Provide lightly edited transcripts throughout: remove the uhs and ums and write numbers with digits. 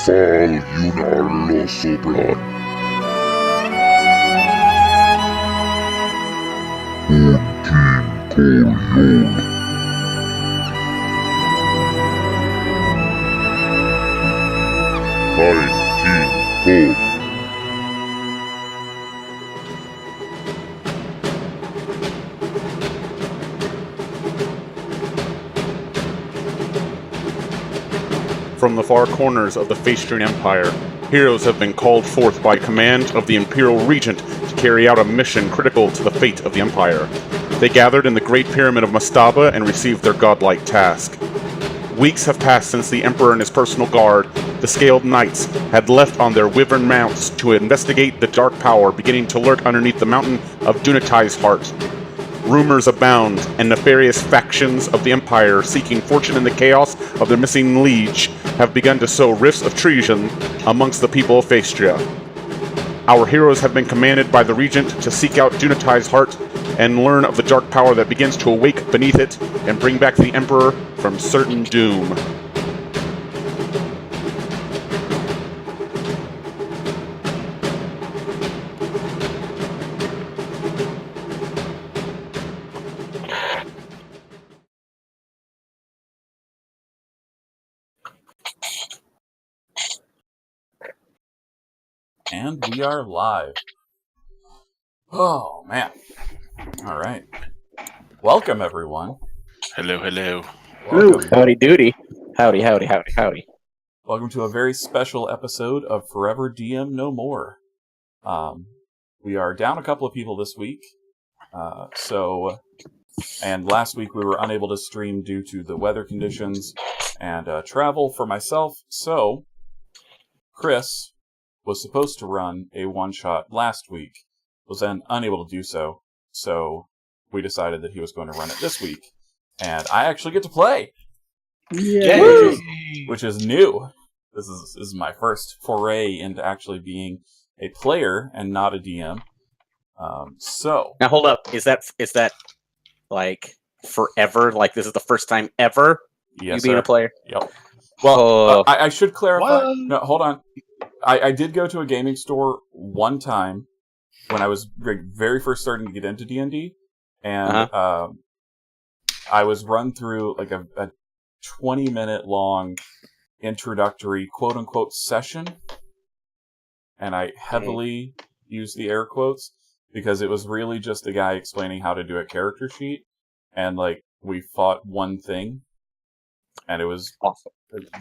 Fall Yunar Sobran. Untin Koriol. Kain Tin Kol. From the far corners of the Faestrian Empire, heroes have been called forth by command of the Imperial Regent to carry out a mission critical to the fate of the Empire. They gathered in the Great Pyramid of Mastaba and received their godlike task. Weeks have passed since the Emperor and his personal guard, the Scaled Knights, had left on their wyvern mounts to investigate the dark power beginning to lurk underneath the mountain of Dunatai's heart. Rumors abound, and nefarious factions of the Empire seeking fortune in the chaos of their missing liege have begun to sow rifts of treason amongst the people of Faestria. Our heroes have been commanded by the Regent to seek out Dunatai's heart and learn of the dark power that begins to awake beneath it and bring back the Emperor from certain doom. And we are live. Oh, man. All right. Welcome, everyone. Hello, hello. Welcome. Howdy doody. Howdy, howdy, howdy, howdy. Welcome to a very special episode of Forever DM No More. We are down a couple of people this week. And last week we were unable to stream due to the weather conditions and travel for myself. So, Kris was supposed to run a one-shot last week, was then unable to do so, so we decided that he was going to run it this week. And I actually get to play! Yay! Which is new. This is my first foray into actually being a player and not a DM. Now hold up, is that like forever? Like this is the first time ever Yes, you being sir. a player? Yep. Well, Oh. I should clarify. What? No, hold on. I did go to a gaming store one time when I was very first starting to get into D&D, and I was run through like a 20-minute long introductory quote-unquote session, and I heavily used the air quotes because it was really just a guy explaining how to do a character sheet, and like we fought one thing, and it was Awesome.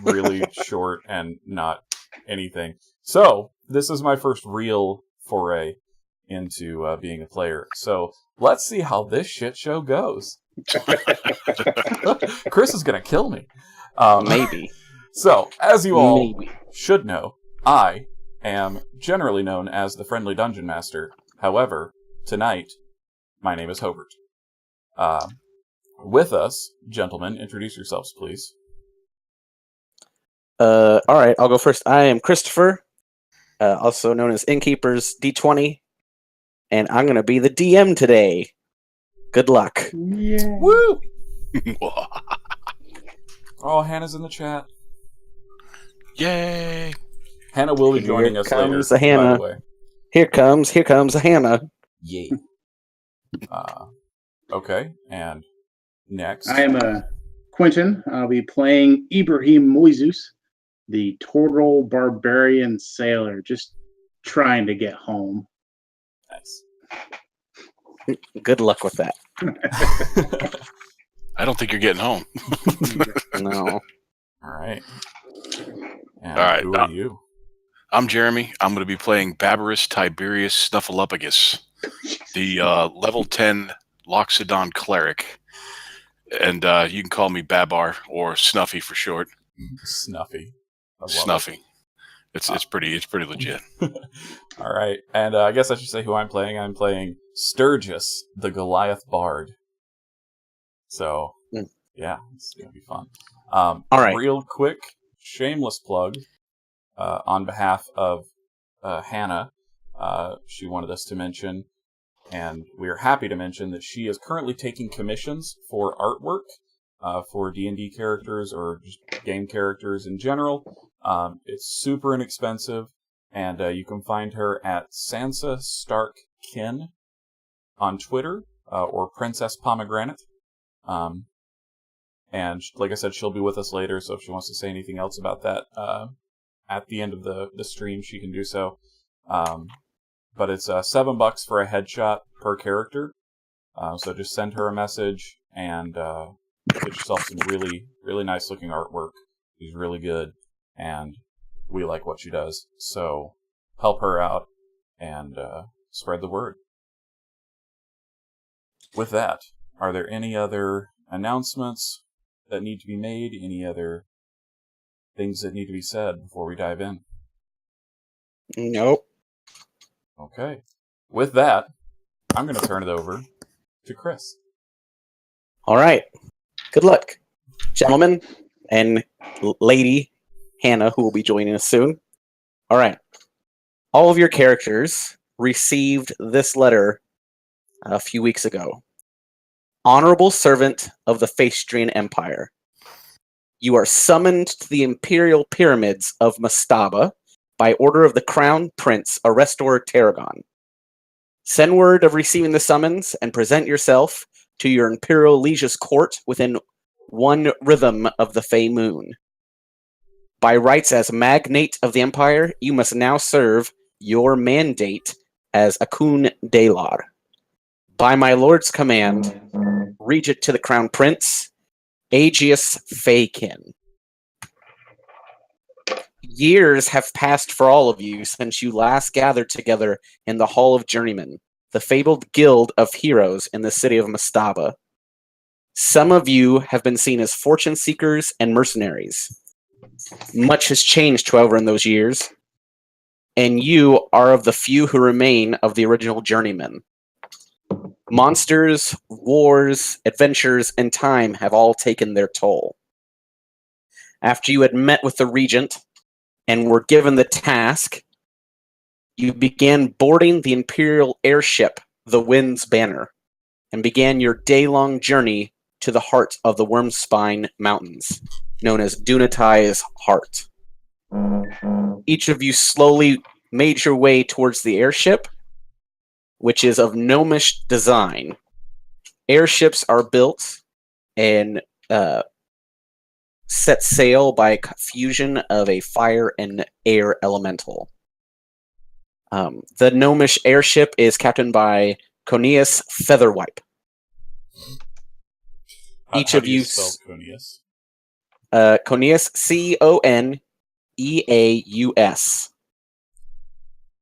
really short and not anything. So, this is my first real foray into being a player. So, let's see how this shit show goes. Kris is going to kill me. Maybe. So, as you all Maybe. should know, I am generally known as the Friendly Dungeon Master. However, tonight, my name is Hobart. With us, gentlemen, introduce yourselves, please. Alright, I'll go first. I am Christopher, also known as Innkeeper's D20, and I'm gonna be the DM today. Good luck. Yeah. Woo! Oh, Hannah's in the chat. Yay! Hannah will be joining us later, comes the Hannah. by the way. Here comes a Hannah. Yay. Okay, and next. I am Quentin. I'll be playing Ibrahim Moises, the total barbarian sailor, just trying to get home. Nice. Good luck with that. I don't think you're getting home. No. All right. And All right, who are you? I'm Jeremy. I'm going to be playing Babarus Tiberius Snuffleupagus, the level 10 Loxodon cleric. And you can call me Babar or Snuffy for short. Snuffy. I love Snuffy. It's pretty legit. All right, and I guess I should say who I'm playing. I'm playing Sturgis, the Goliath Bard. So, yeah, it's gonna be fun. All right. Real quick, shameless plug on behalf of Hannah. She wanted us to mention, and we are happy to mention that she is currently taking commissions for artwork for D&D characters or just game characters in general. It's super inexpensive, and you can find her at Sansa Stark Kin on Twitter, or Princess Pomegranate. And like I said, she'll be with us later, so if she wants to say anything else about that at the end of the stream, she can do so. But it's $7 for a headshot per character. So just send her a message and get yourself some really, really nice looking artwork. She's really good, and we like what she does. So help her out and spread the word. With that, are there any other announcements that need to be made? Any other things that need to be said before we dive in? Nope. Okay. With that, I'm going to turn it over to Kris. All right. Good luck, gentlemen and lady Hannah, who will be joining us soon. All right. All of your characters received this letter a few weeks ago. Honorable servant of the Faestrian Empire, you are summoned to the Imperial Pyramids of Mastaba by order of the Crown Prince Arestor Tarragon. Send word of receiving the summons and present yourself to your Imperial Liege's court within one rhythm of the Fey Moon. By rights as magnate of the Empire, you must now serve your mandate as Akun Dalar. By my lord's command, regent to the Crown Prince, Aegeus Faykin. Years have passed for all of you since you last gathered together in the Hall of Journeymen, the fabled guild of heroes in the city of Mastaba. Some of you have been seen as fortune seekers and mercenaries. Much has changed, however, in those years, and you are of the few who remain of the original journeymen. Monsters, wars, adventures, and time have all taken their toll. After you had met with the regent and were given the task, you began boarding the Imperial airship, the Wind's Banner, and began your day-long journey to the heart of the Wormspine Mountains, known as Dunatai's Heart. Each of you slowly made your way towards the airship, which is of gnomish design. Airships are built and set sail by fusion of a fire and air elemental. The gnomish airship is captained by Conius Featherwipe. Each of you spell Conius? Conius, Coneaus.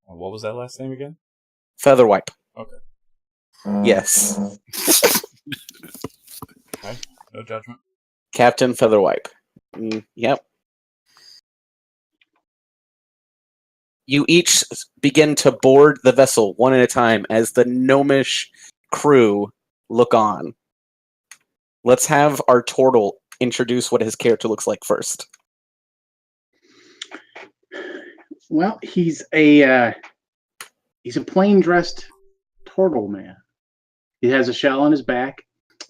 What was that last name again? Featherwipe. Okay. Yes. Okay. No judgment. Captain Featherwipe. Yep. You each begin to board the vessel one at a time as the gnomish crew look on. Let's have our turtle introduce what his character looks like first. Well, he's a plain dressed turtle man. He has a shell on his back,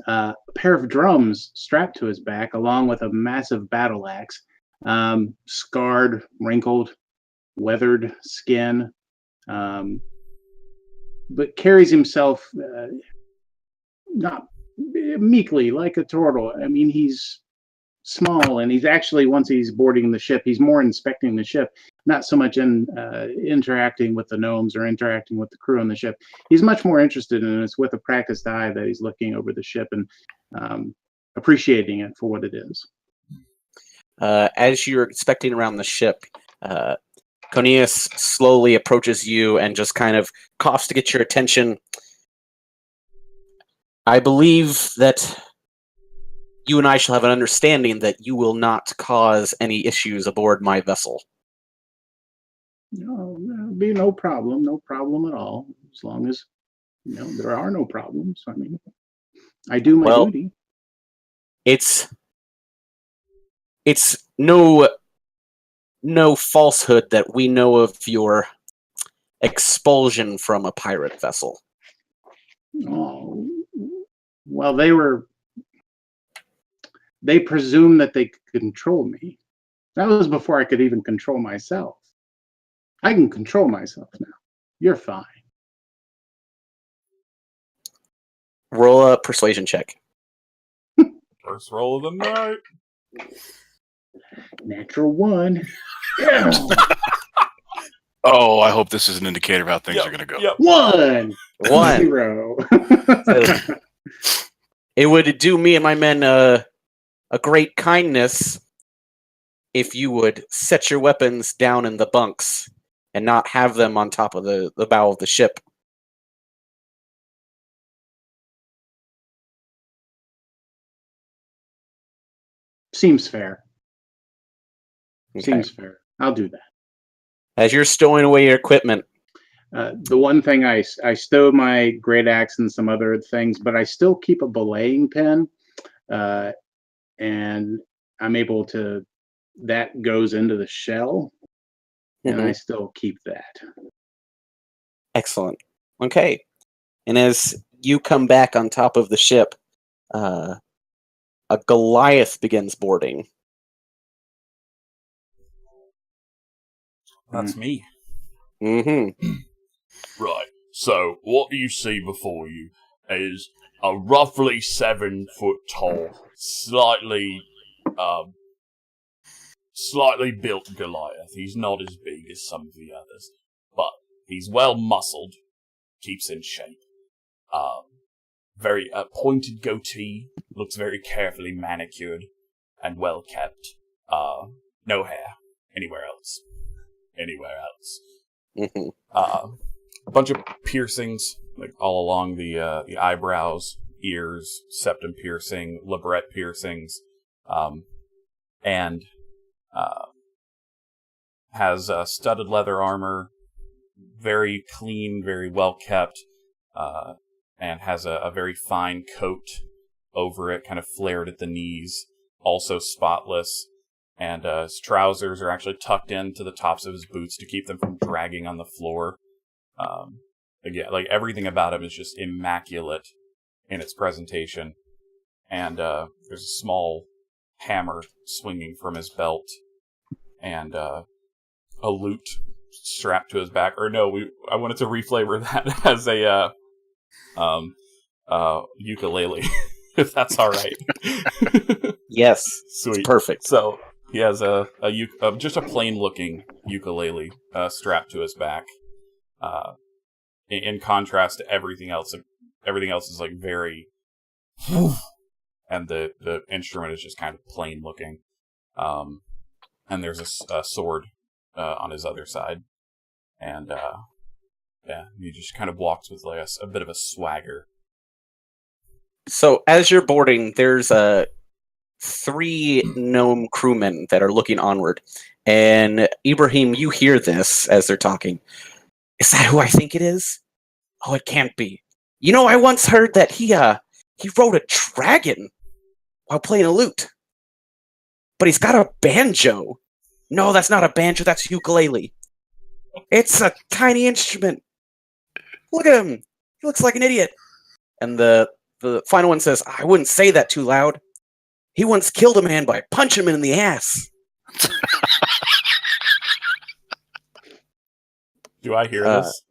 a pair of drums strapped to his back, along with a massive battle axe. Scarred, wrinkled, weathered skin, but carries himself not meekly like a turtle. I mean, he's small, and he's actually, once he's boarding the ship, he's more inspecting the ship, not so much in interacting with the gnomes or interacting with the crew on the ship. He's much more interested in it. It's with a practiced eye that he's looking over the ship and appreciating it for what it is. As you're inspecting around the ship, Conius slowly approaches you and just kind of coughs to get your attention. I believe that you and I shall have an understanding that you will not cause any issues aboard my vessel. No, there'll be no problem at all, as long as there are no problems. I mean, I do my duty. It's no falsehood that we know of your expulsion from a pirate vessel. Oh, well, they presume that they could control me. That was before I could even control myself. I can control myself now. You're fine. Roll a persuasion check. First roll of the night. Natural 1. Yeah. Oh, I hope this is an indicator of how things Yep, are going to go. Yep. 1. 1. 0. It would do me and my men a great kindness if you would set your weapons down in the bunks and not have them on top of the bow of the ship. Seems fair. Okay. Seems fair. I'll do that. As you're stowing away your equipment, The one thing I stowed my great axe and some other things, but I still keep a belaying pin, and I'm able to. That goes into the shell, and I still keep that. excellent. Okay. And as you come back on top of the ship, a Goliath begins boarding. That's me. Mm-hmm. Right, so what you see before you is a roughly 7 foot tall, slightly built Goliath. He's not as big as some of the others, but he's well muscled, keeps in shape. Very pointed goatee, looks very carefully manicured and well kept. No hair anywhere else. Mm-hmm. A bunch of piercings, like all along the eyebrows, ears, septum piercing, labret piercings, and has studded leather armor, very clean, very well kept, and has a very fine coat over it, kind of flared at the knees, also spotless. And his trousers are actually tucked into the tops of his boots to keep them from dragging on the floor. Again, like everything about him is just immaculate in its presentation. And there's a small hammer swinging from his belt, and a lute strapped to his back. Or no, I wanted to reflavor that as a ukulele, if that's all right. Yes. Sweet. It's perfect. So he has just a plain looking ukulele strapped to his back. In contrast to everything else is like very, and the instrument is just kind of plain looking. And there's a sword on his other side, and he just kind of walks with like a bit of a swagger. So as you're boarding, there's 3 gnome crewmen that are looking onward. And Ibrahim, you hear this as they're talking. Is that who I think it is? Oh, it can't be. You know, I once heard that he rode a dragon while playing a lute. But he's got a banjo. No, that's not a banjo, that's a ukulele. It's a tiny instrument. Look at him. He looks like an idiot. And the final one says, I wouldn't say that too loud. He once killed a man by punching him in the ass. Do I hear this?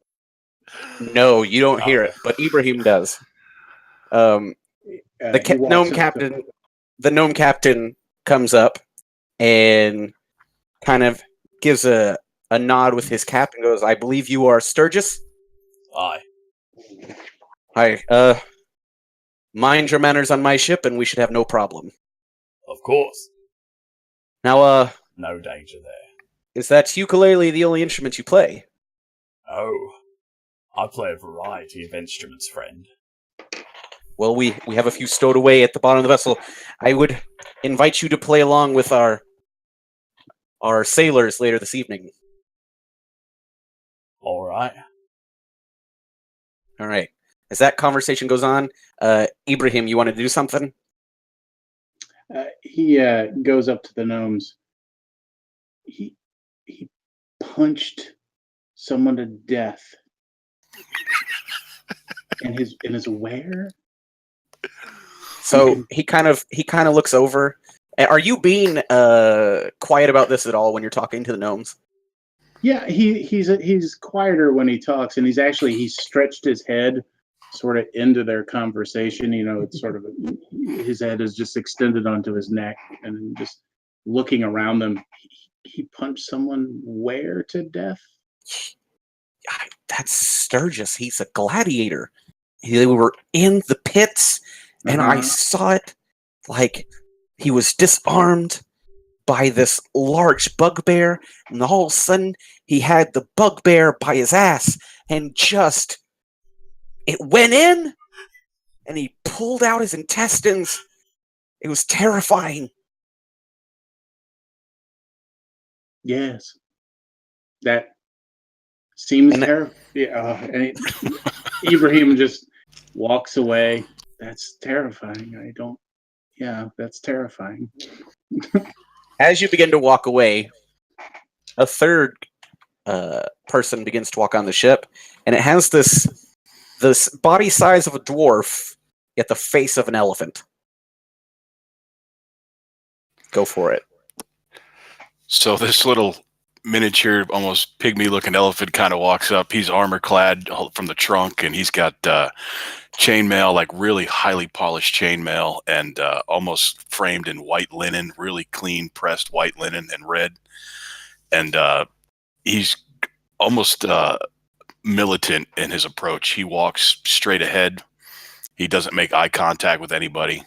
No, you don't hear it, but Ibrahim does. The gnome captain comes up and kind of gives a nod with his cap and goes, I believe you are Sturgis? Aye. Hi, mind your manners on my ship and we should have no problem. Of course. Now, No danger there. is that ukulele the only instrument you play? Oh. I play a variety of instruments, friend. Well, we have a few stowed away at the bottom of the vessel. I would invite you to play along with our sailors later this evening. All right. All right. As that conversation goes on, Ibrahim, you want to do something? He goes up to the gnomes. He punched someone to death. And is aware. So he kind of looks over Are you being quiet about this at all when you're talking to the gnomes? Yeah, he's quieter when he talks, and he's stretched his head sort of into their conversation. It's sort of his head is just extended onto his neck, and just looking around them. He punched someone where to death? That's Sturgis. He's a gladiator. They were in the pits, and I saw it. Like, he was disarmed by this large bugbear, and all of a sudden, he had the bugbear by his ass, and it went in, and he pulled out his intestines. It was terrifying. Yes, that seems terrible. Yeah, and Ibrahim just walks away. That's terrifying. That's terrifying. As you begin to walk away, a third person begins to walk on the ship, and it has this body size of a dwarf, yet the face of an elephant. Go for it. So this little miniature, almost pygmy-looking elephant kind of walks up. He's armor-clad from the trunk, and he's got chainmail, like really highly polished chainmail, and almost framed in white linen, really clean pressed white linen and red. And he's almost militant in his approach. He walks straight ahead. He doesn't make eye contact with anybody,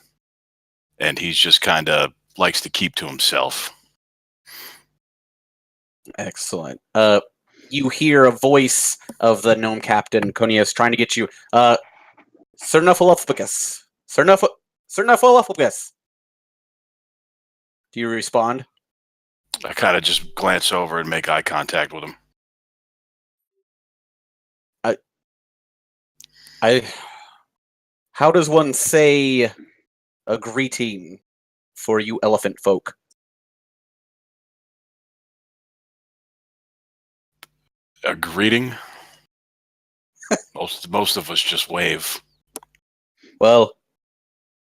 and he's just kind of likes to keep to himself. Excellent. You hear a voice of the gnome captain, Conius, trying to get you. Sir Nuffleupagus. Sir Nuffleupagus. Do you respond? I kind of just glance over and make eye contact with him. How does one say a greeting for you elephant folk? A greeting? Most of us just wave. Well,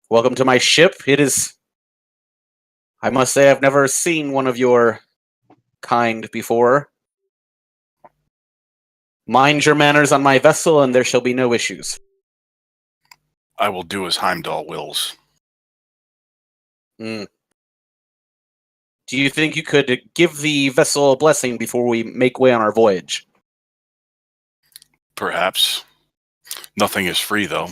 welcome to my ship. It is... I must say I've never seen one of your kind before. Mind your manners on my vessel, and there shall be no issues. I will do as Heimdall wills. Do you think you could give the vessel a blessing before we make way on our voyage? Perhaps. Nothing is free, though.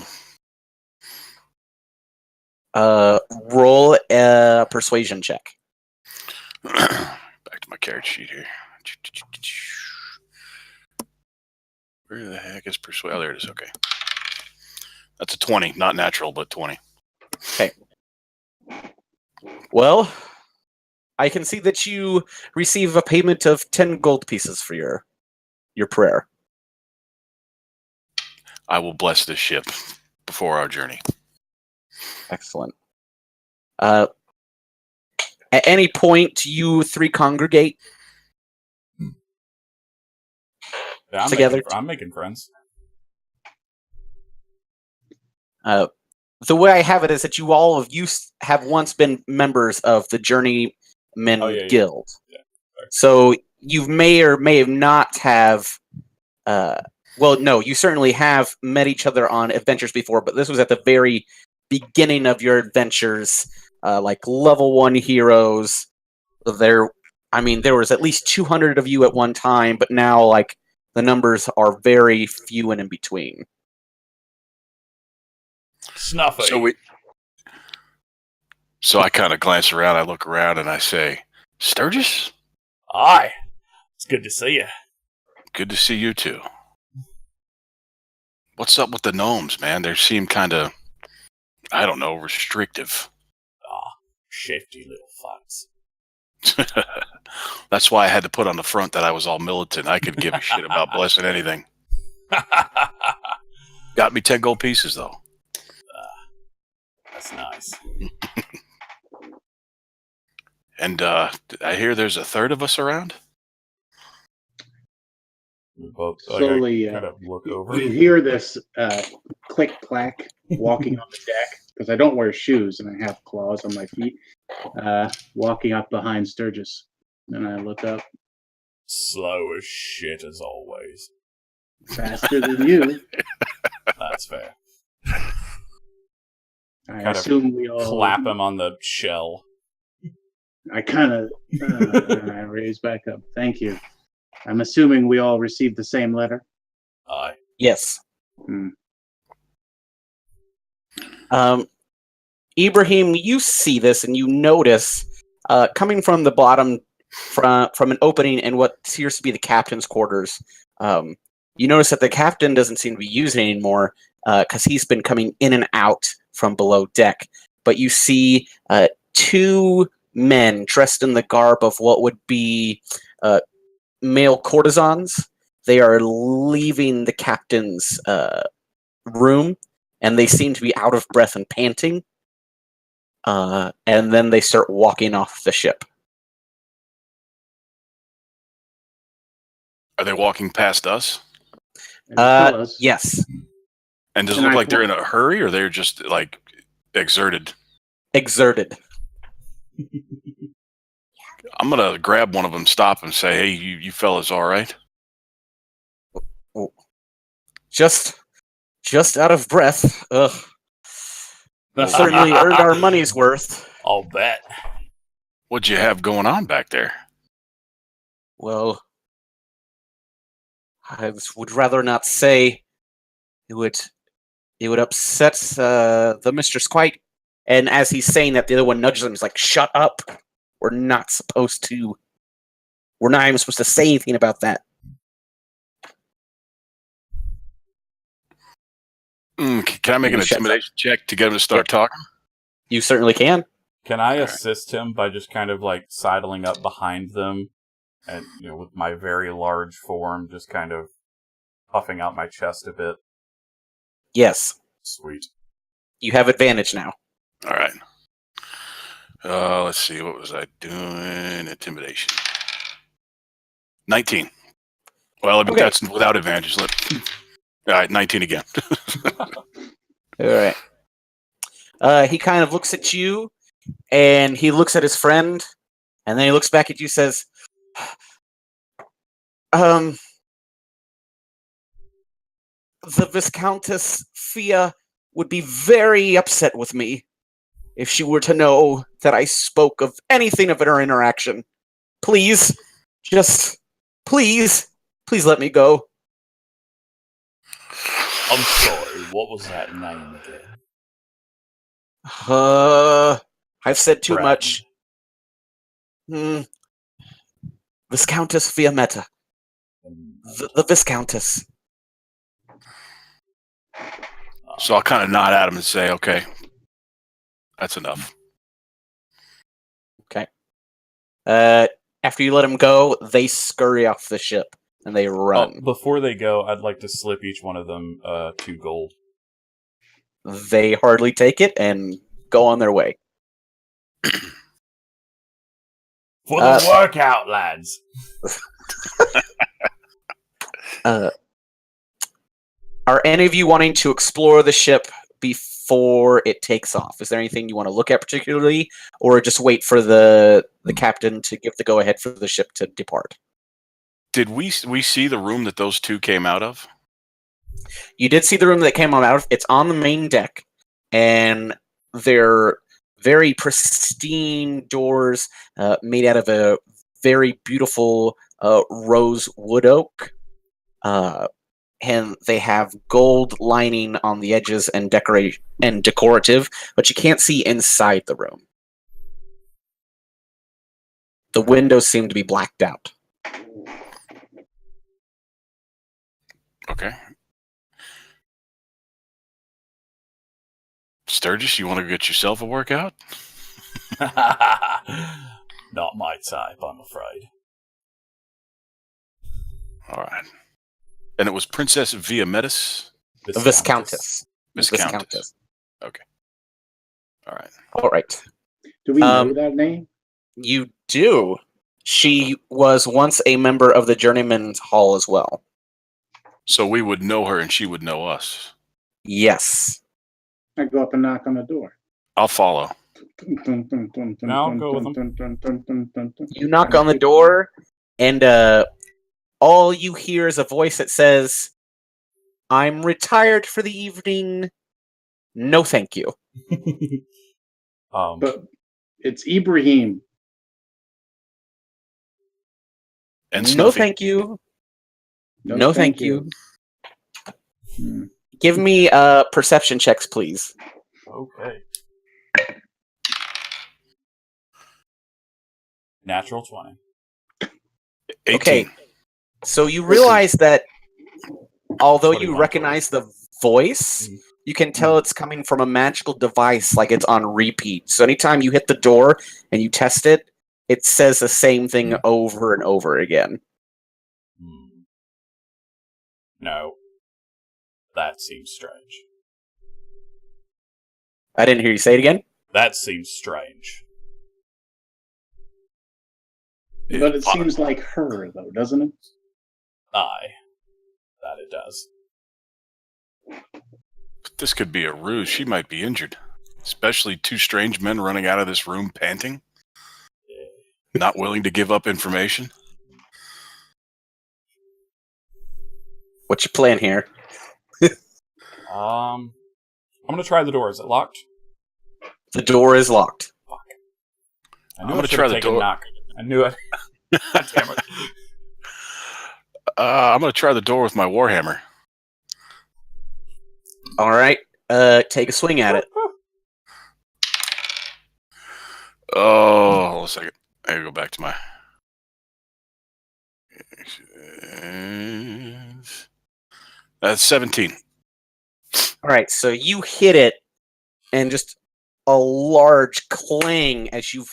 Roll a persuasion check. Back to my character sheet here. Where the heck is persuasion? Oh, there it is. Okay. That's a 20. Not natural, but 20. Okay. Well, I can see that you receive a payment of 10 gold pieces for your prayer. I will bless this ship before our journey. Excellent. At any point, you three congregate together. I'm making friends. The way I have it is that you all have once been members of the Journeymen Guild. Yeah. So you may or may have not have... well, no, you certainly have met each other on adventures before, but this was at the very beginning of your adventures, like level 1 heroes. There was at least 200 of you at one time, but now, like, the numbers are very few and in between. Snuffy. So I kind of glance around, I look around, and I say, Sturgis? Aye. It's good to see you. Good to see you, too. What's up with the gnomes, man? They seem kind of, I don't know, restrictive. Shifty little fucks. That's why I had to put on the front that I was all militant. I could give a shit about blessing anything. Got me 10 gold pieces, though. That's nice. And I hear there's a third of us around? Slowly, kind of look over. you hear this click-clack walking on the deck. because I don't wear shoes and I have claws on my feet, walking up behind Sturgis. And I look up. Slow as shit as always. Faster than you. That's fair. I Kind of assume we all Clap him on the shell. I kind of I raise back up. Thank you. I'm assuming we all received the same letter. Aye. Yes. Hmm. Ibrahim, you see this and you notice coming from the bottom from an opening in what appears to be the captain's quarters. You notice that the captain doesn't seem to be using it anymore because he's been coming in and out from below deck. But you see two men dressed in the garb of what would be male courtesans. They are leaving the captain's room, and they seem to be out of breath and panting. And then they start walking off the ship. Are they walking past us? Yes. And does it look like they're in a hurry, or they're just like exerted? Exerted. I'm gonna grab one of them, stop, and say, "Hey, you fellas, all right?" Just out of breath. Ugh. Certainly earned our money's worth. I'll bet. What'd you have going on back there? Well, I would rather not say. It would upset the mistress quite. And as he's saying that, the other one nudges him. He's like, "Shut up! We're not even supposed to say anything about that." Can I make an intimidation check to get him to start talking? You certainly can. Can I assist him by just kind of like sidling up behind them, and with my very large form, just kind of puffing out my chest a bit? Yes. Sweet. You have advantage now. All right. Let's see. What was I doing? Intimidation. 19. Well, I mean, that's without advantage. All right, 19 again. All right. He kind of looks at you, and he looks at his friend, and then he looks back at you and says, the Viscountess Fia would be very upset with me if she were to know that I spoke of anything of our interaction. Please, please let me go. I'm sorry, what was that name again? I've said too much. Viscountess Fiametta. The Viscountess. So I'll kind of nod at him and say, "Okay, that's enough." Okay. After you let him go, they scurry off the ship and they run. Before they go, I'd like to slip each one of them 2 gold. They hardly take it and go on their way. For the workout, lads. Are any of you wanting to explore the ship before it takes off? Is there anything you want to look at particularly, or just wait for the captain to give the go-ahead for the ship to depart? Did we see the room that those two came out of? You did see the room that came out of. It's on the main deck, and they're very pristine doors made out of a very beautiful rose wood oak. And they have gold lining on the edges and decorative, but you can't see inside the room. The windows seem to be blacked out. Okay. Sturgis, you want to get yourself a workout? Not my type, I'm afraid. All right. And it was Princess Viametis? Viscountess. Viscountess. Okay. All right. All right. Do we know that name? You do. She was once a member of the Journeyman's Hall as well. So we would know her and she would know us. Yes. I go up and knock on the door. I'll follow. I'll go with You knock on the door, and all you hear is a voice that says, "I'm retired for the evening. No, thank you." But it's Ibrahim. And No, Snuffy. thank you. No, thank you. Hmm. Give me perception checks, please. Okay. Natural 20. 18. Okay, so you realize that although you 21. recognize the voice, you can tell it's coming from a magical device, like it's on repeat. So anytime you hit the door and you test it, it says the same thing over and over again. No. That seems strange. I didn't hear you say it again. That seems strange. But it seems like her, though, doesn't it? Aye. That it does. This could be a ruse. She might be injured. Especially two strange men running out of this room panting. Not willing to give up information. What's your plan here? I'm gonna try the door. Is it locked? The door is locked. I knew I'm I gonna should try have the taken door. knock. I knew it. God damn it. I'm going to try the door with my warhammer. All right, take a swing at it. Oh, hold on a second. I gotta go back to my... That's 17. All right, so you hit it, and just a large clang as you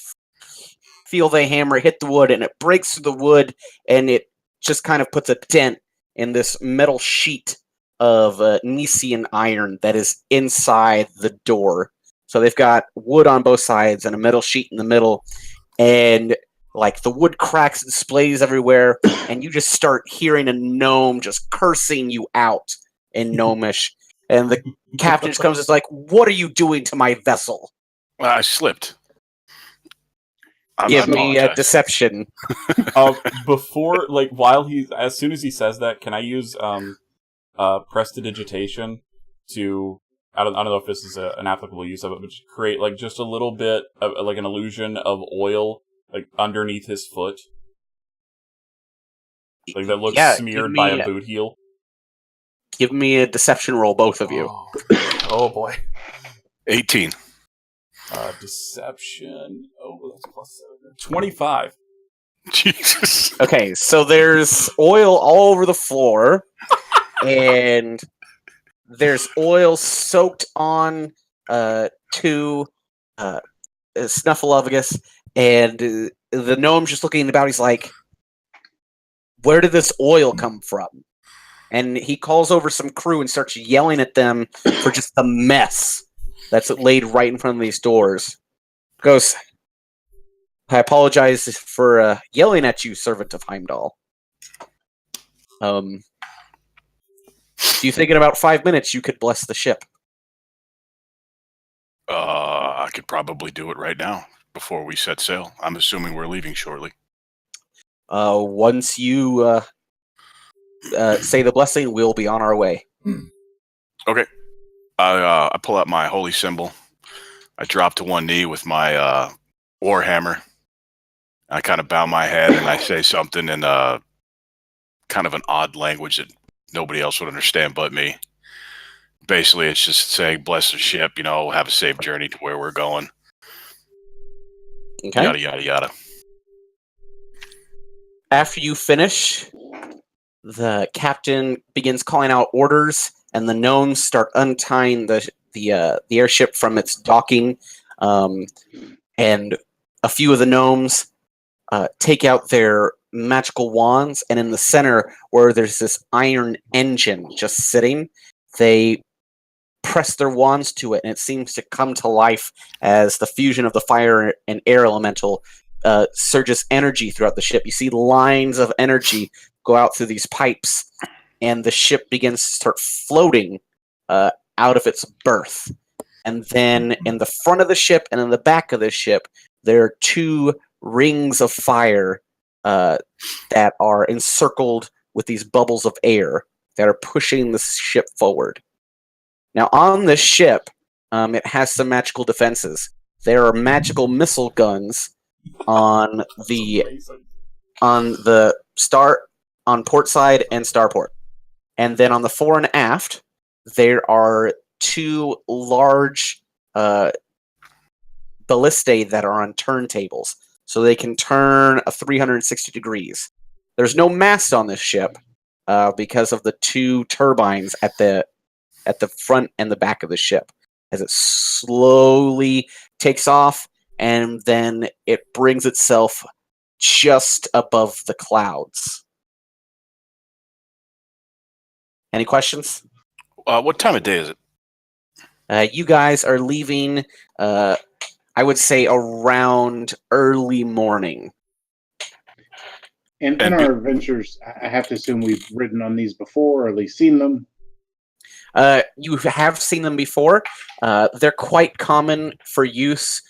feel the hammer hit the wood, and it breaks through the wood, and it just kind of puts a dent in this metal sheet of Nisian iron that is inside the door. So they've got wood on both sides and a metal sheet in the middle, and like the wood cracks and splays everywhere, and you just start hearing a gnome just cursing you out in gnomish. And the captain just comes and is like, "What are you doing to my vessel?" Well, I slipped. Give I me a apologize. deception. Before, like, while as soon as he says that, can I use prestidigitation to? I don't know if this is an applicable use of it, but to create like just a little bit of like an illusion of oil like underneath his foot, like that looks smeared by a boot heel. Give me a deception roll, both of you. Oh boy. 18. Deception. Oh, that's plus 7. 25. Jesus. Okay, so there's oil all over the floor, and there's oil soaked on to Snuffleupagus, and the gnome's just looking about. He's like, "Where did this oil come from?" And he calls over some crew and starts yelling at them for just the mess that's laid right in front of these doors. Goes, "I apologize for yelling at you, servant of Heimdall. Do you think in about 5 minutes you could bless the ship?" I could probably do it right now before we set sail. I'm assuming we're leaving shortly. Once you say the blessing, we'll be on our way. Okay. I pull out my holy symbol. I drop to one knee with my warhammer. I kind of bow my head and I say something in kind of an odd language that nobody else would understand but me. Basically, it's just saying, "Bless the ship, have a safe journey to where we're going." Okay. Yada, yada, yada. After you finish, the captain begins calling out orders, and the gnomes start untying the airship from its docking. And a few of the gnomes take out their magical wands, and in the center, where there's this iron engine just sitting, they press their wands to it, and it seems to come to life as the fusion of the fire and air elemental surges energy throughout the ship. You see lines of energy go out through these pipes, and the ship begins to start floating out of its berth. And then in the front of the ship and in the back of the ship, there are 2 rings of fire that are encircled with these bubbles of air that are pushing the ship forward. Now, on this ship, it has some magical defenses. There are magical missile guns on on port side and starport, and then on the fore and aft, there are 2 large ballistae that are on turntables, so they can turn 360 degrees. There's no mast on this ship because of the 2 turbines at the front and the back of the ship. As it slowly takes off, and then it brings itself just above the clouds. Any questions? What time of day is it? You guys are leaving, I would say, around early morning. In our adventures, I have to assume we've ridden on these before, or at least seen them. You have seen them before. They're quite common for use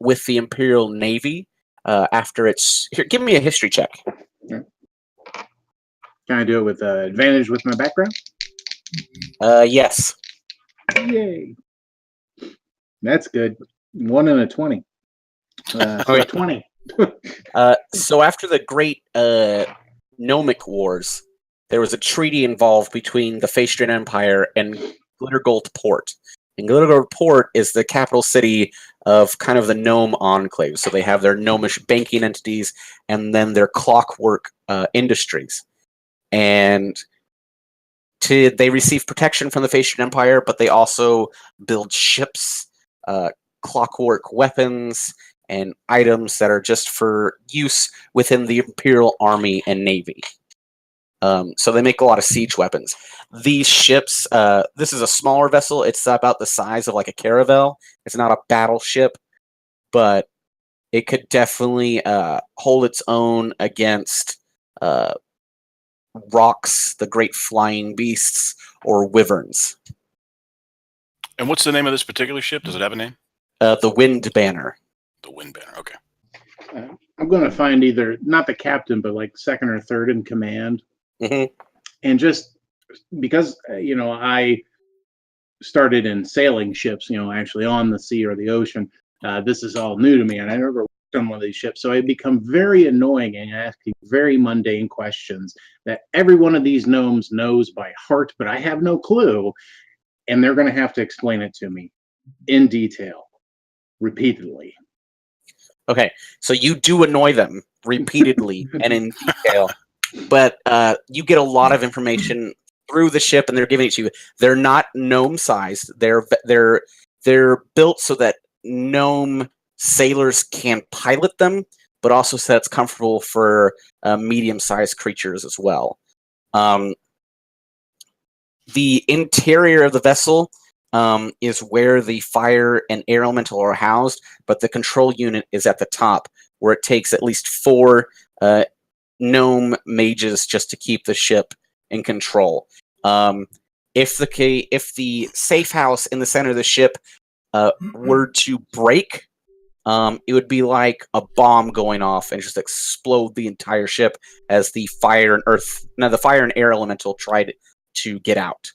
with the Imperial Navy. After it's here, give me a history check. Can I do it with advantage with my background? Yes. Yay! That's good. 1 and a 20. So Okay. 20. So after the Great Gnomic Wars, there was a treaty involved between the Faestrian Empire and Glittergold Port. And Glittergold Port is the capital city of kind of the Gnome Enclave. So they have their gnomish banking entities and then their clockwork industries. And they receive protection from the Faestrian Empire, but they also build ships, clockwork weapons, and items that are just for use within the Imperial Army and Navy. So they make a lot of siege weapons. These ships, this is a smaller vessel. It's about the size of like a caravel. It's not a battleship, but it could definitely hold its own against rocks, the great flying beasts, or wyverns. And what's the name of this particular ship? Does it have a name? The Wind Banner. The Wind Banner. Okay. I'm going to find either, not the captain, but like second or third in command. Mm-hmm. And just because, I started in sailing ships, actually on the sea or the ocean, this is all new to me, and I never worked on one of these ships. So I become very annoying and asking very mundane questions that every one of these gnomes knows by heart, but I have no clue. And they're going to have to explain it to me in detail, repeatedly. Okay, so you do annoy them repeatedly and in detail, but you get a lot of information through the ship, and they're giving it to you. They're not gnome-sized. They're built so that gnome sailors can pilot them, but also so that's comfortable for medium-sized creatures as well. The interior of the vessel is where the fire and air elemental are housed, but the control unit is at the top, where it takes at least 4 gnome mages just to keep the ship in control. If the safe house in the center of the ship were to break, it would be like a bomb going off and just explode the entire ship as the fire and air elemental tried to get out.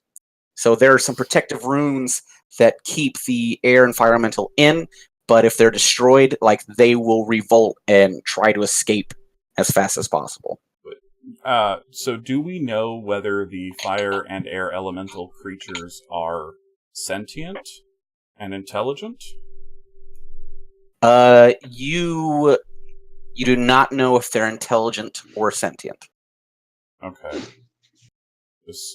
So there are some protective runes that keep the air and fire elemental in, but if they're destroyed, they will revolt and try to escape as fast as possible. So do we know whether the fire and air elemental creatures are sentient and intelligent? You do not know if they're intelligent or sentient. Okay.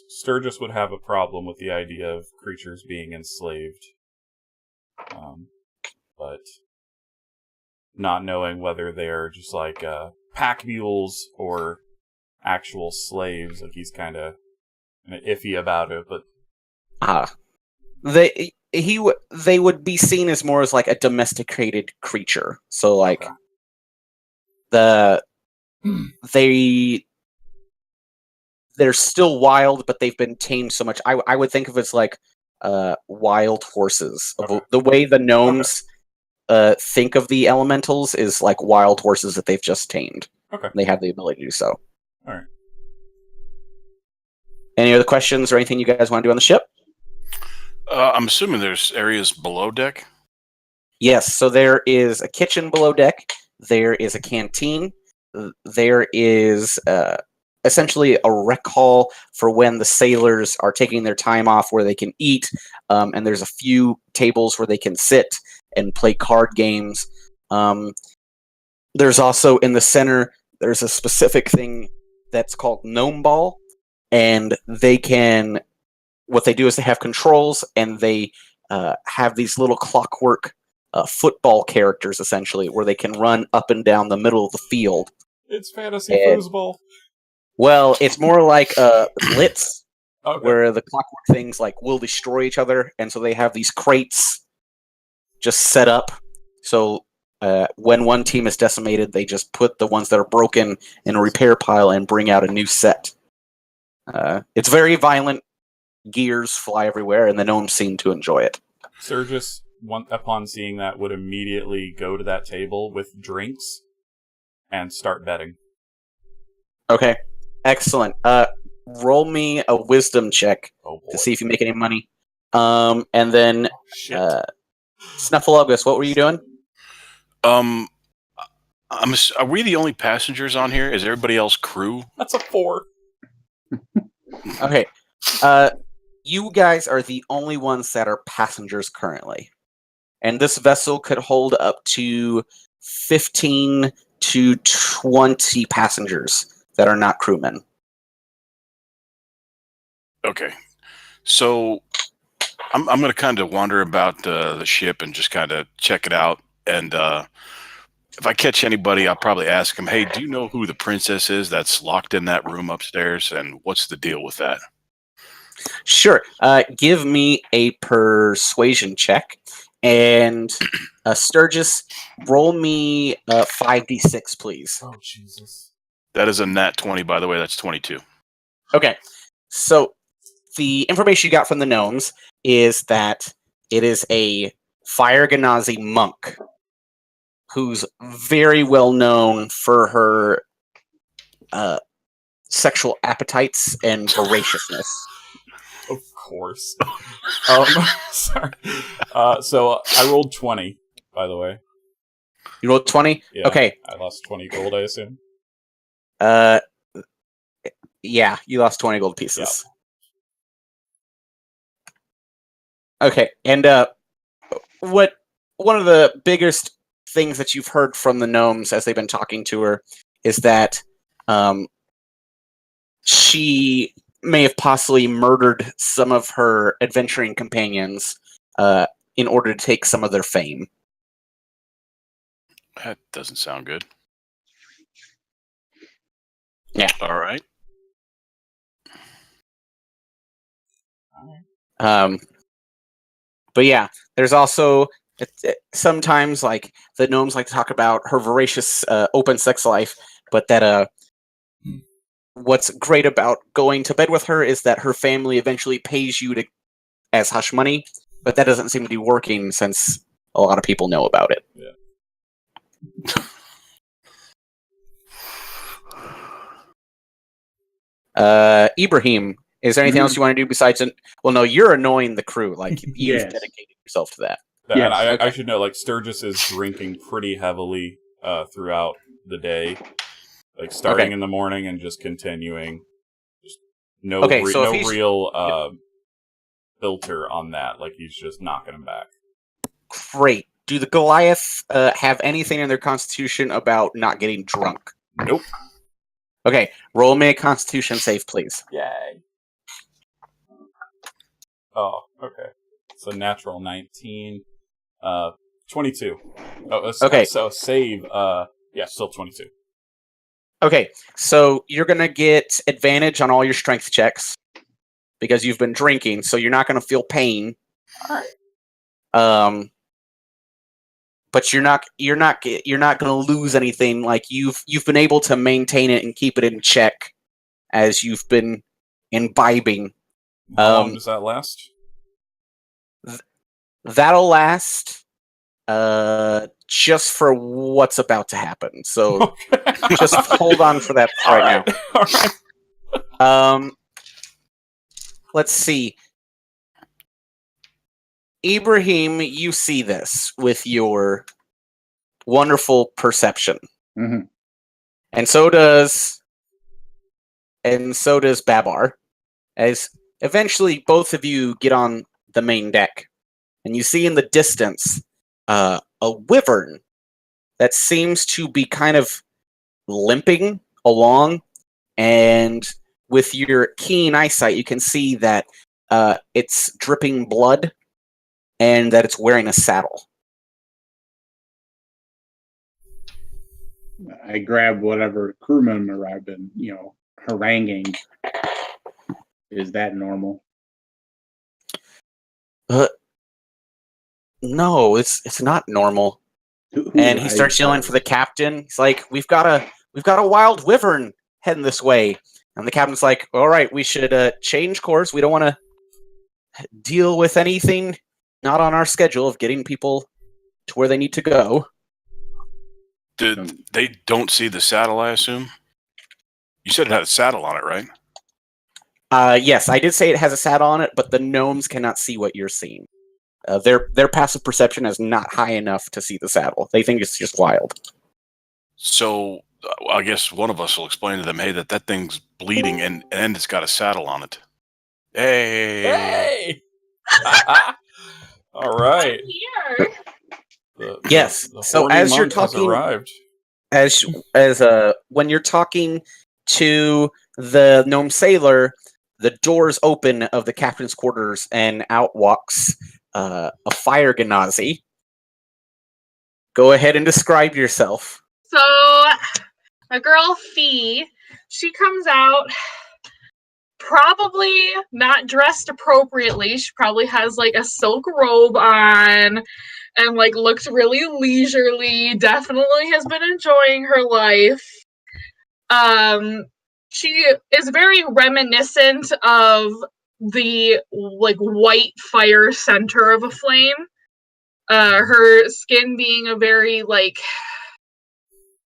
Sturgis would have a problem with the idea of creatures being enslaved. But not knowing whether they're just like pack mules or actual slaves, he's kind of iffy about it. But they would be seen as more as like a domesticated creature. So they're still wild, but they've been tamed so much. I would think of it as like wild horses. Okay. The way the gnomes think of the elementals is like wild horses that they've just tamed. Okay. They have the ability to do so. All right. Any other questions or anything you guys want to do on the ship? I'm assuming there's areas below deck. Yes, so there is a kitchen below deck. There is a canteen. There is essentially a rec hall for when the sailors are taking their time off where they can eat. And there's a few tables where they can sit and play card games. There's also in the center, there's a specific thing that's called Gnome Ball. And they can, what they do is they have controls and they have these little clockwork football characters, essentially, where they can run up and down the middle of the field. It's fantasy foosball. Well, it's more like Blitz, Okay. where the clockwork things like will destroy each other, and so they have these crates just set up. So when one team is decimated, they just put the ones that are broken in a repair pile and bring out a new set. It's very violent. Gears fly everywhere, and the gnomes seem to enjoy it. Sturgis, upon seeing that, would immediately go to that table with drinks and start betting. Okay, excellent. Roll me a wisdom check Oh boy. to see if you make any money. And then Shit. Snuffleupagus, what were you doing? Are we the only passengers on here? Is everybody else crew? That's a 4. Okay. You guys are the only ones that are passengers currently. And this vessel could hold up to 15 to 20 passengers that are not crewmen. Okay. So I'm going to kind of wander about the ship and just kind of check it out. And if I catch anybody, I'll probably ask them, hey, do you know who the princess is that's locked in that room upstairs? And what's the deal with that? Sure. Give me a persuasion check. And Sturgis, roll me 5d6, please. Oh, Jesus. That is a nat 20, by the way. That's 22. Okay. So the information you got from the gnomes is that it is a Fire Genasi monk who's very well known for her sexual appetites and voraciousness. Of course. Sorry. So I rolled 20, by the way. You rolled 20? Yeah, Okay. I lost 20 gold, I assume. Yeah, you lost 20 gold pieces. Okay, and one of the biggest things that you've heard from the gnomes as they've been talking to her is that she may have possibly murdered some of her adventuring companions in order to take some of their fame. That doesn't sound good. Yeah. All right. But yeah, there's also sometimes like the gnomes like to talk about her voracious open sex life, but that what's great about going to bed with her is that her family eventually pays you as hush money, but that doesn't seem to be working since a lot of people know about it. Yeah. Ibrahim, is there anything else you want to do besides? Well, no, you're annoying the crew. Like you've Yes. dedicated yourself to that. And Yes. I should know, like, Sturgis is drinking pretty heavily throughout the day. Like, starting in the morning and just continuing. Just no real filter on that. Like, he's just knocking him back. Great. Do the Goliath have anything in their constitution about not getting drunk? Nope. Okay, roll me a constitution save, please. Yay. Oh, okay. So natural 19. 22. Oh, okay. So save, still 22. Okay, so you're going to get advantage on all your strength checks because you've been drinking, so you're not going to feel pain. All right. But you're not going to lose anything. Like you've been able to maintain it and keep it in check as you've been imbibing. How long does that last? That'll last just for what's about to happen. So just hold on for that All right right. All right. now. Let's see. Ibrahim, you see this with your wonderful perception. hmm And so does Babar. As eventually both of you get on the main deck. And you see in the distance a wyvern that seems to be kind of limping along, and with your keen eyesight, you can see that it's dripping blood and that it's wearing a saddle. I grab whatever crewmen arrived in, haranguing. Is that normal? No, it's not normal. And he starts yelling for the captain. He's like, "We've got a wild wyvern heading this way." And the captain's like, "All right, we should change course. We don't want to deal with anything not on our schedule of getting people to where they need to go." They don't see the saddle, I assume? You said it had a saddle on it, right? Yes, I did say it has a saddle on it, but the gnomes cannot see what you're seeing. Their passive perception is not high enough to see the saddle. They think it's just wild. So I guess one of us will explain to them, hey, that thing's bleeding and it's got a saddle on it. Hey! All right. Here. Yes. So horny as you're monk has talking, arrived. as when you're talking to the gnome sailor, the doors open of the captain's quarters, and out walks a fire Genasi. Go ahead and describe yourself. So, my girl Fee, she comes out probably not dressed appropriately. She probably has like a silk robe on and like looks really leisurely. Definitely has been enjoying her life. She is very reminiscent of the like white fire center of a flame. Her skin being a very like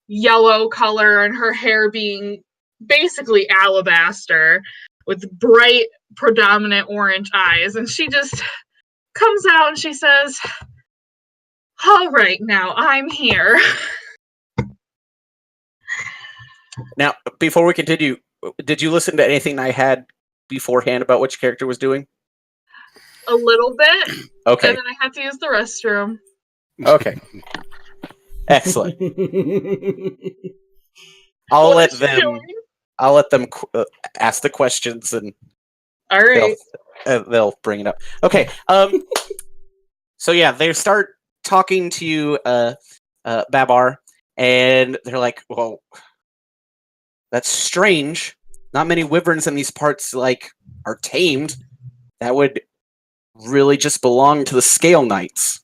yellow color and her hair being basically alabaster with bright predominant orange eyes. And she just comes out and she says, "All right, now I'm here." Now, before we continue, did you listen to anything I had beforehand about what your character was doing? A little bit. Okay. And then I had to use the restroom. Okay. Excellent. I'll let them ask the questions, and all right, they'll bring it up. Okay. So yeah, they start talking to you, Babar, and they're like, "Well, that's strange. Not many wyverns in these parts are tamed. That would really just belong to the Scale Knights."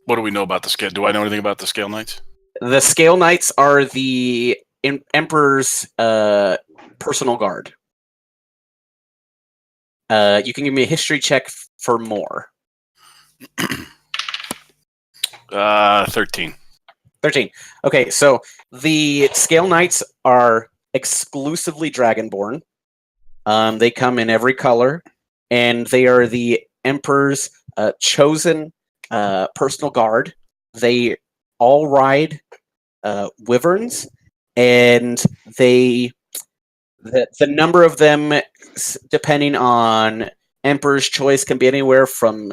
What do we know about the scale? Do I know anything about the Scale Knights? The Scale Knights are the Emperor's personal guard. You can give me a history check for more. 13. 13. Okay, so the Scale Knights are exclusively Dragonborn. They come in every color, and they are the Emperor's chosen personal guard. They all ride wyverns, and the number of them, depending on Emperor's choice, can be anywhere from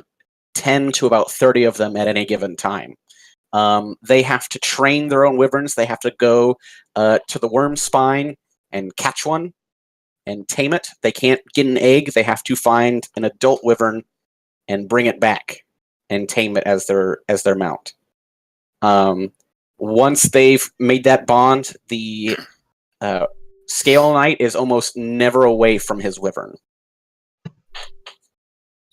10 to about 30 of them at any given time. They have to train their own wyverns. They have to go to the worm spine and catch one and tame it. They can't get an egg. They have to find an adult wyvern and bring it back and tame it as their mount. Once they've made that bond, the Scale Knight is almost never away from his wyvern.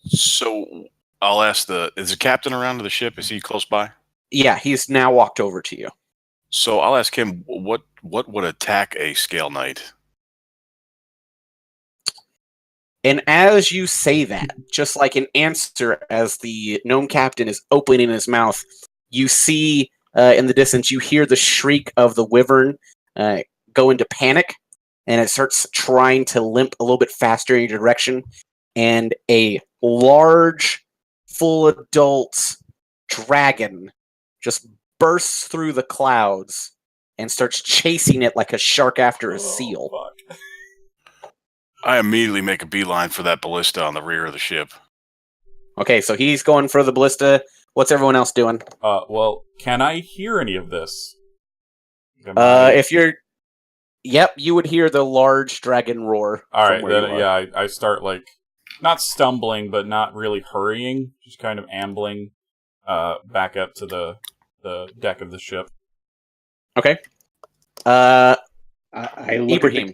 So I'll ask is the captain around to the ship? Is he close by? Yeah, he's now walked over to you. So I'll ask him what would attack a Scale Knight? And as you say that, just like an answer, as the gnome captain is opening his mouth, you see in the distance, you hear the shriek of the wyvern go into panic, and it starts trying to limp a little bit faster in your direction, and a large, full adult dragon just bursts through the clouds and starts chasing it like a shark after a seal. Fuck. I immediately make a beeline for that ballista on the rear of the ship. Okay, so he's going for the ballista. What's everyone else doing? Well, can I hear any of this? If you're... Yep, you would hear the large dragon roar. Alright, then, yeah, I start, like, not stumbling, but not really hurrying. Just kind of ambling back up to the deck of the ship. Okay. I look Ibrahim.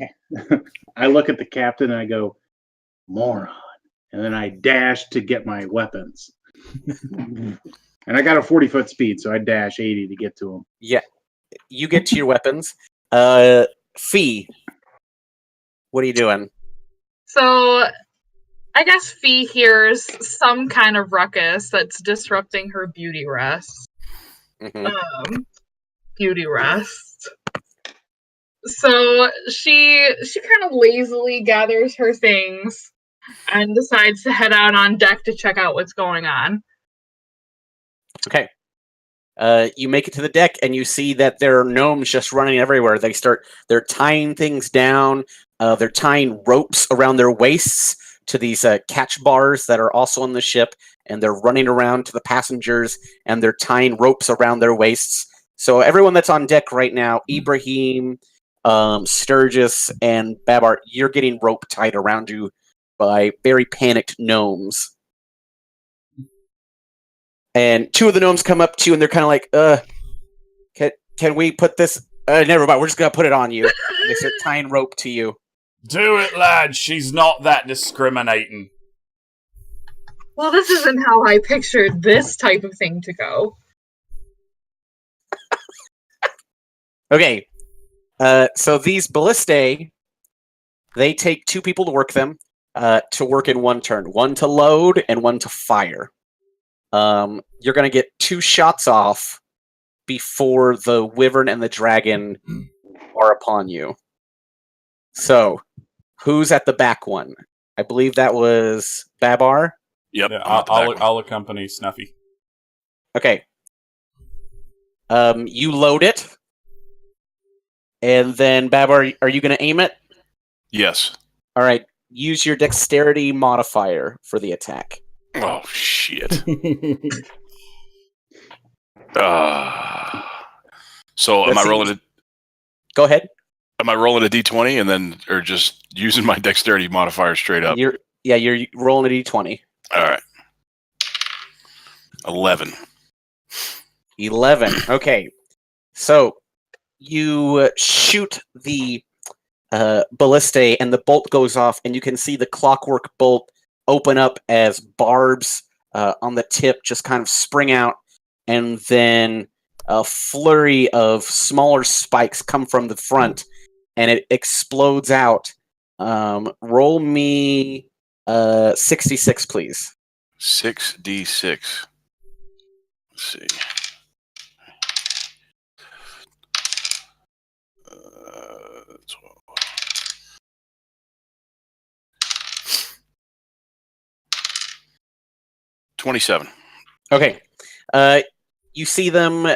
I look at the captain and I go, moron. And then I dash to get my weapons. And I got a 40-foot speed, so I dash 80 to get to him. Yeah. You get to your weapons. Fee, what are you doing? So, I guess Fee hears some kind of ruckus that's disrupting her beauty rest. Mm-hmm. Beauty rest. So she kind of lazily gathers her things and decides to head out on deck to check out what's going on. Okay. You make it to the deck, and you see that there are gnomes just running everywhere. They're tying things down. They're tying ropes around their waists to these catch bars that are also on the ship, and they're running around to the passengers, and they're tying ropes around their waists. So everyone that's on deck right now, Ibrahim, Sturgis, and Babar, you're getting rope tied around you by very panicked gnomes. And two of the gnomes come up to you, and they're kind of like, can we put this... never mind, we're just going to put it on you. And they start tying rope to you. Do it, lad. She's not that discriminating. Well, this isn't how I pictured this type of thing to go. Okay. So these ballistae, they take two people to work them, to work in one turn. One to load and one to fire. You're going to get 2 shots off before the wyvern and the dragon are upon you. So, who's at the back one? I believe that was Babar. Yep. Yeah, I'm at the back one. I'll accompany Snuffy. Okay. You load it. And then, Babar, are you going to aim it? Yes. All right. Use your dexterity modifier for the attack. Oh, shit. So am I rolling a... Go ahead. Am I rolling a d20 and then, or just using my dexterity modifier straight up? You're rolling a d20. All right. 11. 11. Okay. So you shoot the ballistae, and the bolt goes off, and you can see the clockwork bolt open up as barbs on the tip just kind of spring out, and then a flurry of smaller spikes come from the front, and it explodes out. Roll me 66, please. 6d6. Let's see. 12. $27. Okay. You see them,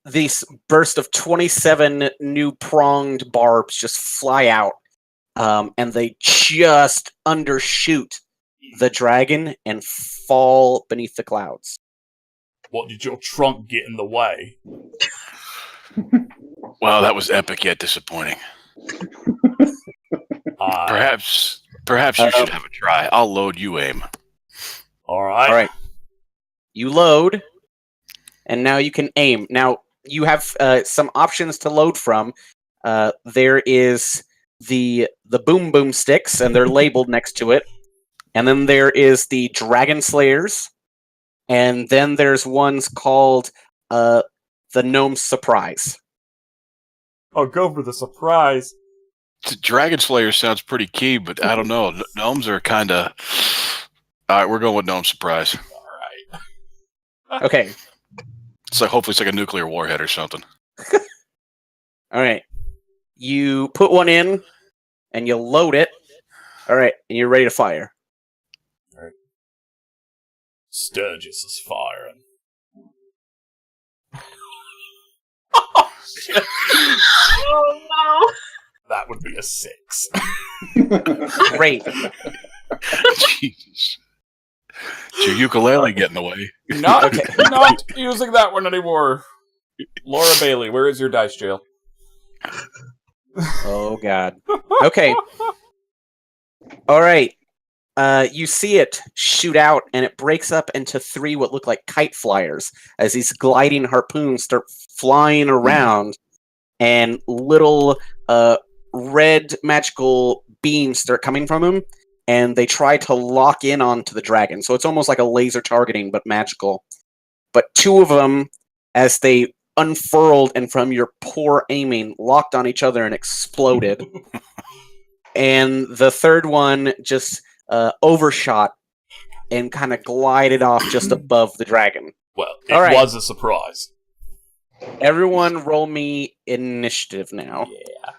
this burst of 27 new pronged barbs just fly out, and they just undershoot the dragon and fall beneath the clouds. What, did your trunk get in the way? Wow, that was epic yet disappointing. Perhaps you should have a try. I'll load, you aim. All right. All right. You load, and now you can aim. Now, you have some options to load from. There is the boom boom sticks, and they're labeled next to it. And then there is the Dragon Slayers. And then there's ones called the Gnome Surprise. Oh, go for the surprise. Dragon Slayer sounds pretty key, but I don't know. Gnomes are kind of. All right, we're going with gnome surprise. All right. Okay. It's like hopefully it's like a nuclear warhead or something. All right. You put one in, and you load it. All right, and you're ready to fire. Sturgis is firing. Oh no! That would be a 6. Great. Jesus. Is your ukulele getting away? Not using that one anymore. Laura Bailey, where is your dice jail? Oh God. Okay. All right. You see it shoot out, and it breaks up into 3 what look like kite flyers as these gliding harpoons start flying around, and little red magical beams start coming from them, and they try to lock in onto the dragon. So it's almost like a laser targeting, but magical. But 2 of them, as they unfurled and from your poor aiming, locked on each other and exploded. And the third one just overshot and kind of glided off just above the dragon. Well, it All right. was a surprise. Everyone roll me initiative now. Yeah.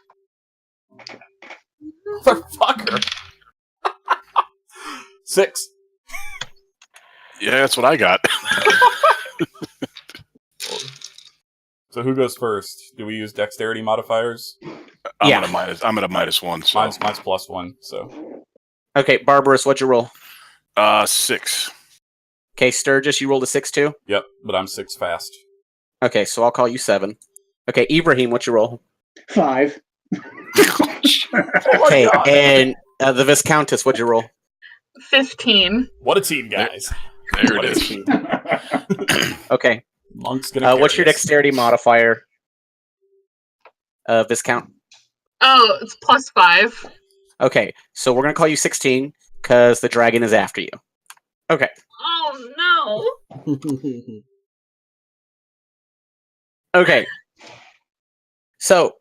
Motherfucker. 6. Yeah, that's what I got. So who goes first? Do we use dexterity modifiers? I'm at a -1. So. Mine's +1. So Okay, Barbarous, what'd you roll? 6. Okay, Sturgis, you rolled a 6 too? yep, but I'm 6 fast. Okay, so I'll call you 7. Okay, Ibrahim, what'd you roll? 5. Okay, and the Viscountess, what'd you roll? 15. What a team, guys! There What it a is. team. Okay, Monk's gonna. what's your carry us. dexterity modifier? Viscount. Oh, it's +5. Okay, so we're gonna call you 16 because the dragon is after you. Okay. Oh no! Okay. So,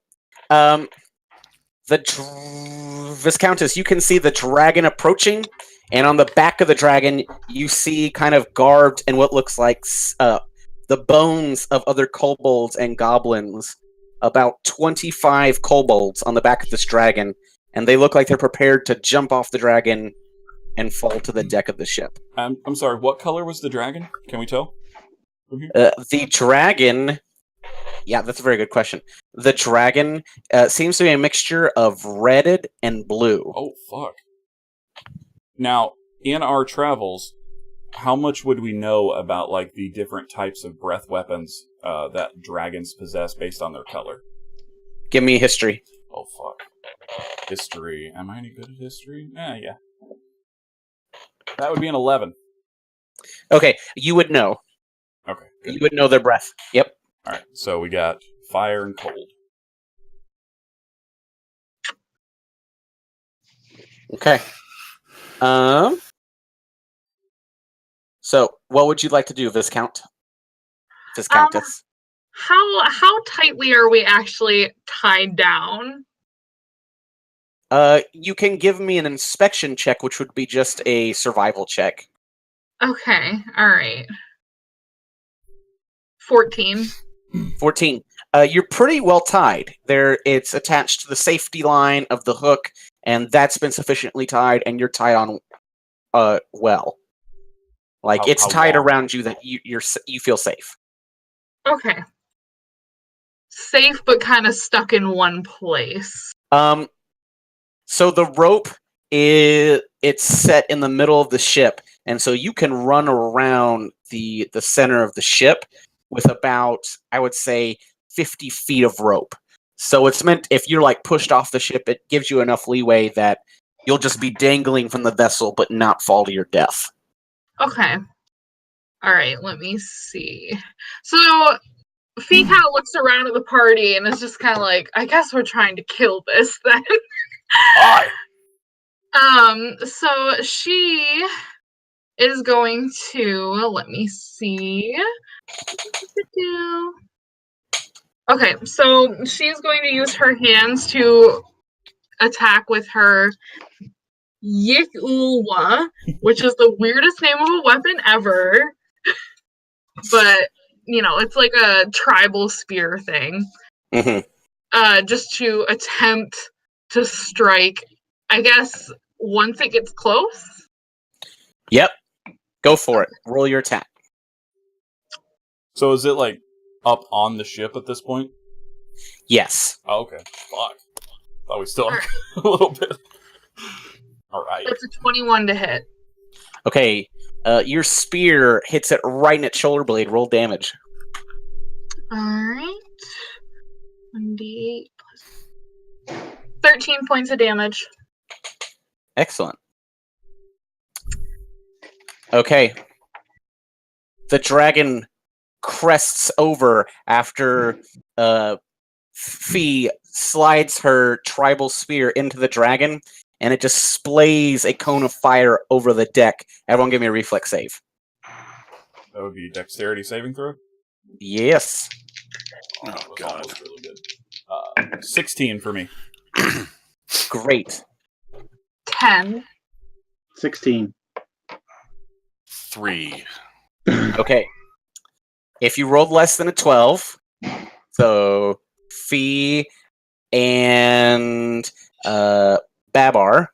Viscountess, you can see the dragon approaching, and on the back of the dragon, you see kind of garbed and what looks like the bones of other kobolds and goblins. About 25 kobolds on the back of this dragon, and they look like they're prepared to jump off the dragon and fall to the deck of the ship. I'm sorry. What color was the dragon? Can we tell? The dragon... Yeah, that's a very good question. The dragon seems to be a mixture of red and blue. Oh fuck! Now, in our travels, how much would we know about like the different types of breath weapons that dragons possess based on their color? Give me history. Oh fuck! History. Am I any good at history? Yeah. That would be an 11. Okay, you would know. Okay. Good. You would know their breath. Yep. All right. So we got fire and cold. Okay. So, what would you like to do, Viscountess? How tightly are we actually tied down? You can give me an inspection check, which would be just a survival check. Okay, alright. 14. 14. You're pretty well tied. It's attached to the safety line of the hook, and that's been sufficiently tied, and you're tied on well. Like, it's how tied long? around you that you feel safe. Okay. Safe, but kind of stuck in one place. So the rope it's set in the middle of the ship, and so you can run around the center of the ship with about, I would say, 50 feet of rope. So it's meant, if you're like pushed off the ship, it gives you enough leeway that you'll just be dangling from the vessel but not fall to your death. Okay. Alright, let me see. So, Fee-Cat looks around at the party and is just kind of like, I guess we're trying to kill this then. Aye. So she is going to, let me see. Okay, so she's going to use her hands to attack with her Yik-Ulwa, which is the weirdest name of a weapon ever. But, it's like a tribal spear thing. Mm-hmm. Just to attempt to strike, I guess, once it gets close. Yep. Go for it. Roll your attack. So is it like up on the ship at this point? Yes. Oh, okay. Fuck. Thought we still had a little bit. All right. It's a 21 to hit. Okay. Your spear hits it right in its shoulder blade. Roll damage. Alright. 1d8 plus 13 points of damage. Excellent. Okay. The dragon crests over after Fee slides her tribal spear into the dragon, and it just splays a cone of fire over the deck. Everyone give me a reflex save. That would be dexterity saving throw? Yes. Oh, that was God. almost really good. 16 for me. Great. 10. 16. 3. Okay. If you rolled less than a 12, so Fee and Babar,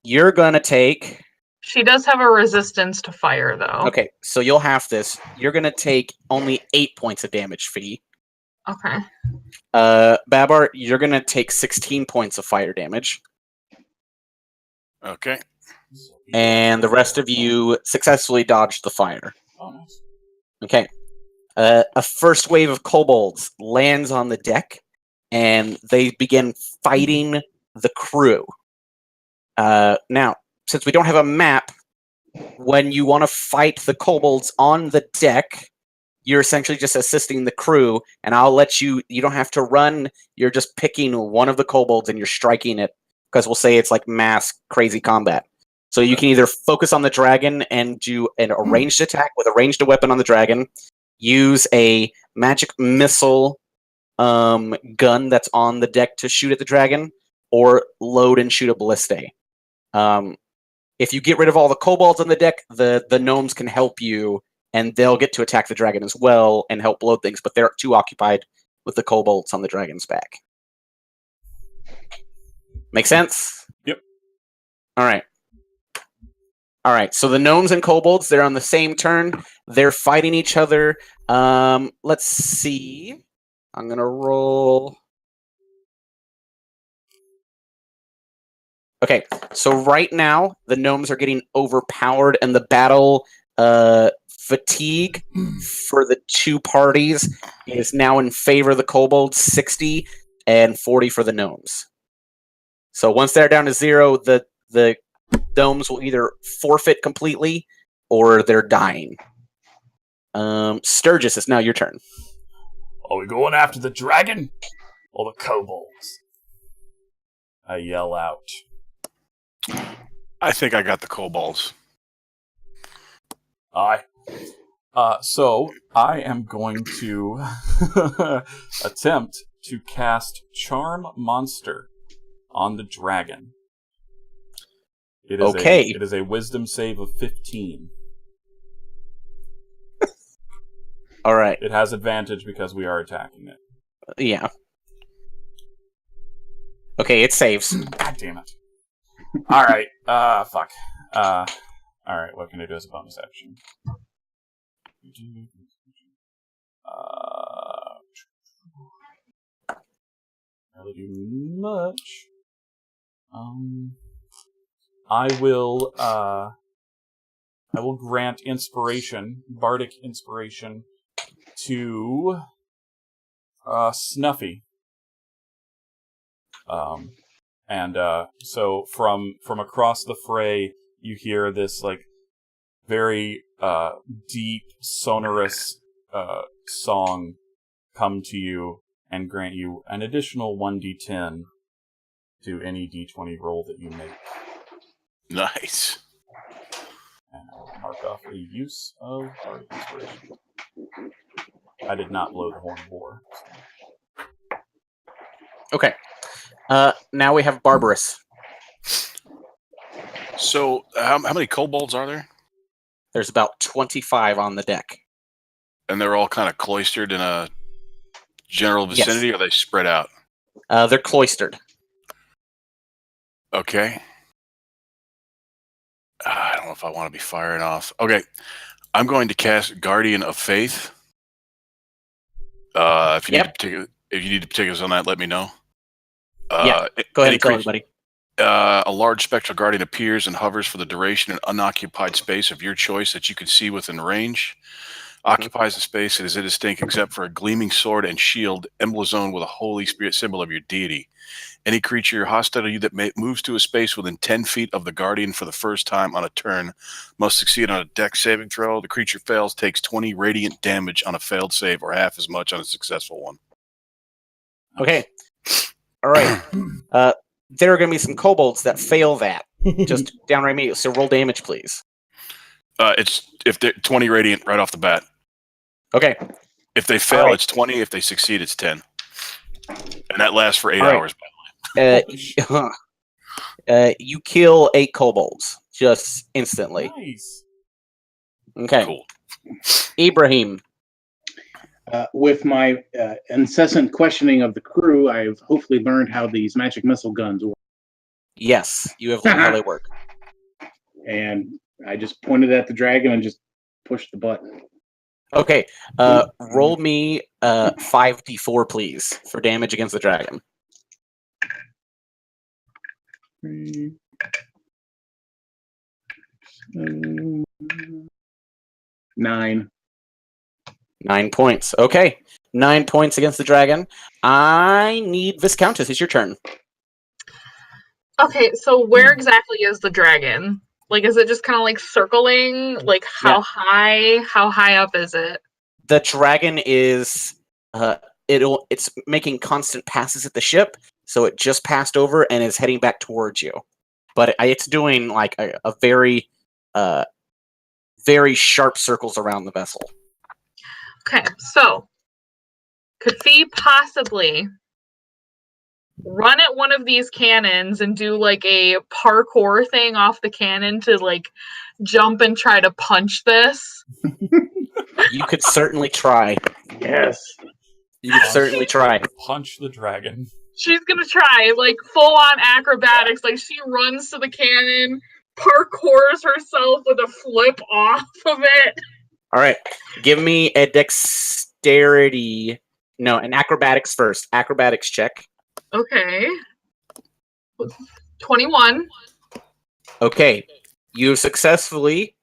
you're going to take... She does have a resistance to fire, though. Okay, so you'll have this. You're going to take only 8 points of damage, Fee. Okay. Babar, you're going to take 16 points of fire damage. Okay. And the rest of you successfully dodged the fire. Oh, nice. Okay. A first wave of kobolds lands on the deck, and they begin fighting the crew. Now, since we don't have a map, when you want to fight the kobolds on the deck, you're essentially just assisting the crew, and I'll let you... You don't have to run. You're just picking one of the kobolds, and you're striking it, because we'll say it's like mass crazy combat. So you can either focus on the dragon and do a ranged attack with a ranged weapon on the dragon, use a magic missile gun that's on the deck to shoot at the dragon, or load and shoot a ballista. If you get rid of all the kobolds on the deck, the gnomes can help you, and they'll get to attack the dragon as well and help load things, but they're too occupied with the kobolds on the dragon's back. Make sense? Yep. All right, so the gnomes and kobolds, they're on the same turn. They're fighting each other. Let's see. I'm going to roll... Okay, so right now, the gnomes are getting overpowered, and the battle fatigue for the two parties is now in favor of the kobolds, 60 and 40 for the gnomes. So once they're down to 0, the gnomes will either forfeit completely or they're dying. Sturgis, it's now your turn. Are we going after the dragon or the kobolds? I yell out. I think I got the kobolds. Aye. So I am going to attempt to cast Charm Monster on the dragon. It is it is a wisdom save of 15. All right. It has advantage because we are attacking it. Yeah. Okay, it saves. God damn it. Alright, fuck. Alright, what can I do as a bonus action? Not really do much. I will grant inspiration, bardic inspiration, to Snuffy. So from across the fray, you hear this like very deep, sonorous song come to you and grant you an additional 1d10 to any d20 roll that you make. Nice. And I'll mark off a use of bardic inspiration. I did not blow the horn of war. Okay. Now we have Barbarous. So, how many kobolds are there? There's about 25 on the deck. And they're all kind of cloistered in a general vicinity, or are they spread out? They're cloistered. Okay. I don't know if I want to be firing off. Okay. I'm going to cast Guardian of Faith. If you need to particulars on that, let me know. Go ahead and tell everybody. A large spectral guardian appears and hovers for the duration in unoccupied space of your choice that you can see within range. Occupies the space and is indistinct except for a gleaming sword and shield emblazoned with a Holy Spirit symbol of your deity. Any creature hostile to you that moves to a space within 10 feet of the guardian for the first time on a turn must succeed on a dex saving throw. The creature fails, takes 20 radiant damage on a failed save, or half as much on a successful one. Okay. All right. There are going to be some kobolds that fail that. Just downright immediately. So roll damage, please. It's if they're 20 radiant right off the bat. Okay. If they fail, it's 20. If they succeed, it's 10. And that lasts for 8 hours. You kill 8 kobolds just instantly. Nice. Okay. Cool. Ibrahim. With my incessant questioning of the crew, I've hopefully learned how these magic missile guns work. Yes, you have learned how they work. And I just pointed at the dragon and just pushed the button. Okay. Roll me 5d4, please, for damage against the dragon. 3, 7, 9. 9 points. Okay. 9 points against the dragon. I need Viscountess. It's your turn. Okay, so where exactly is the dragon? Like, is it just kind of like circling? Like, how high? How high up is it? The dragon is it's making constant passes at the ship, so it just passed over and is heading back towards you. But it's doing like a very very sharp circles around the vessel. Okay, so could Fee possibly run at one of these cannons and do like a parkour thing off the cannon to like jump and try to punch this? You could certainly try. Yes. You could certainly try. Punch the dragon. She's gonna try like full on acrobatics. Like she runs to the cannon, parkours herself with a flip off of it. All right. Give me a dexterity. No, an acrobatics first. Acrobatics check. Okay. 21. Okay. You successfully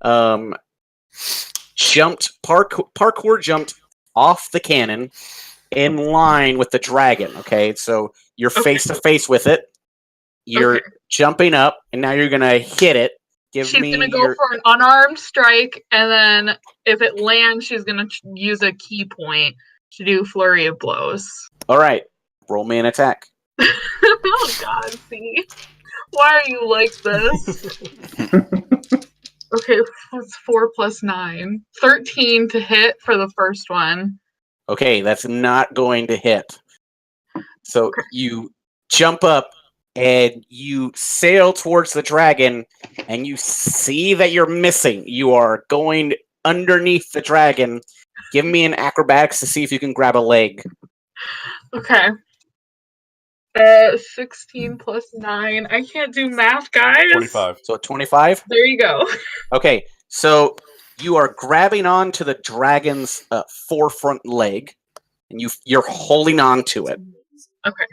parkour jumped off the cannon in line with the dragon. Okay, so you're face to face with it. You're jumping up, and now you're gonna hit it. She's gonna go for an unarmed strike, and then if it lands, she's gonna use a key point to do flurry of blows. All right, roll me an attack. Oh God, see, why are you like this? Okay, it's 4 + 9, 13 to hit for the first one. Okay, that's not going to hit. So you jump up and you sail towards the dragon, and you see that you're missing. You are going underneath the dragon. Give me an acrobatics to see if you can grab a leg. Okay. 16 + 9. I can't do math, guys. 25. So 25? There you go. Okay, so you are grabbing on to the dragon's forefront leg, and you're holding on to it. Okay.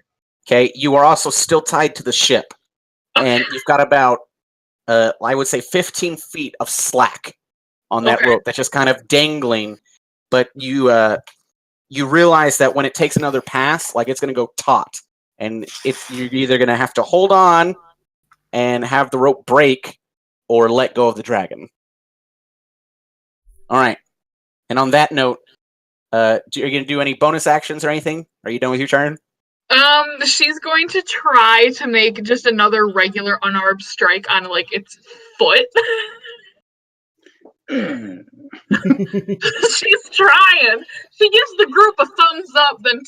Okay, you are also still tied to the ship, and you've got about, I would say, 15 feet of slack on that rope that's just kind of dangling. But you realize that when it takes another pass, like it's going to go taut, and you're either going to have to hold on and have the rope break, or let go of the dragon. All right. And on that note, are you going to do any bonus actions or anything? Are you done with your turn? She's going to try to make just another regular unarmed strike on like its foot. She's trying. She gives the group a thumbs up, then,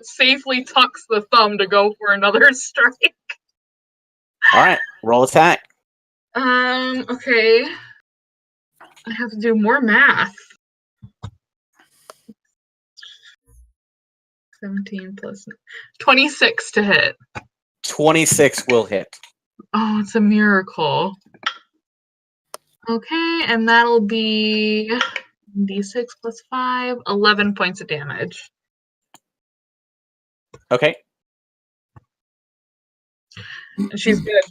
safely tucks the thumb to go for another strike. All right, roll attack. Okay. I have to do more math. 17 plus 26 to hit. 26 will hit. Oh, it's a miracle. Okay, and that'll be D6 plus 5, 11 points of damage. Okay. And she's good.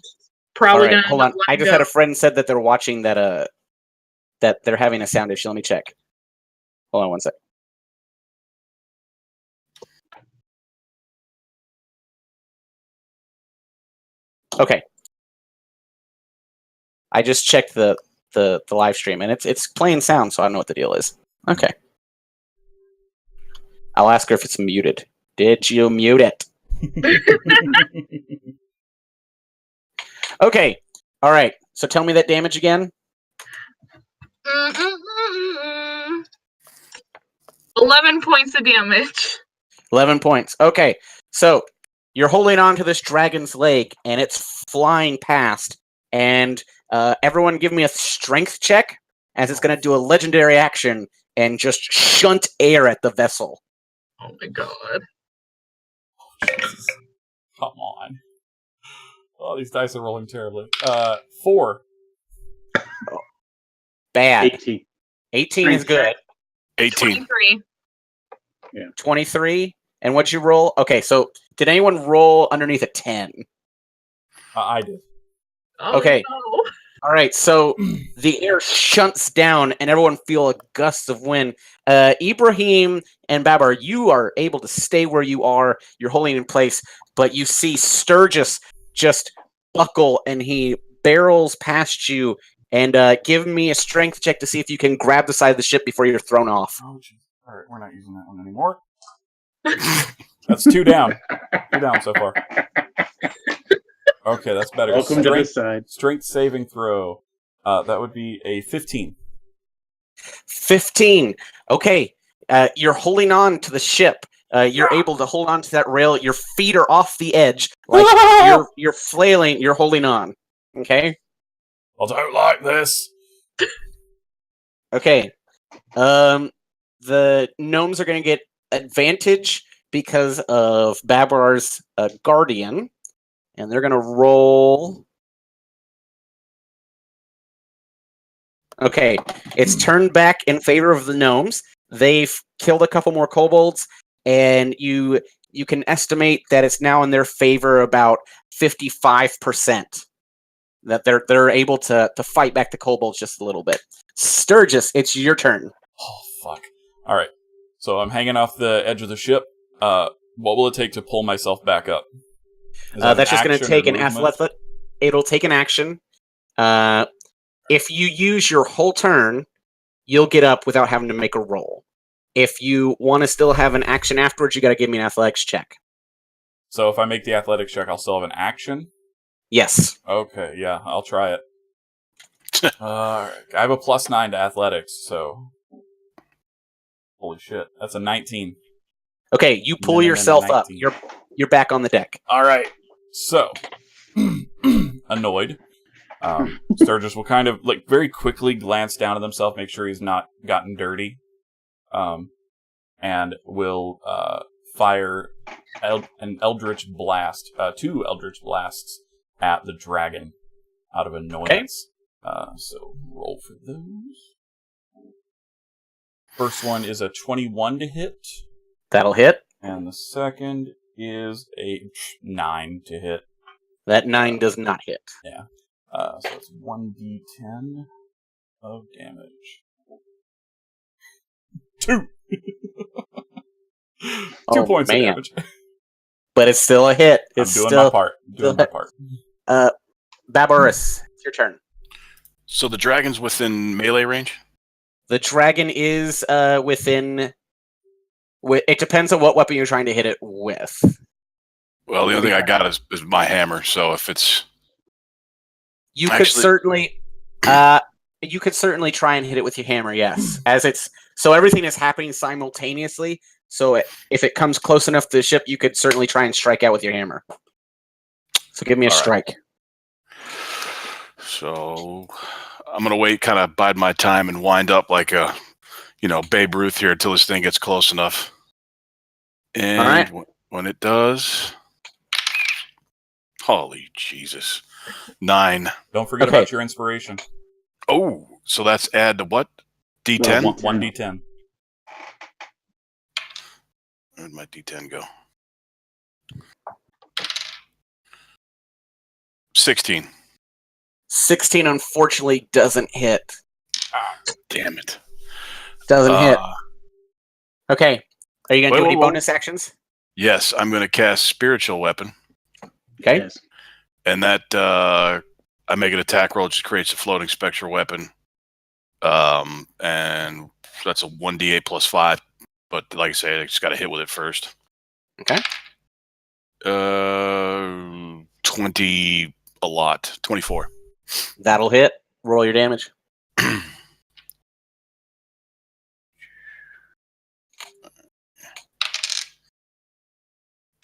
Probably All right, gonna hold on. I just had a friend said that they're watching that that they're having a sound issue. Let me check. Hold on one sec. Okay. I just checked the live stream and it's playing sound, so I don't know what the deal is. Okay. I'll ask her if it's muted. Did you mute it? Okay. All right. So tell me that damage again. 11 points of damage. 11 points. Okay. So you're holding on to this dragon's leg and it's flying past. And everyone give me a strength check as it's going to do a legendary action and just shunt air at the vessel. Oh my god. Oh, Jesus. Come on. Oh, these dice are rolling terribly. 4. Bad. 18. 18 is good. 18. 23. 23. And what'd you roll? Okay, so did anyone roll underneath a 10? I did. Oh, Okay. no. All right, so the air shunts down and everyone feel a gust of wind. Ibrahim and Babar, you are able to stay where you are. You're holding in place, but you see Sturgis just buckle and he barrels past you. And give me a strength check to see if you can grab the side of the ship before you're thrown off. Oh, jeez. All right, we're not using that one anymore. That's 2 down. 2 down so far. Okay, that's better. Welcome to this side. Strength saving throw. That would be a 15. 15. Okay. You're holding on to the ship. You're able to hold on to that rail. Your feet are off the edge. Like you're flailing. You're holding on. Okay. I don't like this. Okay. The gnomes are going to get advantage because of Babar's guardian, and they're going to roll. Okay, it's turned back in favor of the gnomes. They've killed a couple more kobolds, and you can estimate that it's now in their favor about 55%. That they're able to fight back the kobolds just a little bit. Sturgis, it's your turn. Oh, fuck. All right. So I'm hanging off the edge of the ship. What will it take to pull myself back up? That's just going to take an athletic. It'll take an action. If you use your whole turn, you'll get up without having to make a roll. If you want to still have an action afterwards, you got to give me an athletics check. So if I make the athletics check, I'll still have an action? Yes. Okay, yeah, I'll try it. I have a +9 to athletics, so... Holy shit, that's a 19. Okay, you pull yourself up. You're back on the deck. All right, so... annoyed. Sturgis will kind of, very quickly glance down at himself, make sure he's not gotten dirty, and will fire an Eldritch Blast, 2 Eldritch Blasts at the dragon out of annoyance. Okay. So roll for those. First one is a 21 to hit. That'll hit. And the second is a 9 to hit. That 9 does not hit. Yeah. So it's 1d10 of damage. 2! 2 points of damage. But it's still a hit. It's I'm doing my part. Babarus, it's your turn. So the dragon's within melee range? The dragon is within... It depends on what weapon you're trying to hit it with. Well, the only thing I got is my hammer, so if it's... You could certainly... You could certainly try and hit it with your hammer, yes. So everything is happening simultaneously. So if it comes close enough to the ship, you could certainly try and strike out with your hammer. So give me a All right. strike. So I'm gonna wait, kind of bide my time, and wind up like a, Babe Ruth here until this thing gets close enough. And All right. when it does, holy Jesus, 9. Don't forget Okay. about your inspiration. Oh, so that's add to what? D10. Well, 1d10. Where'd my D10 go? 16. 16 unfortunately doesn't hit. Damn it. Doesn't hit. Okay. Are you going to do Wait, any whoa, whoa. bonus actions? Yes, I'm going to cast Spiritual Weapon, Okay. Yes. and that I make an attack roll, just creates a floating spectral weapon. And that's a 1d8 plus 5. But like I say, I just got to hit with it first. Okay. 20 a lot. 24. That'll hit. Roll your damage.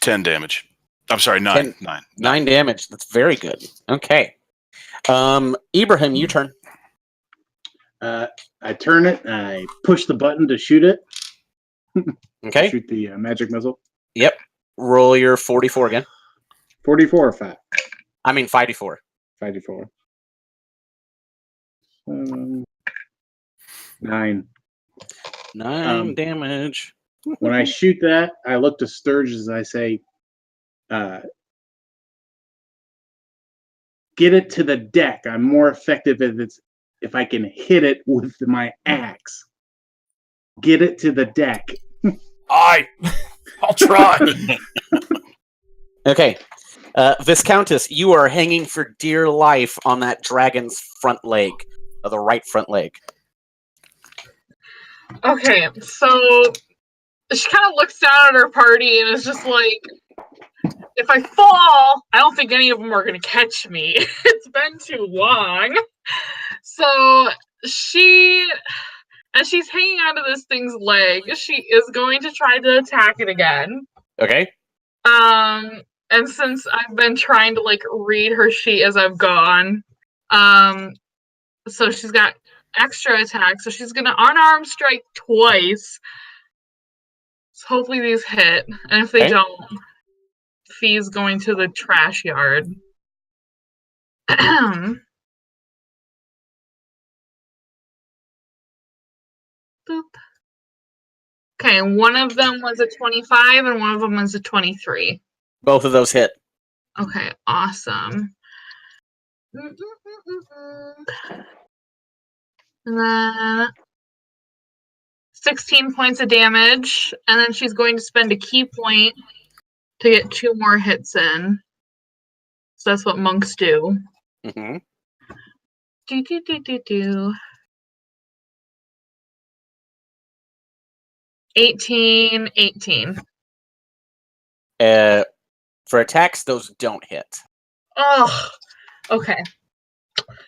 10 damage. I'm sorry, 9. 9. 9 damage. That's very good. Okay. Ibrahim, you turn. I turn it. I push the button to shoot it. Okay. Shoot the magic missile. Yep. Roll your 44 again. 44 or 5. I mean 5d4. 54. 9. 9 damage. When I shoot that, I look to Sturge as I say, get it to the deck. I'm more effective if I can hit it with my axe. Get it to the deck. I'll try. Okay. Viscountess, you are hanging for dear life on that dragon's front leg, the right front leg. Okay, so she kind of looks down at her party and is just like, if I fall, I don't think any of them are going to catch me. It's been too long. So as she's hanging onto this thing's leg, she is going to try to attack it again. Okay. And since I've been trying to read her sheet as I've gone, so she's got extra attack, so she's gonna unarmed strike twice. So hopefully these hit, and if they don't, Fee's going to the trash yard. Boop. Okay, one of them was a 25 and one of them was a 23. Both of those hit. Okay, awesome. And then 16 points of damage, and then she's going to spend a key point to get 2 more hits in. So that's what monks do. Mm-hmm. Do. 18. For attacks, those don't hit. Oh, okay.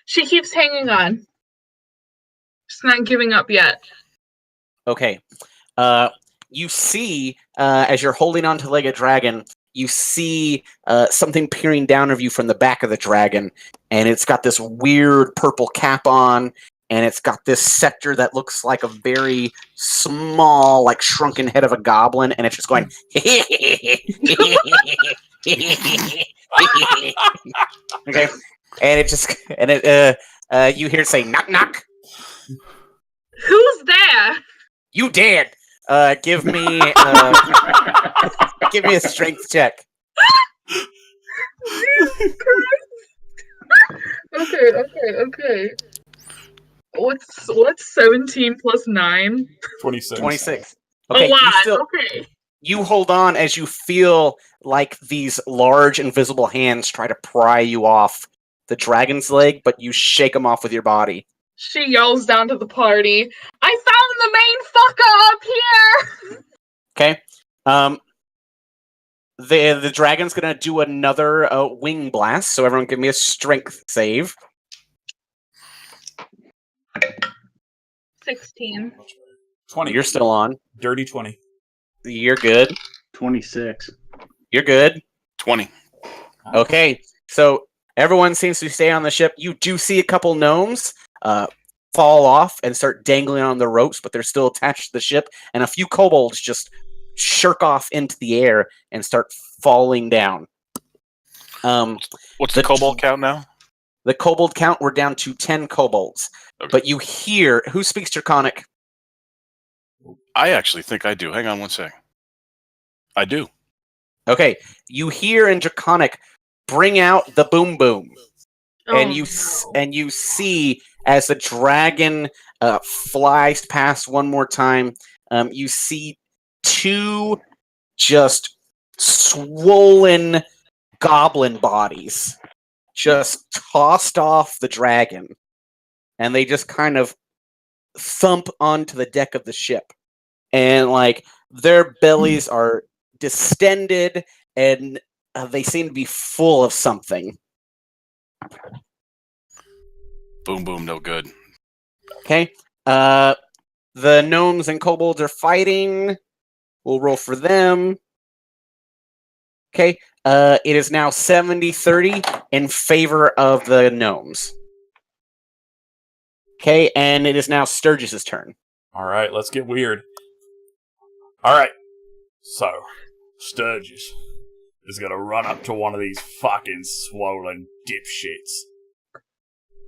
She keeps hanging on. She's not giving up yet. Okay. You see, as you're holding on to the leg of dragon, you see something peering down of you from the back of the dragon, and it's got this weird purple cap on, and it's got this scepter that looks like a very small, shrunken head of a goblin, and it's just going. Okay, and you hear it say knock knock. Who's there? You dared. Give me a strength check. Okay. What's 17 plus 9? 26. 26. Okay, a lot. Okay. You hold on as you feel like these large invisible hands try to pry you off the dragon's leg, but you shake them off with your body. She yells down to the party, I found the main fucker up here! Okay. The dragon's gonna do another wing blast, so everyone give me a strength save. 16. 20. You're still on. Dirty 20. You're good. 26. You're good. 20. Okay, so everyone seems to stay on the ship. You do see a couple gnomes fall off and start dangling on the ropes, but they're still attached to the ship, and a few kobolds just shirk off into the air and start falling down. What's the kobold count now? The kobold count, we're down to 10 kobolds. Okay. But you hear, who speaks Draconic? I actually think I do. Hang on one sec. I do. Okay, you hear in Draconic, bring out the boom boom. And you see as the dragon flies past one more time, you see two just swollen goblin bodies just tossed off the dragon, and they just kind of thump onto the deck of the ship, and like their bellies are distended, and they seem to be full of something. Boom, boom, no good. Okay. The gnomes and kobolds are fighting. We'll roll for them. Okay. It is now 70-30 in favor of the gnomes. Okay, and it is now Sturgis's turn. All right, let's get weird. All right. So, Sturgis is going to run up to one of these fucking swollen dipshits.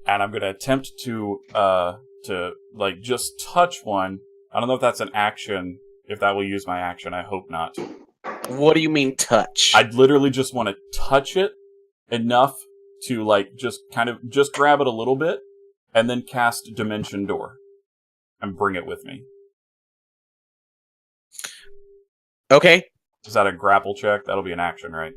And I'm going to attempt to like, just touch one. I don't know if that's an action, if that will use my action. I hope not. What do you mean touch? I'd literally just want to touch it enough to, like, just kind of, just grab it a little bit, and then cast Dimension Door. And bring it with me. Okay. Is that a grapple check? That'll be an action, right?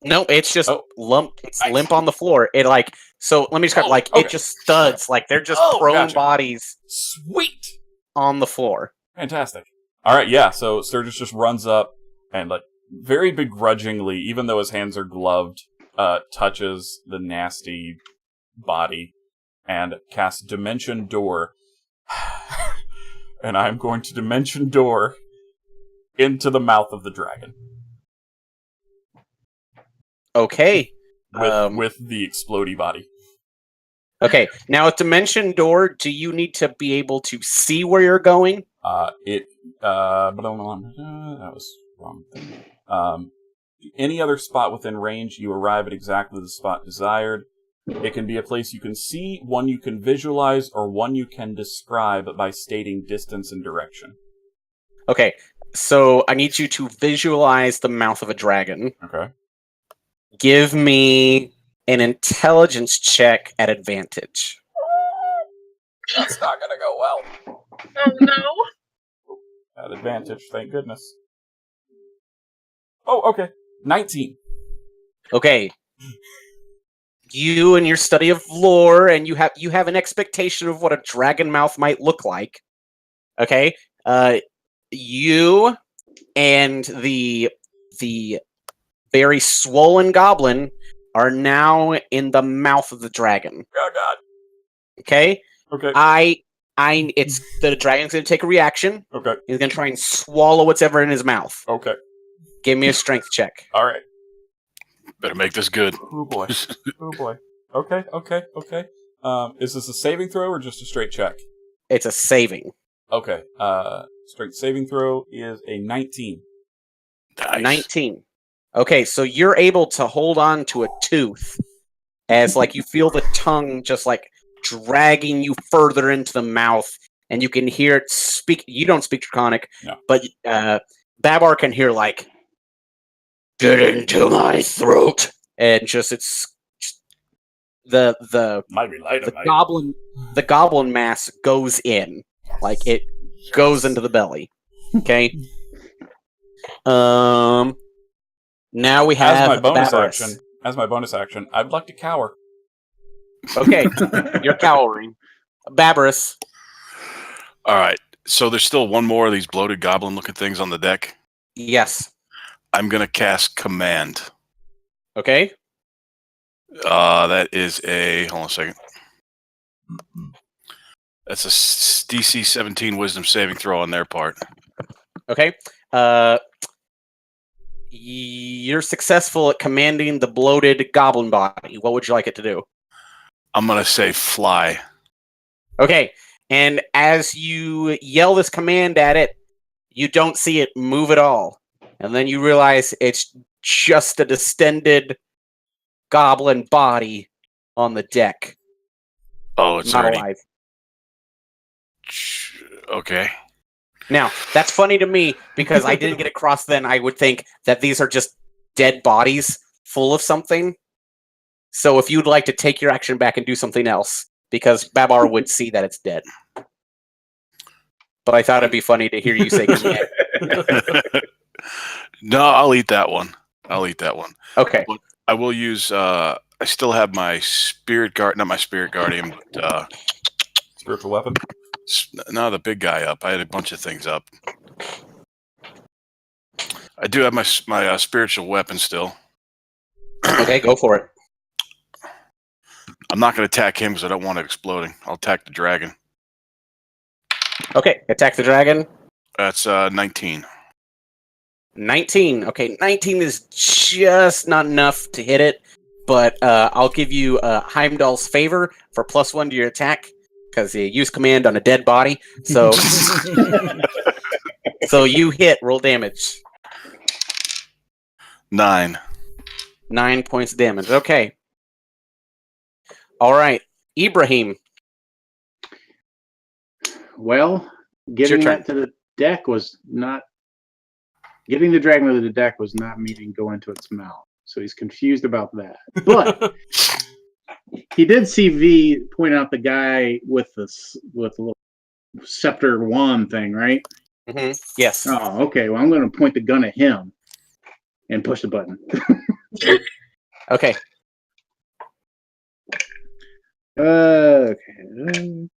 No, it's just limp Nice. on the floor. It like, so let me describe, okay. it just studs. Like, they're just prone gotcha. bodies Sweet! on the floor. Fantastic. Alright, yeah, so Sturgis just runs up and, like, very begrudgingly, even though his hands are gloved, touches the nasty body and casts Dimension Door. And I'm going to Dimension Door into the mouth of the dragon. Okay. With the explodey body. Okay, now with Dimension Door, do you need to be able to see where you're going? That was wrong thing. Any other spot within range, you arrive at exactly the spot desired. It can be a place you can see, one you can visualize, or one you can describe by stating distance and direction. Okay, so I need you to visualize the mouth of a dragon. Okay. Give me an intelligence check at advantage. That's not gonna go well. Oh no. At advantage, thank goodness. Oh, okay. 19. Okay. You and your study of lore, and you have an expectation of what a dragon mouth might look like. Okay? You and the very swollen goblin are now in the mouth of the dragon. Oh god. Okay? Okay. It's the dragon's gonna take a reaction. Okay. He's gonna try and swallow whatever in his mouth. Okay. Give me a strength check. Alright. Better make this good. Oh boy. Oh boy. Okay. Is this a saving throw or just a straight check? It's a saving. Okay. Straight saving throw is a 19. Nice. 19. Okay, so you're able to hold on to a tooth as like you feel the tongue just like dragging you further into the mouth, and you can hear it speak. You don't speak Draconic, no. But Babar can hear like, "Get into my throat," and just the goblin mass goes in, like it goes into the belly. Okay. Now we have As my bonus action, I'd like to cower. Okay, you're cowering. Babarus. All right. So there's still one more of these bloated goblin-looking things on the deck. Yes. I'm gonna cast Command. Okay. That is hold on a second. That's a DC 17 Wisdom saving throw on their part. Okay. You're successful at commanding the bloated goblin body. What would you like it to do? I'm gonna say fly. Okay. And as you yell this command at it, you don't see it move at all. And then you realize it's just a distended goblin body on the deck. Oh, it's Not already alive. okay. Now, that's funny to me because I didn't get across then. I would think that these are just dead bodies full of something. So if you'd like to take your action back and do something else, because Babar would see that it's dead. But I thought it'd be funny to hear you say command. No, I'll eat that one. Okay. But I will use. I still have my spirit guard, not my spirit guardian, but Spiritual weapon. No, the big guy up. I had a bunch of things up. I do have my spiritual weapon still. Okay, go for it. I'm not going to attack him because I don't want it exploding. I'll attack the dragon. Okay, attack the dragon. That's 19. 19. Okay, 19 is just not enough to hit it, but I'll give you Heimdall's favor for +1 to your attack because you use command on a dead body. So, so you hit. Roll damage. 9. 9 points of damage. Okay. All right, Ibrahim. Well, getting that to the deck was not. Getting the dragon to the deck was not meaning go into its mouth. So he's confused about that. But he did see V point out the guy with the little scepter wand thing, right? Mm-hmm. Yes. Oh, okay. Well, I'm going to point the gun at him and push the button. Okay. Okay.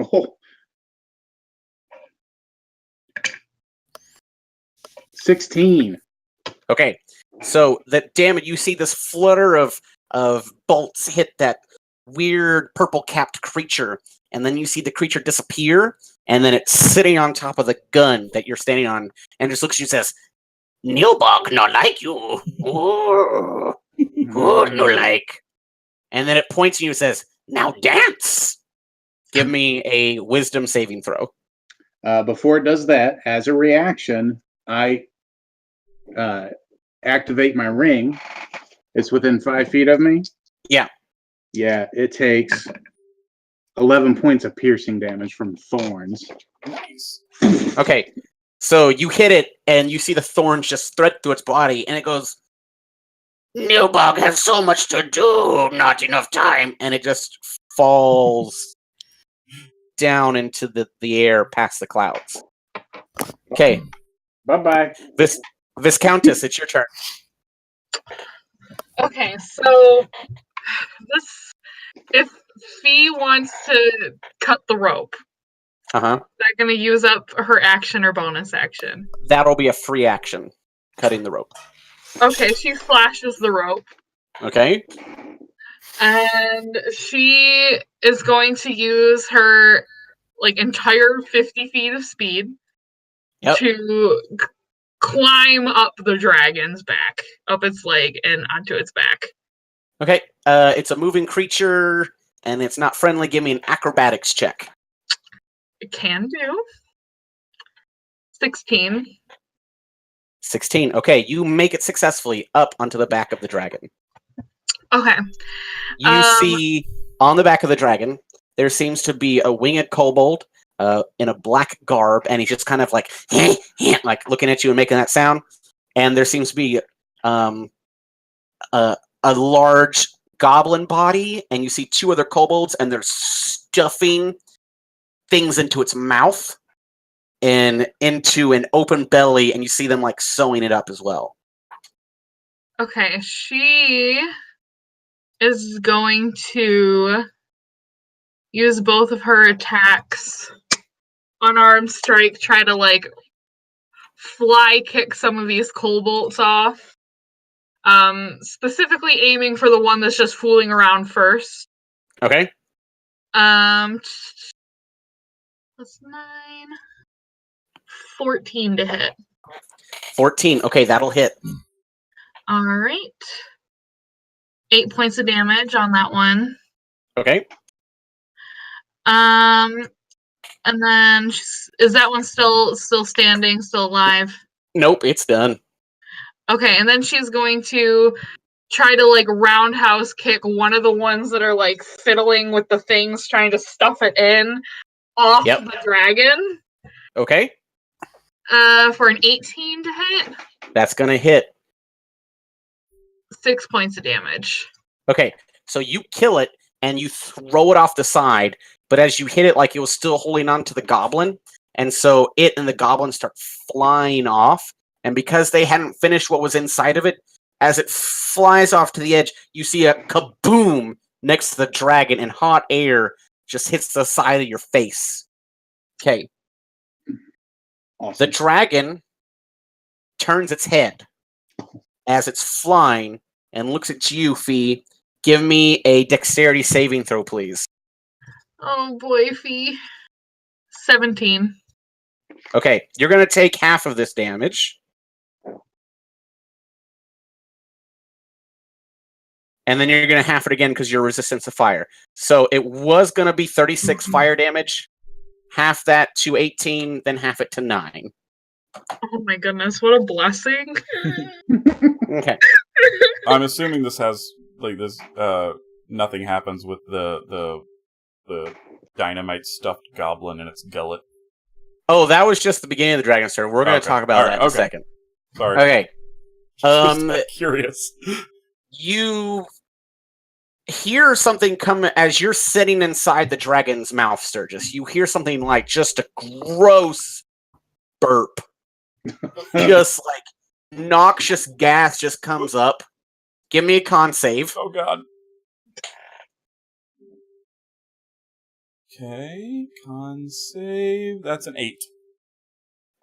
Oh. 16. Okay. So that damage, you see this flutter of bolts hit that weird purple capped creature, and then you see the creature disappear, and then it's sitting on top of the gun that you're standing on, and just looks at you and says, "Nilbog no like you. Oh, no like." And then it points at you and says, "Now dance." Give me a wisdom saving throw. Before it does that, as a reaction, I activate my ring. It's within 5 feet of me. Yeah. Yeah, it takes 11 points of piercing damage from thorns. Nice. Okay. So you hit it, and you see the thorns just thread through its body, and it goes, "Nilbog has so much to do, not enough time." And it just falls down into the air past the clouds. Okay. Bye-bye. Viscountess, it's your turn. Okay, so if Fee wants to cut the rope, Uh-huh. is that going to use up her action or bonus action? That'll be a free action, cutting the rope. Okay, she slashes the rope. Okay. And she is going to use her entire 50 feet of speed to climb up the dragon's back, up its leg and onto its back. Okay. It's a moving creature, and it's not friendly. Give me an acrobatics check. It can do. 16. 16. Okay, you make it successfully up onto the back of the dragon. Okay. You see on the back of the dragon, there seems to be a winged kobold in a black garb, and he's just kind of like looking at you and making that sound. And there seems to be a large goblin body, and you see 2 other kobolds, and they're stuffing things into its mouth and into an open belly, and you see them sewing it up as well. Okay, she is going to use both of her attacks. Unarmed strike, try to fly kick some of these kobolds off. Specifically aiming for the one that's just fooling around first. Okay. Plus 9. 14 to hit. 14. Okay, that'll hit. All right. 8 points of damage on that one. Okay. And then is that one still standing, still alive? Nope, it's done. Okay, and then she's going to try to like roundhouse kick one of the ones that are like fiddling with the things, trying to stuff it in off the dragon. Okay. For an 18 to hit. That's gonna hit. 6 points of damage. Okay, so you kill it and you throw it off the side, but as you hit it, like it was still holding on to the goblin, and so it and the goblin start flying off. And because they hadn't finished what was inside of it, as it flies off to the edge, you see a kaboom next to the dragon, and hot air just hits the side of your face. Okay. Awesome. The dragon turns its head as it's flying and looks at you, Fee. Give me a dexterity saving throw, please. Oh boy, Fee. 17. Okay, you're going to take half of this damage. And then you're going to half it again because you're resistant to fire. So it was going to be 36 fire damage. Half that to 18, then half it to 9. Oh my goodness, what a blessing. Okay. I'm assuming this has like this. Nothing happens with the dynamite stuffed goblin in its gullet. Oh, that was just the beginning of the dragon story. We're going to talk about that in a second. Sorry. Okay. Just curious. You hear something come as you're sitting inside the dragon's mouth, Sturgis. You hear something like just a gross burp. Just like noxious gas just comes up. Give me a con save. Oh god. Okay, con save. That's an 8.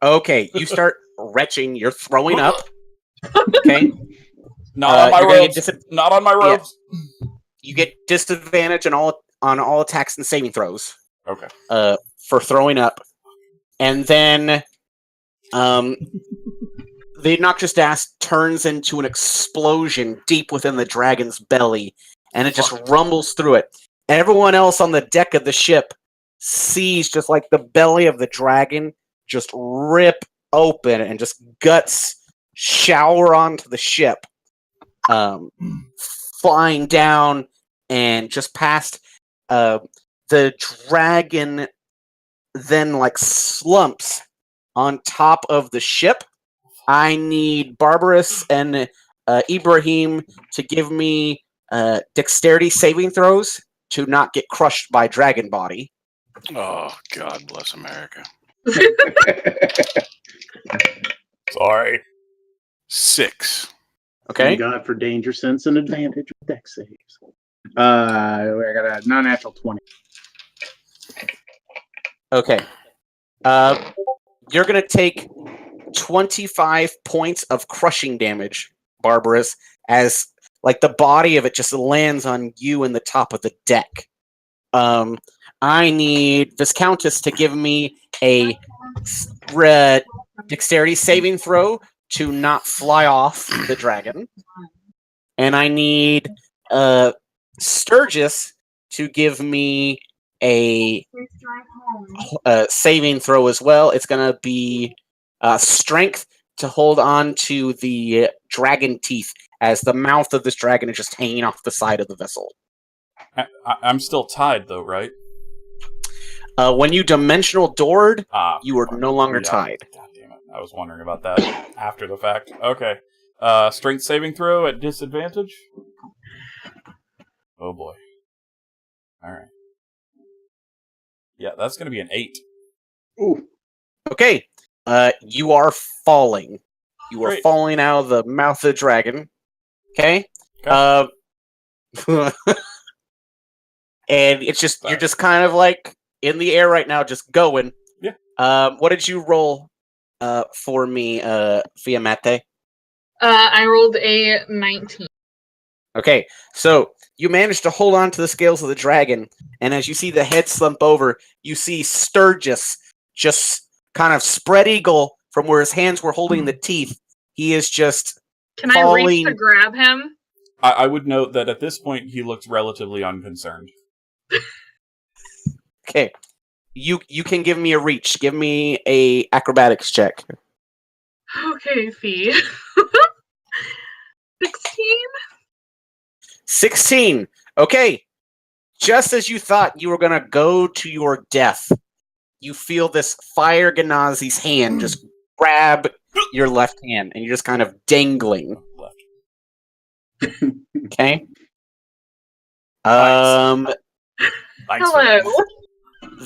Okay, you start retching. You're throwing up. Okay. Not on my robes. Not on my robes. Yeah. You get disadvantage on all attacks and saving throws. Okay. For throwing up, and then the noxious gas turns into an explosion deep within the dragon's belly, and it just rumbles through it. Everyone else on the deck of the ship sees just like the belly of the dragon just rip open and just guts shower onto the ship. Flying down and just past the dragon then like slumps on top of the ship. I need Barbarous and Ibrahim to give me dexterity saving throws to not get crushed by dragon body. Oh, God bless America. Sorry. 6. Okay. Thank God for danger sense and advantage with dex saves. I got a non-natural 20. Okay. You're going to take 25 points of crushing damage, Barbarous, as like the body of it just lands on you in the top of the deck. I need Viscountess to give me a dexterity saving throw to not fly off the dragon. And I need Sturgis to give me a saving throw as well. It's going to be strength to hold on to the dragon teeth as the mouth of this dragon is just hanging off the side of the vessel. I'm still tied, though, right? When you dimensional doored, you are no longer yeah. tied. God damn it. I was wondering about that after the fact. Okay. Strength saving throw at disadvantage? Oh, boy. Alright. Yeah, that's going to be an 8. Ooh. Okay. You are falling. You are falling out of the mouth of the dragon. Okay? And it's just, you're just kind of like in the air right now, just going. Yeah. What did you roll for me, Fiammette? I rolled a 19. Okay, so you manage to hold on to the scales of the dragon, and as you see the head slump over, you see Sturgis just kind of spread eagle from where his hands were holding the teeth. He is just Can I reach to grab him? I would note that at this point he looks relatively unconcerned. Okay, you can give me a reach. Give me a acrobatics check. Okay, Fee. 16? 16. Okay. Just as you thought you were going to go to your death, you feel this Fire Ganazi's hand just grab your left hand, and you're just kind of dangling. Okay? Thanks Hello.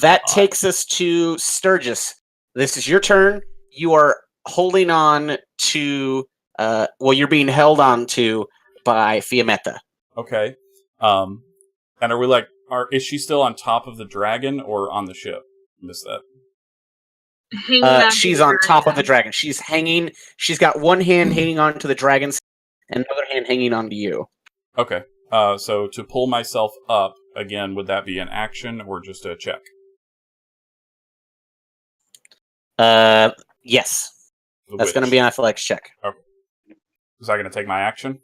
That takes us to Sturgis. This is your turn. You are holding on to, you're being held on to by Fiametta. Okay. And are we is she still on top of the dragon or on the ship? Missed that. She's on top of the dragon. She's hanging. She's got one hand hanging on to the dragon's and the other hand hanging on to you. Okay. So to pull myself up, again, would that be an action or just a check? Yes. That's going to be an athletics check. Okay. Is that going to take my action?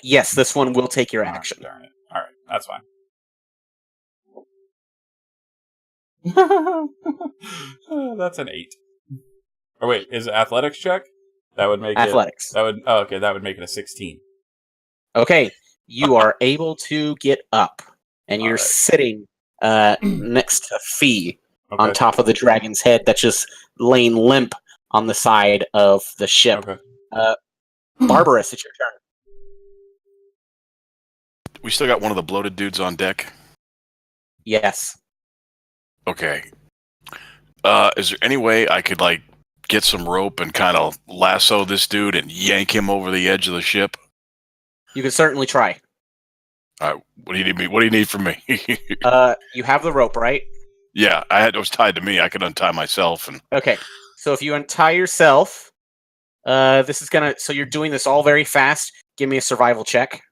Yes, this one will take your action. Darn it. All right, that's fine. That's an 8. Oh wait, is it athletics check? That would make athletics. That would make it a 16. Okay, you are able to get up, and you're sitting next to Fee on top of the dragon's head that's just laying limp on the side of the ship. Okay. Barbarous, it's your turn. We still got one of the bloated dudes on deck? Yes. Okay. Is there any way I could, get some rope and kind of lasso this dude and yank him over the edge of the ship? You can certainly try. All right. What do you need from me? You have the rope, right? Yeah, it was tied to me. I could untie myself. Okay. So if you untie yourself, this is gonna. So you're doing this all very fast. Give me a survival check.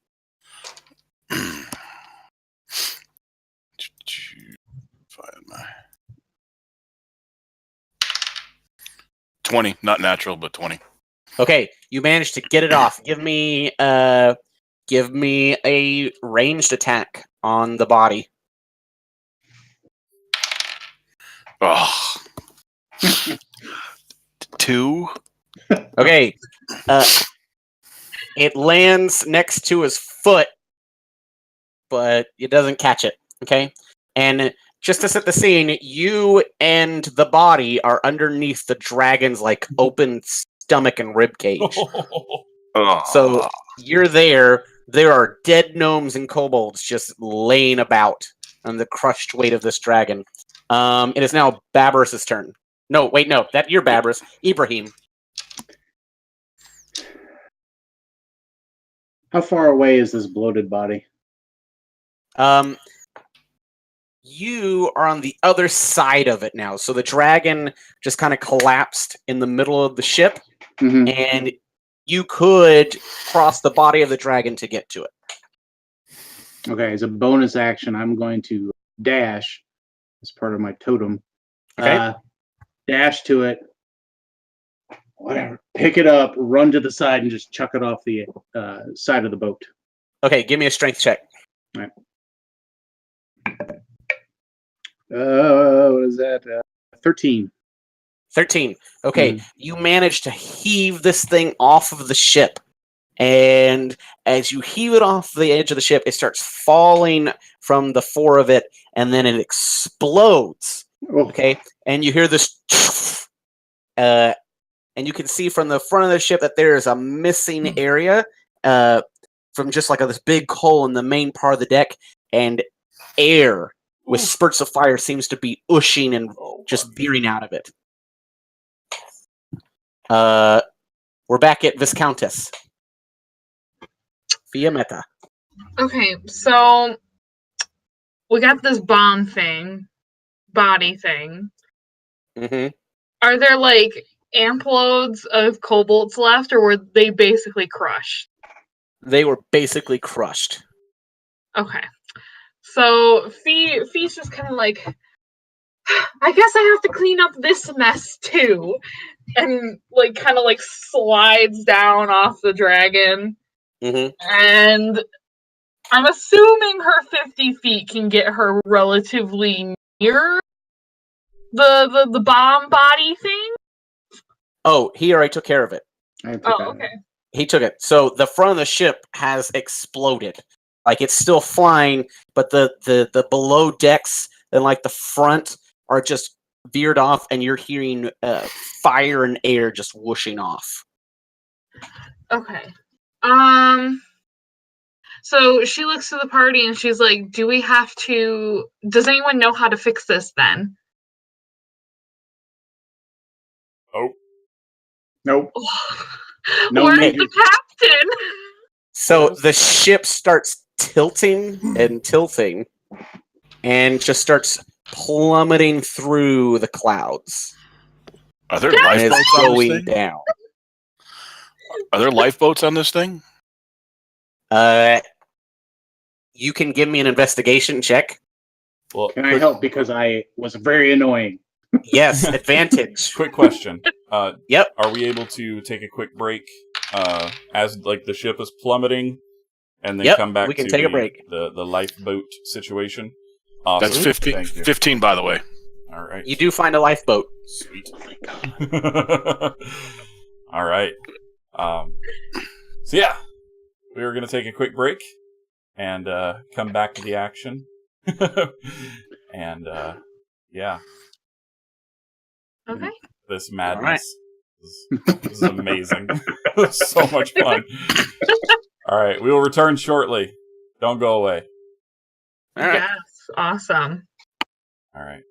20, not natural, but 20. Okay, you managed to get it off. Give me a ranged attack on the body. Oh. 2. Okay. It lands next to his foot, but it doesn't catch it. Okay? And just to set the scene, you and the body are underneath the dragon's open stomach and rib cage. So you're there. There are dead gnomes and kobolds just laying about on the crushed weight of this dragon. It is now Babarus's turn. No, wait, no. You're Babarus. Ibrahim. How far away is this bloated body? You are on the other side of it now. So the dragon just kind of collapsed in the middle of the ship, and you could cross the body of the dragon to get to it. Okay, as a bonus action, I'm going to dash as part of my totem. Okay. Dash to it. Whatever. Pick it up, run to the side, and just chuck it off the side of the boat. Okay, give me a strength check. All right. What is that? 13. 13. Okay, you manage to heave this thing off of the ship. And as you heave it off the edge of the ship, it starts falling from the fore of it, and then it explodes. Oh. Okay, and you hear this, and you can see from the front of the ship that there is a missing area from just this big hole in the main part of the deck, and air with spurts of fire seems to be ooshing and just veering out of it. We're back at Viscountess. Fiametta. Okay, so we got this body thing. Mm-hmm. Are there amploads of kobolds left, or were they basically crushed? they were basically crushed. Okay. So Fee's just kind of like, I guess I have to clean up this mess too, and like kind of like slides down off the dragon, and I'm assuming her 50 feet can get her relatively near the bomb body thing. Oh, he already took care of it. Okay. He took it. So the front of the ship has exploded. Like it's still flying, but the below decks and like the front are just veered off, and you're hearing fire and air just whooshing off. Okay. So she looks to the party and she's like, "Do we have to? Does anyone know how to fix this then?" Oh. Nope. Where's maybe. the captain? So the ship starts tilting and just starts plummeting through the clouds. Are there And lifeboats it's on this going thing? down. Are there lifeboats on this thing? You can give me an investigation check. Well, Can I help because I was very annoying? Yes, advantage. quick question. Yep. Are we able to take a quick break as like the ship is plummeting, and then come back we can to take a break. the lifeboat situation? Awesome. That's 15, Thank you. 15, by the way. All right. You do find a lifeboat. Sweet. All right. So yeah, we were gonna take a quick break and come back to the action. And yeah. Okay. This madness. This is amazing. So much fun. All right, we will return shortly. Don't go away. All right. Yes. Awesome. All right.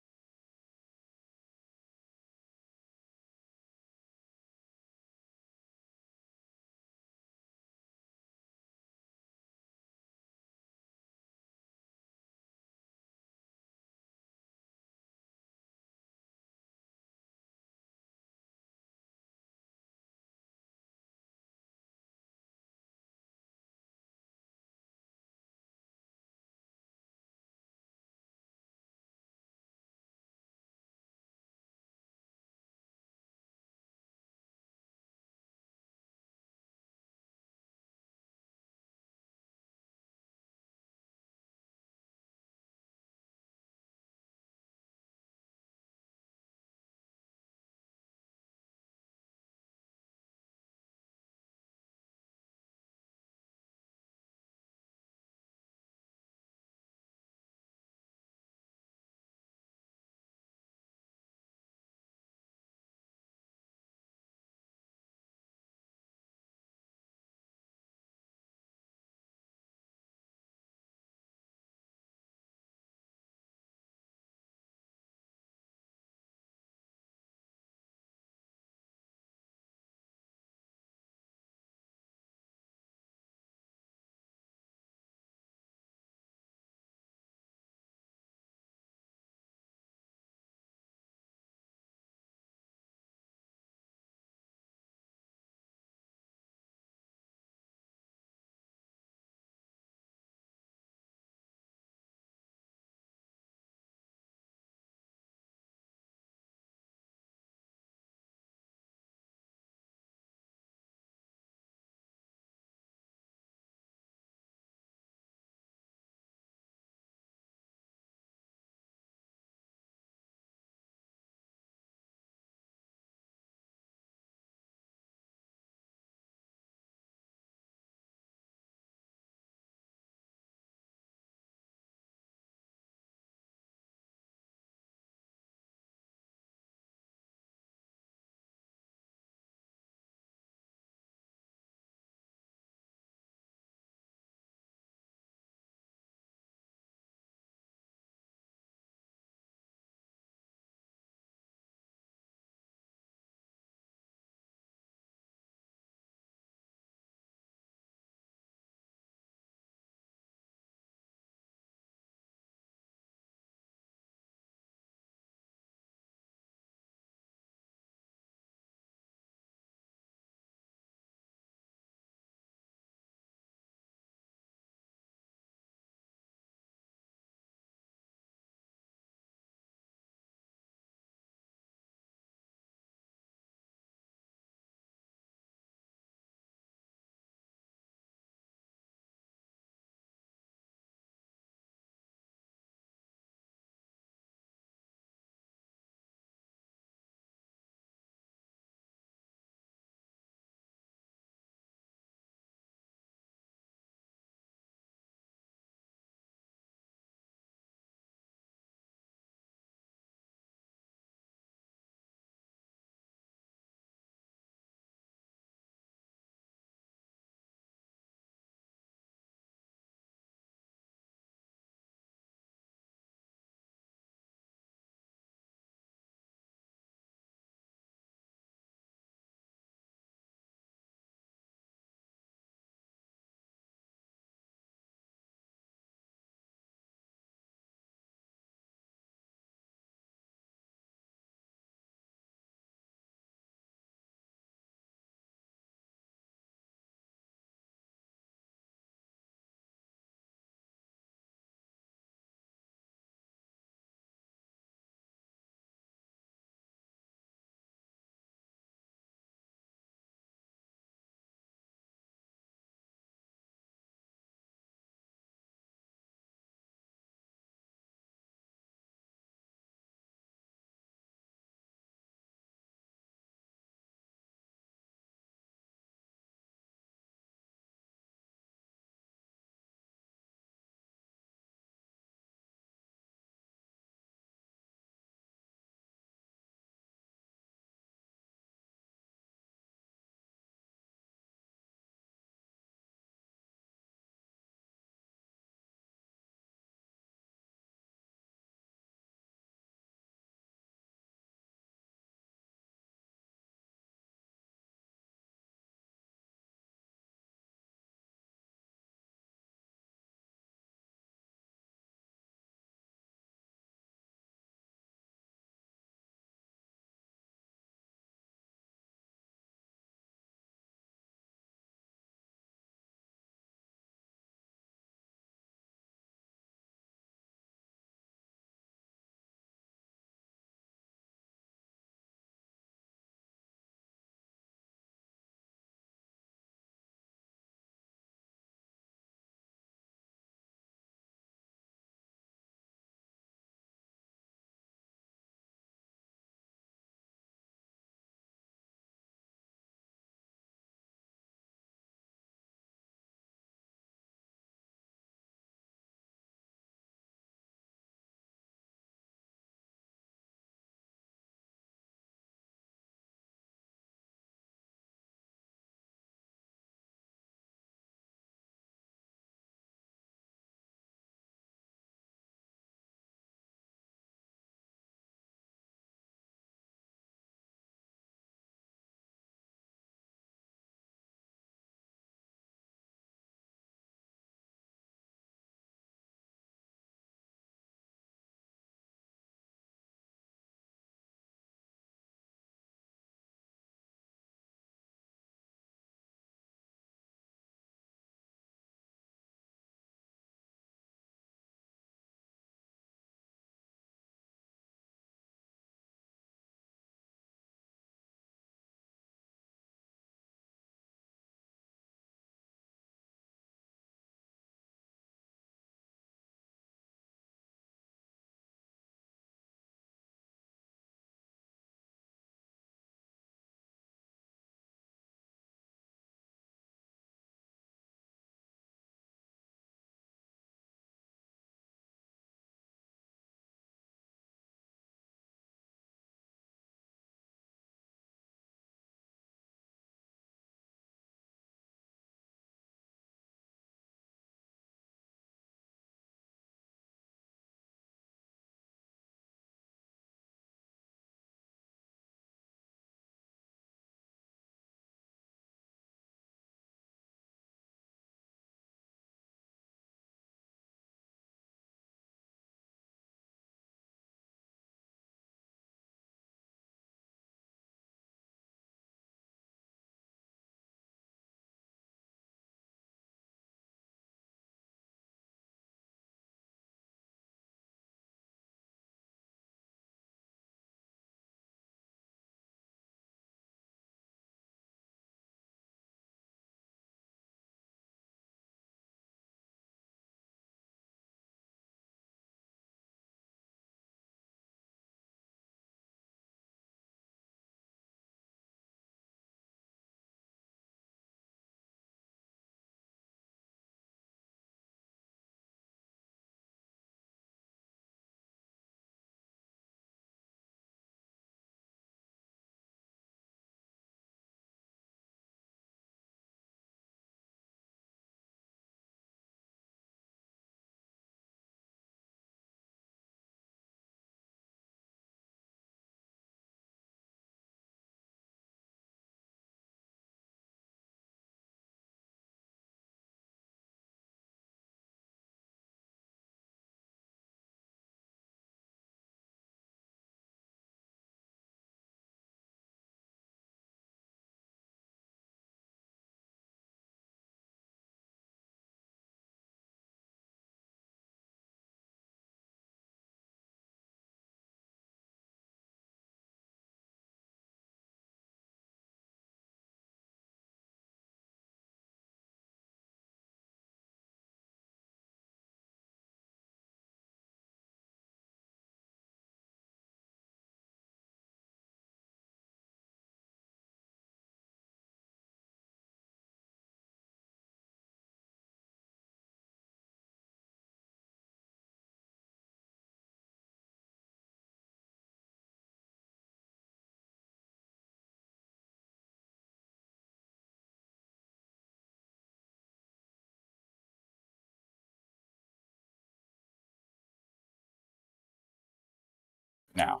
now.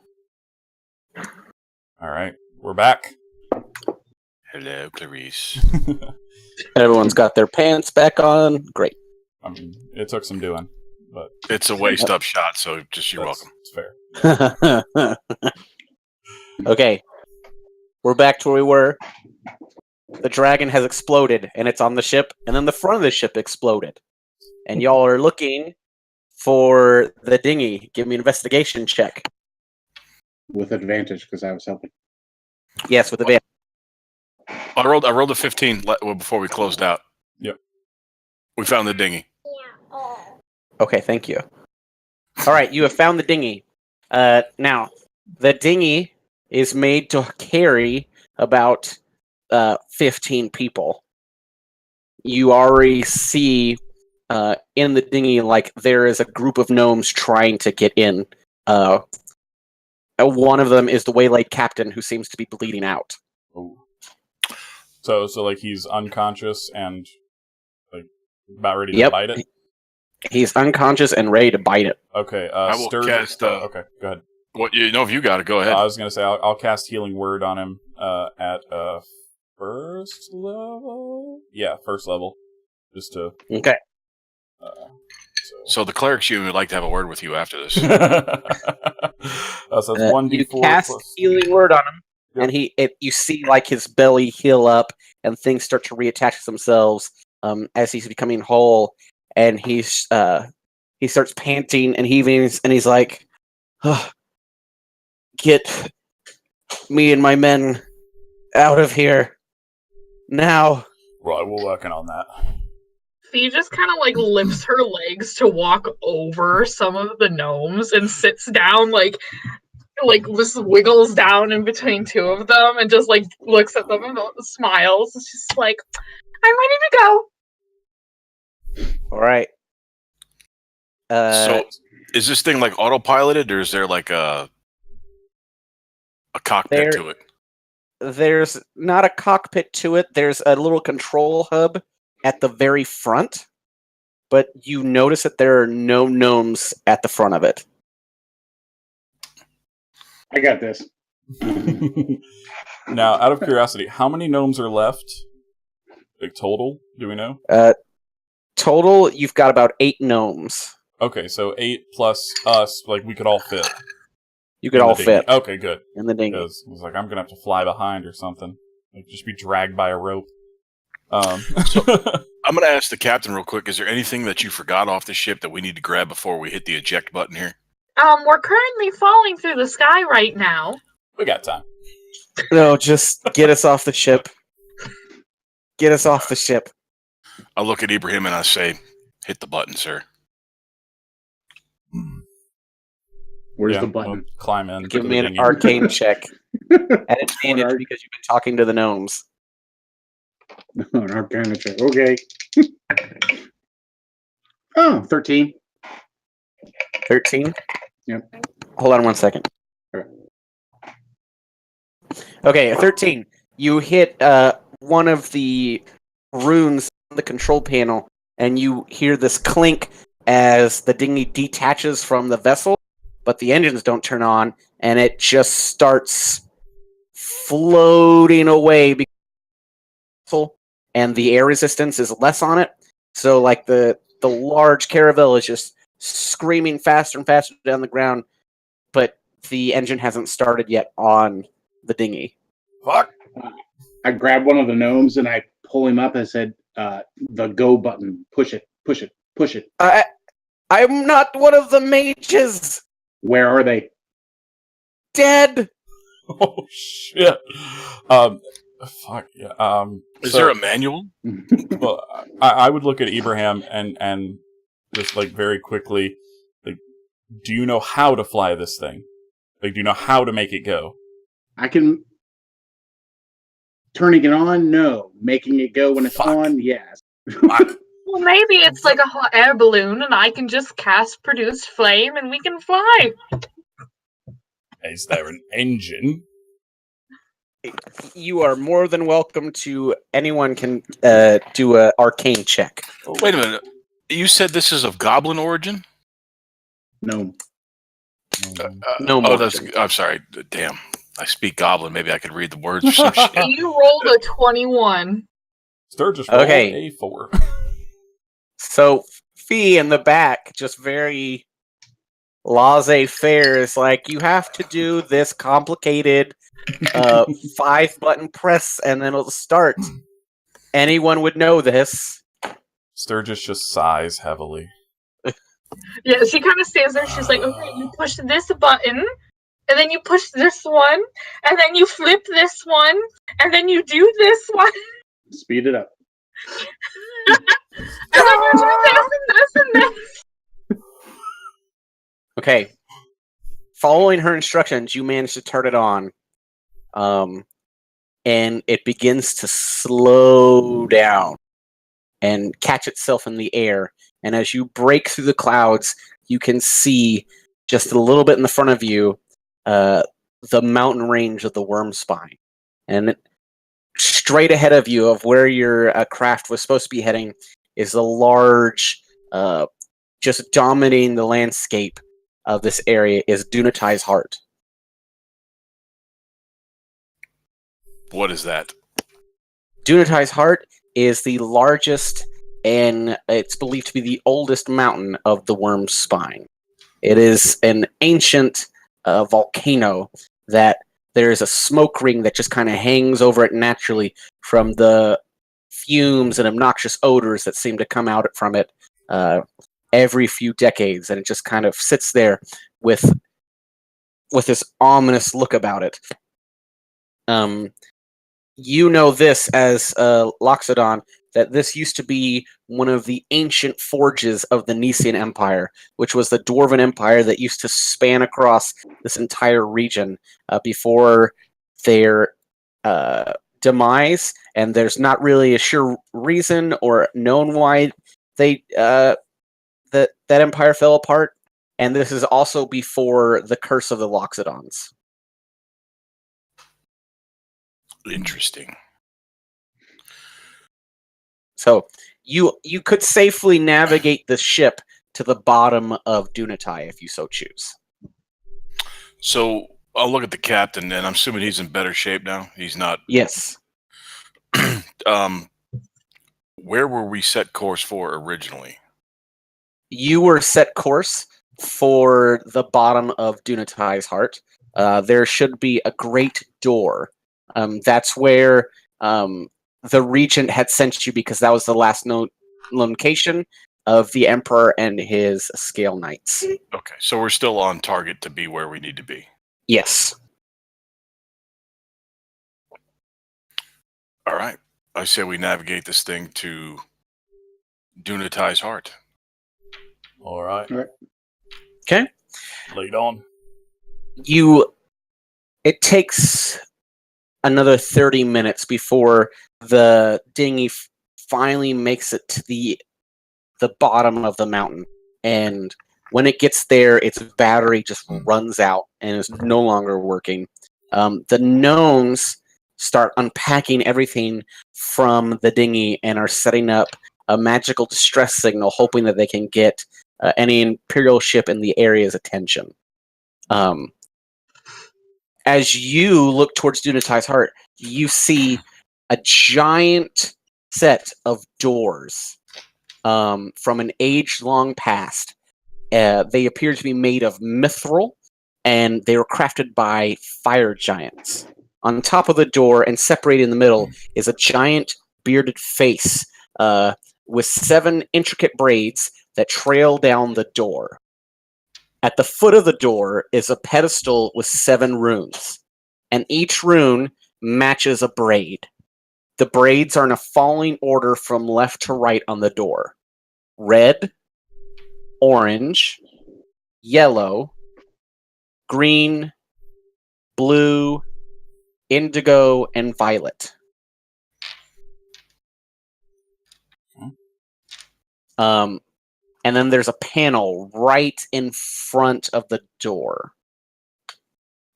All right, we're back. Hello, Clarice. Everyone's got their pants back on. Great. I mean, it took some doing, but It's a waist up shot, so just you're welcome. It's fair. Okay. We're back to where we were. The dragon has exploded, and it's on the ship, and then the front of the ship exploded. And y'all are looking for the dinghy. Give me an investigation check. With advantage because I was helping. Yes, with advantage. I rolled a 15 before we closed out. Yep. We found the dinghy. Okay, thank you. All right, you have found the dinghy. Now, the dinghy is made to carry about 15 people. You already see in the dinghy, like, there is a group of gnomes trying to get in. One of them is the waylaid captain, who seems to be bleeding out. Ooh. So like he's unconscious and like about ready to bite it. He's unconscious and ready to bite it. Okay. I will cast. Okay, go ahead. What if you got it? Go ahead. I was gonna say I'll cast Healing Word on him at first level. Yeah, first level, just to. Okay. So the cleric's you would like to have a word with you after this. So it's 1d4. You cast Healing Word on him, and you see like his belly heal up, and things start to reattach themselves as he's becoming whole, and he starts panting, and he's like, oh, "Get me and my men out of here now." Right, we're working on that. Fee just kind of like lifts her legs to walk over some of the gnomes and sits down, like just wiggles down in between two of them and just like looks at them and smiles. She's just like, "I'm ready to go." All right. So, is this thing like autopiloted, or is there like a cockpit to it? There's not a cockpit to it. There's a little control hub at the very front, but you notice that there are no gnomes at the front of it. I got this. Now, out of curiosity, how many gnomes are left? Like total? Do we know? Total, you've got about 8 gnomes. Okay, so 8 plus us, like we could all fit. You could all fit. Okay, good. In the dinghy. Because I was like, I'm gonna have to fly behind or something. Like, just be dragged by a rope. So, I'm going to ask the captain real quick. Is there anything that you forgot off the ship that we need to grab before we hit the eject button here? We're currently falling through the sky right now. We got time. No, just get us off the ship. Get us off the ship. I look at Ibrahim and I say, "Hit the button, sir." Where's the button? We'll climb in. Give me an arcane check. At advantage because you've been talking to the gnomes. An arcana check. Okay. Oh, 13. 13? Yep. Hold on one second. Alright. Okay, 13. You hit one of the runes on the control panel, and you hear this clink as the dinghy detaches from the vessel, but the engines don't turn on, and it just starts floating away because and the air resistance is less on it. So like the large caravel is just screaming faster and faster down the ground, but the engine hasn't started yet on the dinghy. Fuck! I grab one of the gnomes and I pull him up and said, the go button. Push it, push it, push it. I'm not one of the mages! Where are they? Dead! Oh, shit. Fuck, yeah. Is there a manual? Well, I would look at Ibrahim and just, like, very quickly, like, do you know how to fly this thing? Like, do you know how to make it go? I can... Turning it on? No. Making it go when it's on? Yes. Well, maybe it's like a hot air balloon and I can just cast produce flame and we can fly. Is there an engine? You are more than welcome to... Anyone can do an arcane check. Wait a minute. You said this is of goblin origin? No. No Oh, more. that's. I'm sorry. Damn. I speak Goblin. Maybe I could read the words or some shit. You rolled a 21. Sturgis rolled Okay. a 4. So Fee in the back, just very laissez-faire, is like, you have to do this complicated 5-button press and then it'll start. Anyone would know this. Sturgis just sighs heavily. Yeah, she kind of stands there. She's like, okay, you push this button, and then you push this one, and then you flip this one, and then you do this one, Speed it up. and then you do this and this. Okay. Following her instructions, you manage to turn it on. And it begins to slow down and catch itself in the air. And as you break through the clouds, you can see just a little bit in the front of you the mountain range of the Worm Spine. And straight ahead of you, of where your craft was supposed to be heading, is a large, just dominating the landscape of this area, is Dunatai's Heart. What is that? Dunatai's Heart is the largest and it's believed to be the oldest mountain of the Worm's Spine. It is an ancient volcano that there is a smoke ring that just kind of hangs over it naturally from the fumes and obnoxious odors that seem to come out from it every few decades, and it just kind of sits there with this ominous look about it. You know this as Loxodon, that this used to be one of the ancient forges of the Nisian Empire, which was the Dwarven Empire that used to span across this entire region before their demise. And there's not really a sure reason or known why they that empire fell apart. And this is also before the curse of the Loxodons. Interesting. So you could safely navigate the ship to the bottom of Dunatai if you so choose. So I'll look at the captain, and I'm assuming he's in better shape now. He's not. Yes. Where were we set course for originally? You were set course for the bottom of Dunatai's Heart. There should be a great door. That's where the regent had sent you, because that was the last known location of the emperor and his scale knights. Okay, so we're still on target to be where we need to be. Yes. All right. I say we navigate this thing to Dunatai's Heart. All right. Okay. Lead on. It takes another 30 minutes before the dinghy finally makes it to the bottom of the mountain. And when it gets there, its battery just runs out and is no longer working. The gnomes start unpacking everything from the dinghy and are setting up a magical distress signal, hoping that they can get any Imperial ship in the area's attention. As you look towards Dunatai's Heart, you see a giant set of doors from an age-long past. They appear to be made of mithril, and they were crafted by fire giants. On top of the door, and separated in the middle, is a giant bearded face with 7 intricate braids that trail down the door. At the foot of the door is a pedestal with 7 runes, and each rune matches a braid. The braids are in a falling order from left to right on the door. Red, orange, yellow, green, blue, indigo, and violet. And then there's a panel right in front of the door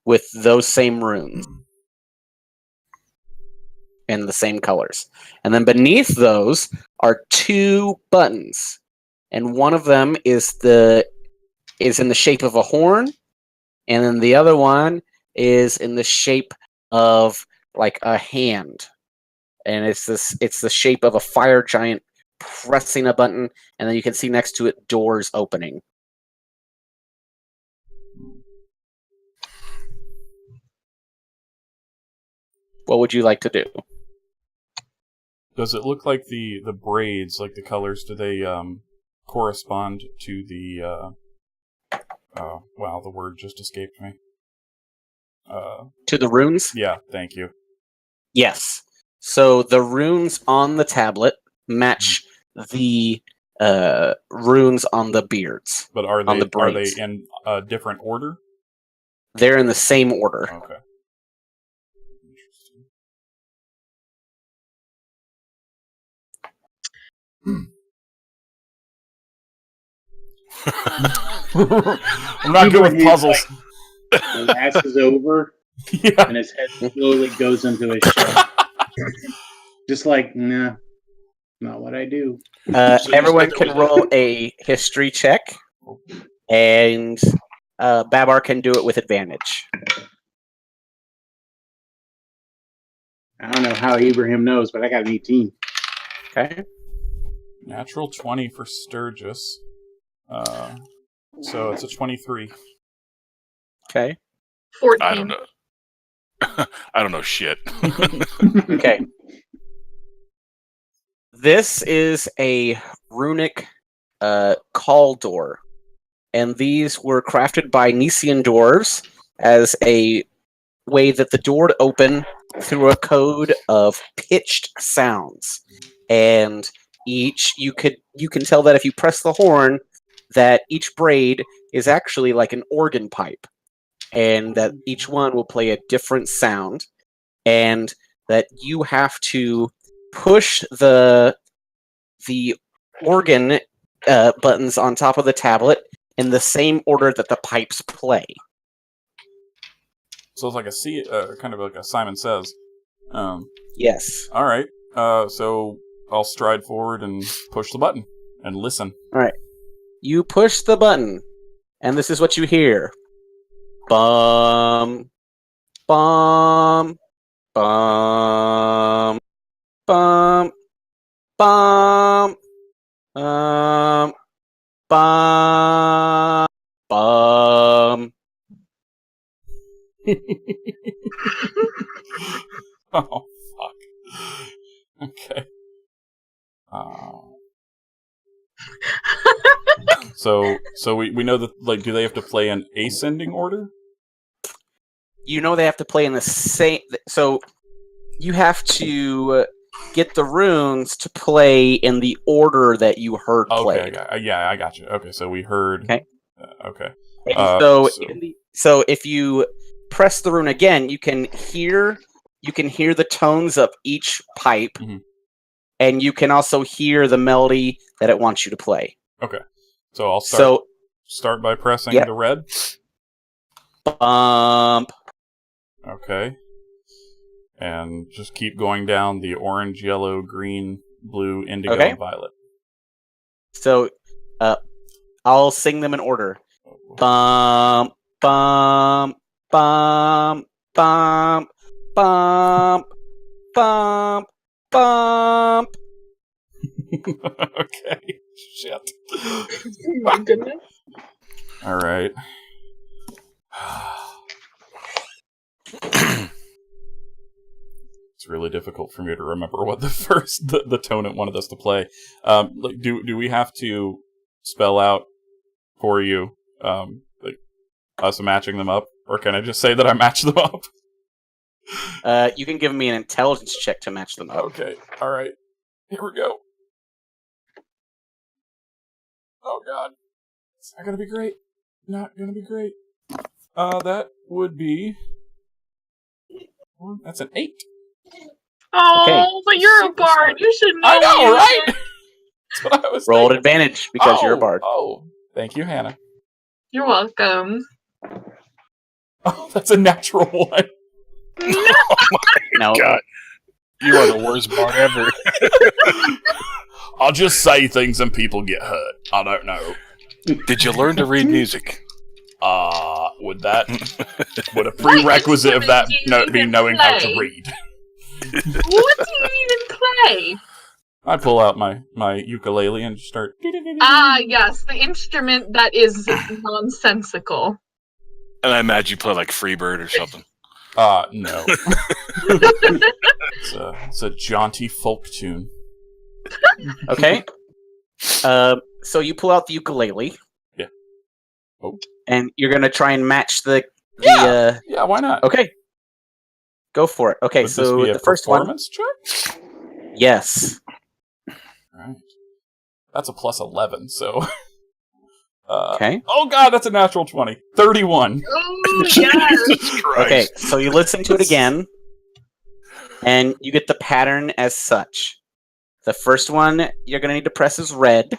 with those same runes and the same colors. And then beneath those are 2 buttons, and one of them is in the shape of a horn, and then the other one is in the shape of like a hand, and it's the shape of a fire giant pressing a button, and then you can see next to it doors opening. What would you like to do? Does it look like the braids, like the colors, do they correspond to the wow, the word just escaped me. To the runes? Yeah, thank you. Yes. So the runes on the tablet match the runes on the beards. But are on the they braids. in a different order? They're in the same order. Okay. I'm not good with puzzles. Glasses over, Yeah. and his head slowly goes into his shell. Just like, nah, not what I do. Everyone can roll a history check, and Babar can do it with advantage. I don't know how Ibrahim knows, but I got an 18. Okay. Natural 20 for Sturgis. So it's a 23. Okay. 14. I don't know. I don't know shit. Okay. This is a runic call door, and these were crafted by Nisian dwarves as a way that the door would open through a code of pitched sounds. And each you can tell that if you press the horn, that each braid is actually like an organ pipe, and that each one will play a different sound, and that you have to push the organ buttons on top of the tablet in the same order that the pipes play. So it's like kind of like a Simon Says. Yes. All right. So I'll stride forward and push the button and listen. All right. You push the button, and this is what you hear. Bum, bum, bum, bum, bum, bum, bum. Oh, fuck. Okay. So we know that, like, do they have to play in ascending order? You know they have to play in the same... So you have to get the runes to play in the order that you heard played. Okay, I got you. Okay, so we heard... Okay. Okay. So if you press the rune again, you can hear the tones of each pipe, and you can also hear the melody that it wants you to play. Okay. So I'll start by pressing the red. Bump. Okay. And just keep going down the orange, yellow, green, blue, indigo, and violet. So I'll sing them in order. Bump, bump, bump, bump, bump, bump, bump. Okay. Shit. Oh my goodness. All right. It's really difficult for me to remember what the tone it wanted us to play. Do we have to spell out for you, like us matching them up, or can I just say that I match them up? You can give me an intelligence check to match them up. Okay. All right. Here we go. Oh God, it's not gonna be great. Not gonna be great. That would be. That's an 8. Oh, Okay. but you're a bard. You should know. I know, right? That's what I was Rolled thinking. advantage because you're a bard. Oh, thank you, Hannah. You're welcome. Oh, that's a natural 1. No. God, you are the worst bard ever. I'll just say things and people get hurt. I don't know. Did you learn to read music? Would a prerequisite of that be knowing how to read? What do you even play? I pull out my ukulele and start. Yes, the instrument that is nonsensical. And I imagine you play like Freebird or something. No. It's a jaunty folk tune. Okay. So you pull out the ukulele. Yeah. Oh. And you're gonna try and match the. Yeah, why not? Okay. Go for it. Okay, Would so this be a the first one. performance check? Yes. Alright. That's a plus 11, so. Okay. Oh god, that's a natural 20. 31. Oh, yes! Jesus Christ. Okay, so you listen to it again, and you get the pattern as such. The first one you're going to need to press is red,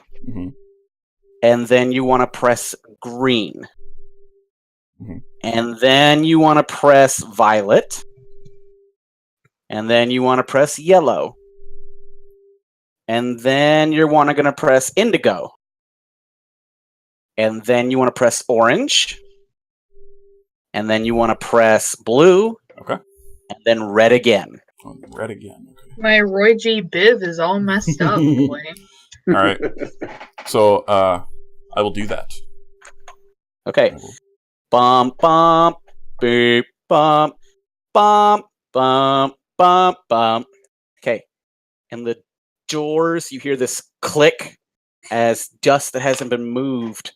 and then you want to press green. And then you want to press violet, and then you want to press yellow. And then you're going to press indigo. And then you want to press orange. And then you want to press blue. Okay. And then red again. Oh, red again. Okay. My Roy G. Biv is all messed up. Alright. So, I will do that. Okay. Bump, bump, beep, bump, bump, bump, bump, bump. Okay. And the doors, you hear this click as dust that hasn't been moved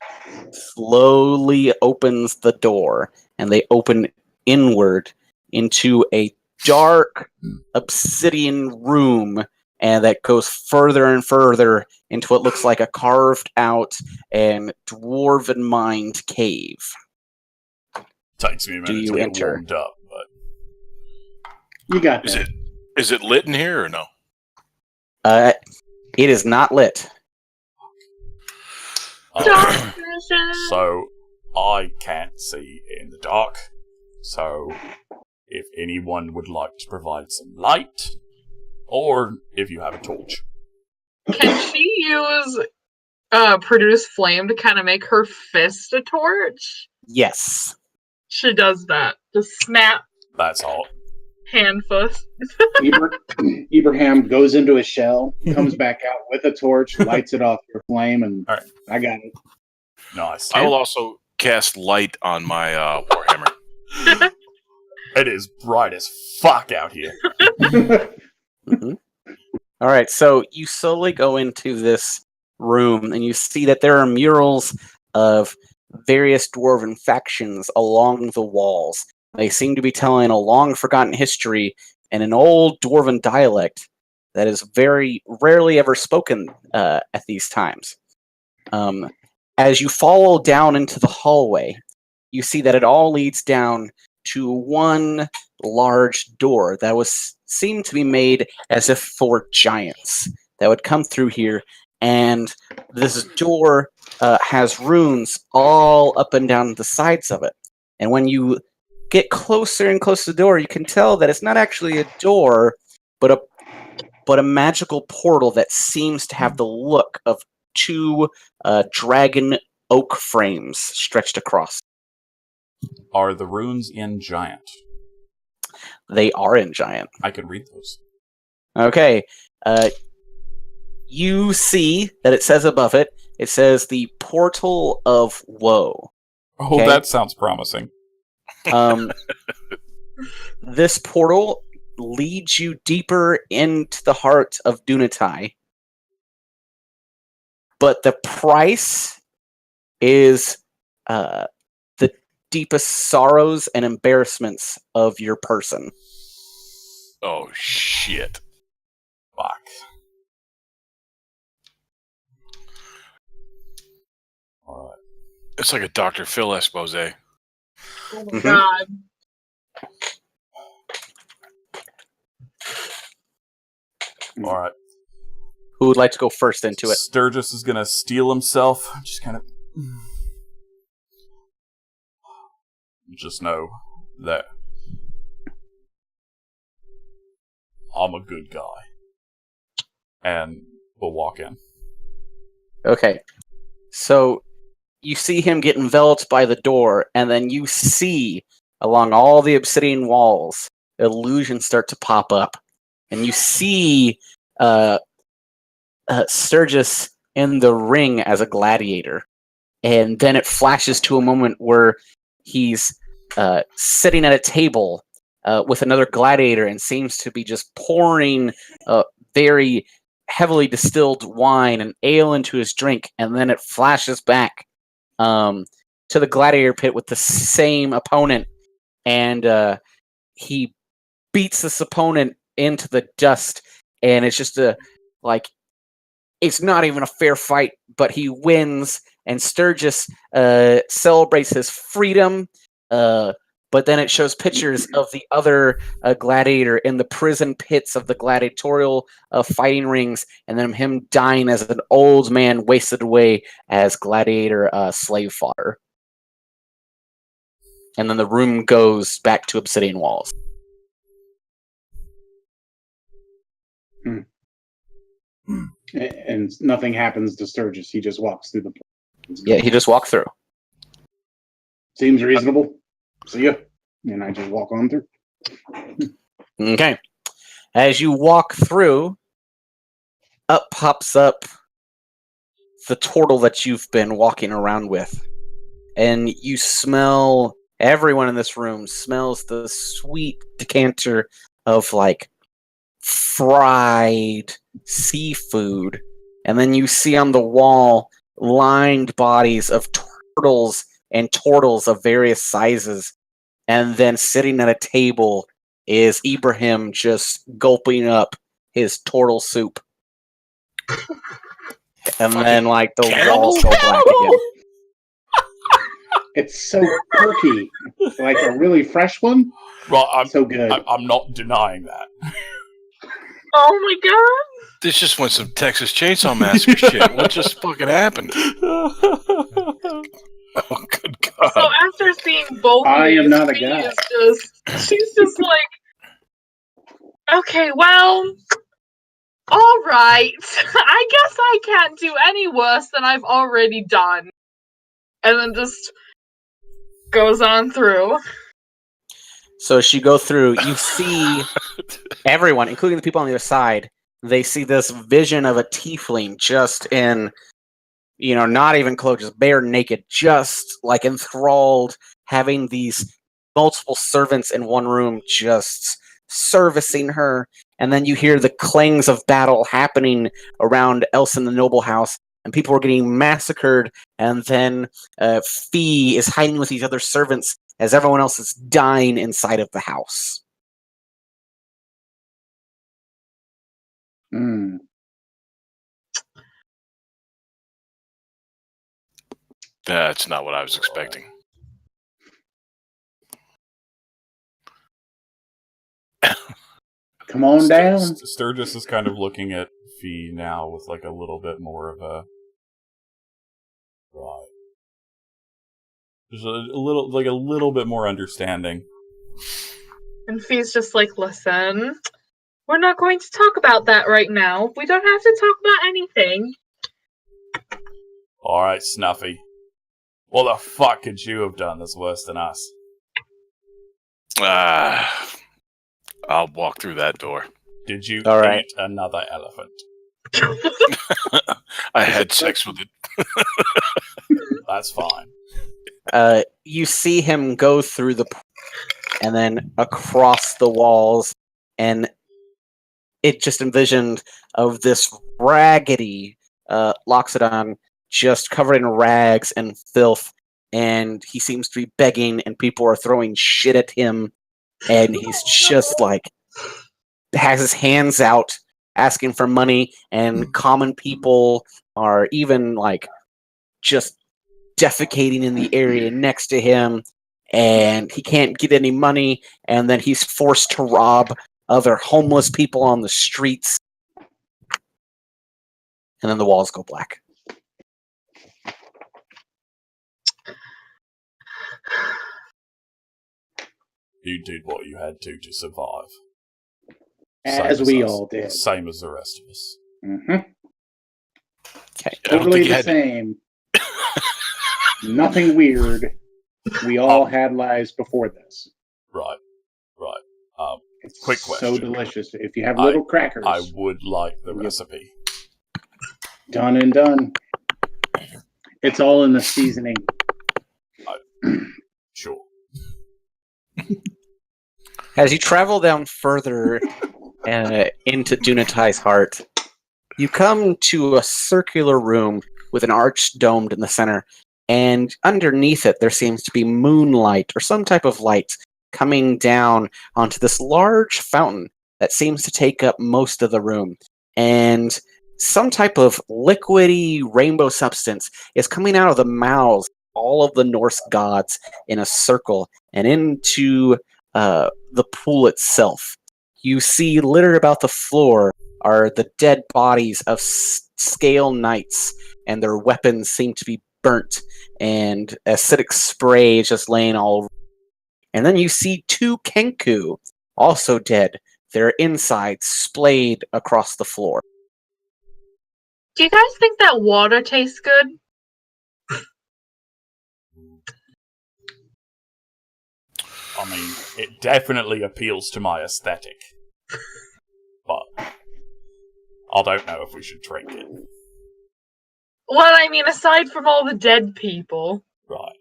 slowly opens the door, and they open inward into a dark obsidian room, and that goes further and further into what looks like a carved out and dwarven mined cave. Takes me a minute Do you to get enter? warmed up, but You got that. Is it lit in here or no? It is not lit. So I can't see in the dark. So if anyone would like to provide some light, or if you have a torch. Can she use produce flame to kind of make her fist a torch? Yes. She does that. Just snap, That's all. hand fist. Ibrahim goes into a shell, comes back out with a torch, lights it off your flame, and All right. I got it. Nice. I will also cast light on my Warhammer. It is bright as fuck out here. All right, so you slowly go into this room, and you see that there are murals of various dwarven factions along the walls. They seem to be telling a long-forgotten history in an old dwarven dialect that is very rarely ever spoken at these times. As you follow down into the hallway, you see that it all leads down to one large door that seemed to be made as if for giants that would come through here, and this door has runes all up and down the sides of it. And when you get closer and closer to the door, you can tell that it's not actually a door, but a magical portal that seems to have the look of two dragon oak frames stretched across. Are the runes in giant? They are in giant. I can read those. Okay. You see that it says above it, it says the Portal of Woe. Oh, Okay. that sounds promising. This portal leads you deeper into the heart of Dunatai. But the price is the deepest sorrows and embarrassments of your person. Oh, shit. Fuck. Alright. It's like a Dr. Phil expose. Oh my god. Alright. Who would like to go first into it? Sturgis is gonna steal himself. Just kind of... Just know that I'm a good guy. And we'll walk in. Okay. So you see him get enveloped by the door, and then you see along all the obsidian walls illusions start to pop up, and you see Sturgis in the ring as a gladiator, and then it flashes to a moment where he's sitting at a table with another gladiator and seems to be just pouring very heavily distilled wine and ale into his drink, and then it flashes back to the gladiator pit with the same opponent, and he beats this opponent into the dust, and it's just it's not even a fair fight, but he wins, and Sturgis celebrates his freedom, but then it shows pictures of the other gladiator in the prison pits of the gladiatorial fighting rings, and then him dying as an old man wasted away as gladiator slave fodder. And then the room goes back to obsidian walls. And nothing happens to Sturgis. He just walks through the place. Yeah, he just walked through. Seems reasonable. See ya. And I just walk on through. Okay. As you walk through, up pops up the turtle that you've been walking around with. And you smell, everyone in this room smells the sweet decanter of like fried seafood. And then you see on the wall lined bodies of turtles and turtles of various sizes. And then sitting at a table is Ibrahim just gulping up his turtle soup. And then like the walls go black again. It's so perky. Like a really fresh one. Well, I'm So good. I'm not denying that. Oh my god! This just went some Texas Chainsaw Massacre shit. What just fucking happened? Oh, good God. So after seeing both I of am these, not a Fee guy. she's just like, okay, well, all right. I guess I can't do any worse than I've already done. And then just goes on through. So as you go through, you see everyone, including the people on the other side, they see this vision of a tiefling just in, not even clothes, just bare naked, just like enthralled, having these multiple servants in one room just servicing her. And then you hear the clangs of battle happening around Elson the noble house, and people are getting massacred, and then Fee is hiding with these other servants as everyone else is dying inside of the house. Mm. That's not what I was expecting. Come on down. Sturgis is kind of looking at Fee now with like a little bit more of a right. There's a little bit more understanding. And Fee's just like, listen, we're not going to talk about that right now. We don't have to talk about anything. Alright, Snuffy. What the fuck could you have done that's worse than us? I'll walk through that door. Did you All right. eat another elephant? I had sex with it. That's fine. You see him go through and then across the walls, and it just envisioned of this raggedy Loxodon just covered in rags and filth, and he seems to be begging, and people are throwing shit at him, and he's just like has his hands out asking for money, and common people are even like just defecating in the area next to him, and he can't get any money, and then he's forced to rob other homeless people on the streets, and then the walls go black. You did what you had to survive. As we all did. Same as the rest of us. Mm-hmm. Okay. I don't Totally think you the had- same. Nothing weird. We all had lives before this. Right. It's Quick so question. delicious. If you have little crackers, I would like the recipe. done and done. It's all in the seasoning. Sure. As you travel down further into Dunatai's heart, you come to a circular room with an arch domed in the center, and underneath it there seems to be moonlight or some type of light coming down onto this large fountain that seems to take up most of the room. And some type of liquidy rainbow substance is coming out of the mouths of all of the Norse gods in a circle and into the pool itself. You see littered about the floor are the dead bodies of scale knights, and their weapons seem to be burnt, and acidic spray is just laying all over. And then you see 2 Kenku, also dead, their insides splayed across the floor. Do you guys think that water tastes good? I mean, it definitely appeals to my aesthetic. But I don't know if we should drink it. Well, I mean, aside from all the dead people. Right.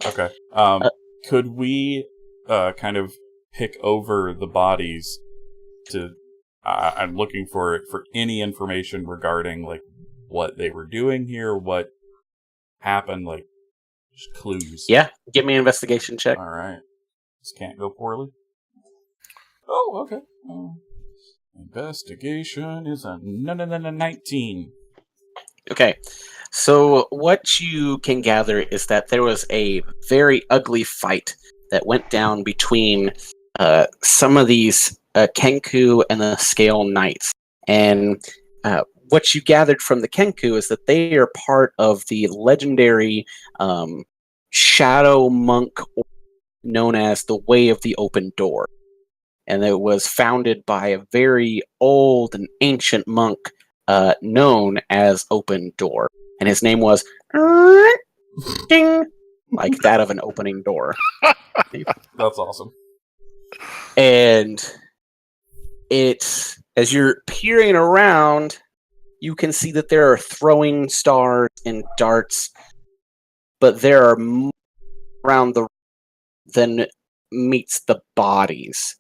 Okay. Could we kind of pick over the bodies to... I'm looking for any information regarding, like, what they were doing here, what happened, like, just clues. Yeah, give me an investigation check. Alright. This can't go poorly. Oh, okay. Investigation is a 19. Okay, so what you can gather is that there was a very ugly fight that went down between some of these Kenku and the Scale Knights. And what you gathered from the Kenku is that they are part of the legendary shadow monk known as the Way of the Open Door. And it was founded by a very old and ancient monk known as Open Door. And his name was ding, like that of an opening door. That's awesome. And as you're peering around, you can see that there are throwing stars and darts, but there are more around the than meets the bodies.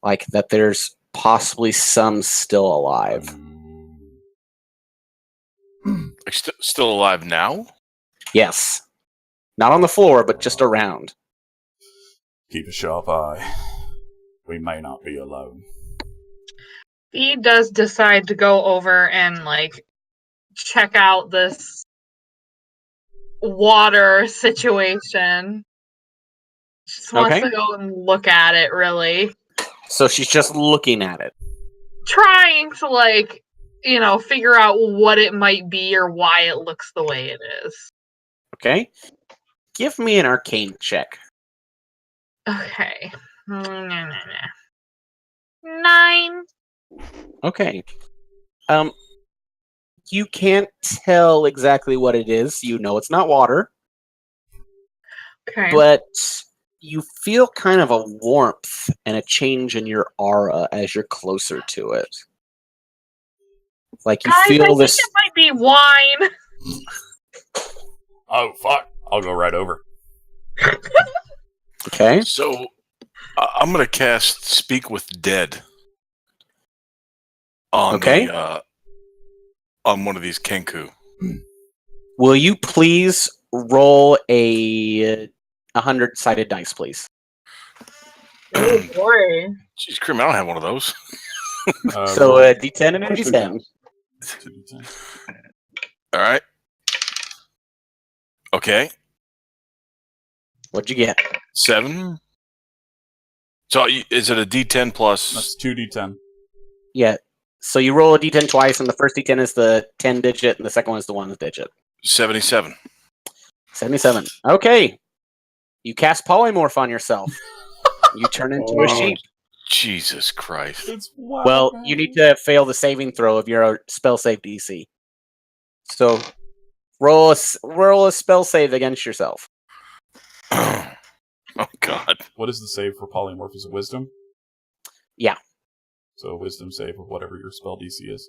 Like that there's possibly some still alive. Like still alive now? Yes. Not on the floor, but just around. Keep a sharp eye. We may not be alone. He does decide to go over and, like, check out this water situation. Just wants to go and look at it, really. So she's just looking at it. Trying to, like, figure out what it might be or why it looks the way it is. Okay. Give me an arcane check. Okay. 9. Okay. You can't tell exactly what it is. You know it's not water. Okay. But you feel kind of a warmth and a change in your aura as you're closer to it. Like you feel this. I think it might be wine. Oh, fuck. I'll go right over. Okay. So, I'm going to cast Speak with Dead on on one of these Kenku. Will you please roll a 100-sided dice, please? Oh boy. Jeez, Krim, I don't have one of those. So a D10 and a D10. All right. Okay. What'd you get? 7. So is it a D10 plus? That's 2d10. Yeah. So you roll a D10 twice, and the first D10 is the 10 digit, and the second one is the 1 digit. 77. 77. Okay. You cast polymorph on yourself. You turn into a sheep. Jesus Christ. It's wild. Well, you need to fail the saving throw of your spell save DC. So roll a spell save against yourself. Oh God. What is the save for polymorph? Is it wisdom? Yeah. So a wisdom save of whatever your spell DC is.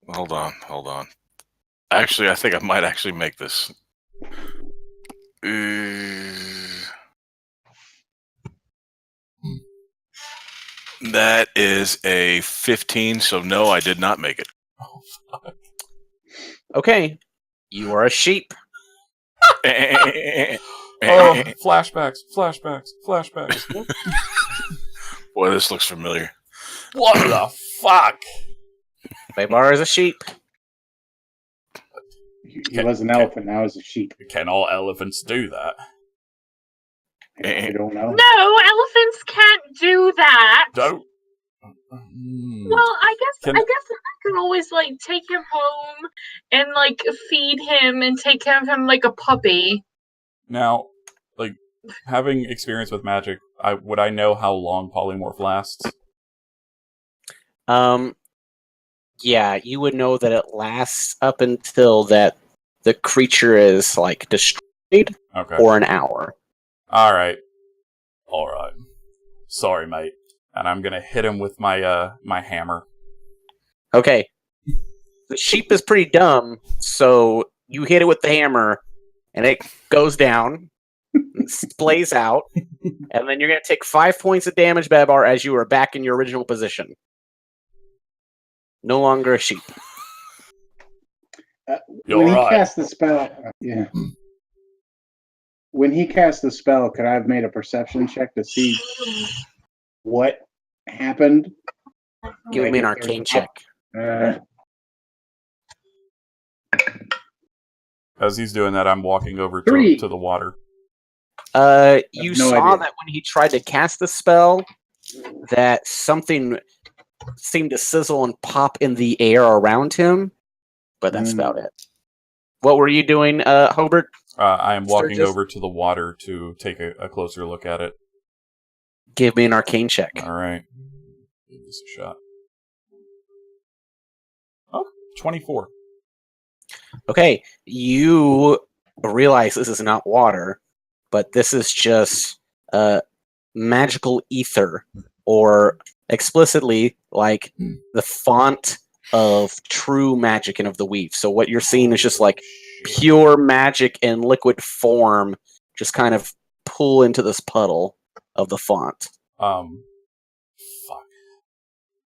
Hold on. Actually, I think I might actually make this. That is a 15, so no, I did not make it. Oh, fuck. Okay. You are a sheep. Oh, flashbacks. Boy, this looks familiar. What the fuck? Baybar is a sheep. He was an elephant, now he's a sheep. Can all elephants do that? I don't know. No, elephants can't do that. Don't. Well, I guess I could always like take him home and like feed him and take care of him like a puppy. Now, like, having experience with magic, would I know how long polymorph lasts? Yeah, you would know that it lasts up until that the creature is like destroyed Okay. or an hour. All right. Sorry, mate. And I'm gonna hit him with my my hammer. Okay. The sheep is pretty dumb, so you hit it with the hammer, and it goes down, and splays out, and then you're going to take 5 points of damage, Babar, as you are back in your original position. No longer a sheep. You're When right. he cast the spell, when he cast the spell, could I have made a perception check to see what happened? Give Like me an if arcane there's- check. As he's doing that, I'm walking over 3. to the water. You no saw idea. that when he tried to cast the spell, that something seemed to sizzle and pop in the air around him, but that's about it. What were you doing, Hobart? I am walking Sturgis? over to the water to take a closer look at it. Give me an arcane check. All right. Give this a shot. Oh, 24. Okay, you realize this is not water, but this is just magical ether, or explicitly like the font of true magic and of the weave. So what you're seeing is just like pure magic in liquid form, just kind of pull into this puddle of the font. Fuck.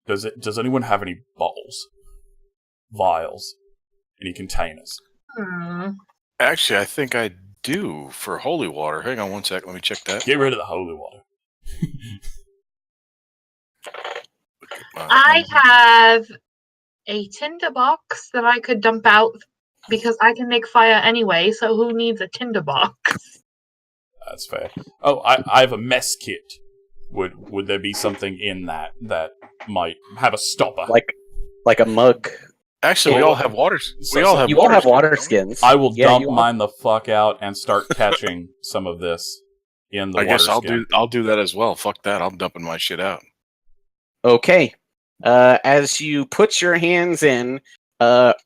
Does anyone have any bottles? Vials? Any containers? Actually, I think I do for holy water. Hang on one sec. Let me check that. Get rid of the holy water. I have a tinderbox that I could dump out because I can make fire anyway, so who needs a tinderbox? That's fair. Oh, I have a mess kit. Would there be something in that might have a stopper? Like a mug. Actually, we all have waters. We all have. You all have water skins. skins. I will Yeah, dump you all- mine the fuck out and start catching some of this in the I water guess skin. I'll do that as well. Fuck that. I'm dumping my shit out. Okay. As you put your hands in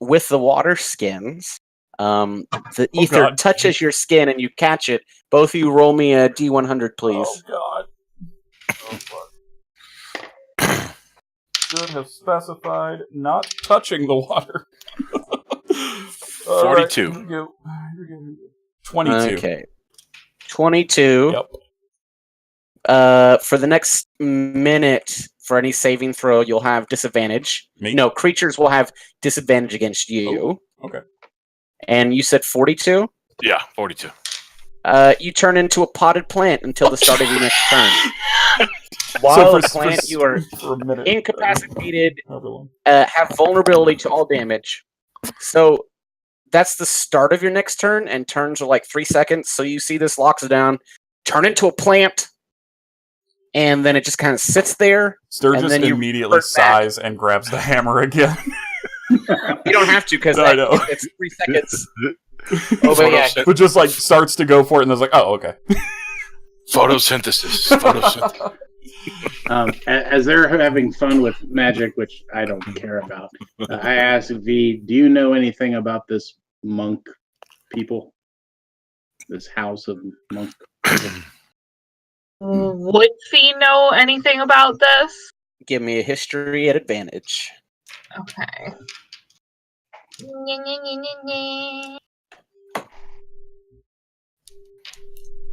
with the water skins, the ether God. touches your skin and you catch it. Both of you roll me a D100, please. Oh god. Oh fuck. Should have specified not touching the water. All right, 42. here we go. 22. Okay. 22. Yep. For the next minute, for any saving throw, you'll have disadvantage. Me? No, creatures will have disadvantage against you. Oh, okay. And you said 42? Yeah, 42. You turn into a potted plant until the start of your next turn. So While for- a plant, for- you are for a minute. incapacitated, However long. have vulnerability to all damage. So that's the start of your next turn, and turns are like 3 seconds. So you see this locks down, turn into a plant, and then it just kind of sits there. Sturgis and then you immediately revert back. sighs and grabs the hammer again. You don't have to because No, I know. it's 3 seconds. Oh, but yeah, But just like starts to go for it, and there's like, oh, okay. Photosynthesis. As they're having fun with magic, which I don't care about, I asked V, do you know anything about this monk people? This house of monk people? Would Fee know anything about this? give me a history at advantage. Okay.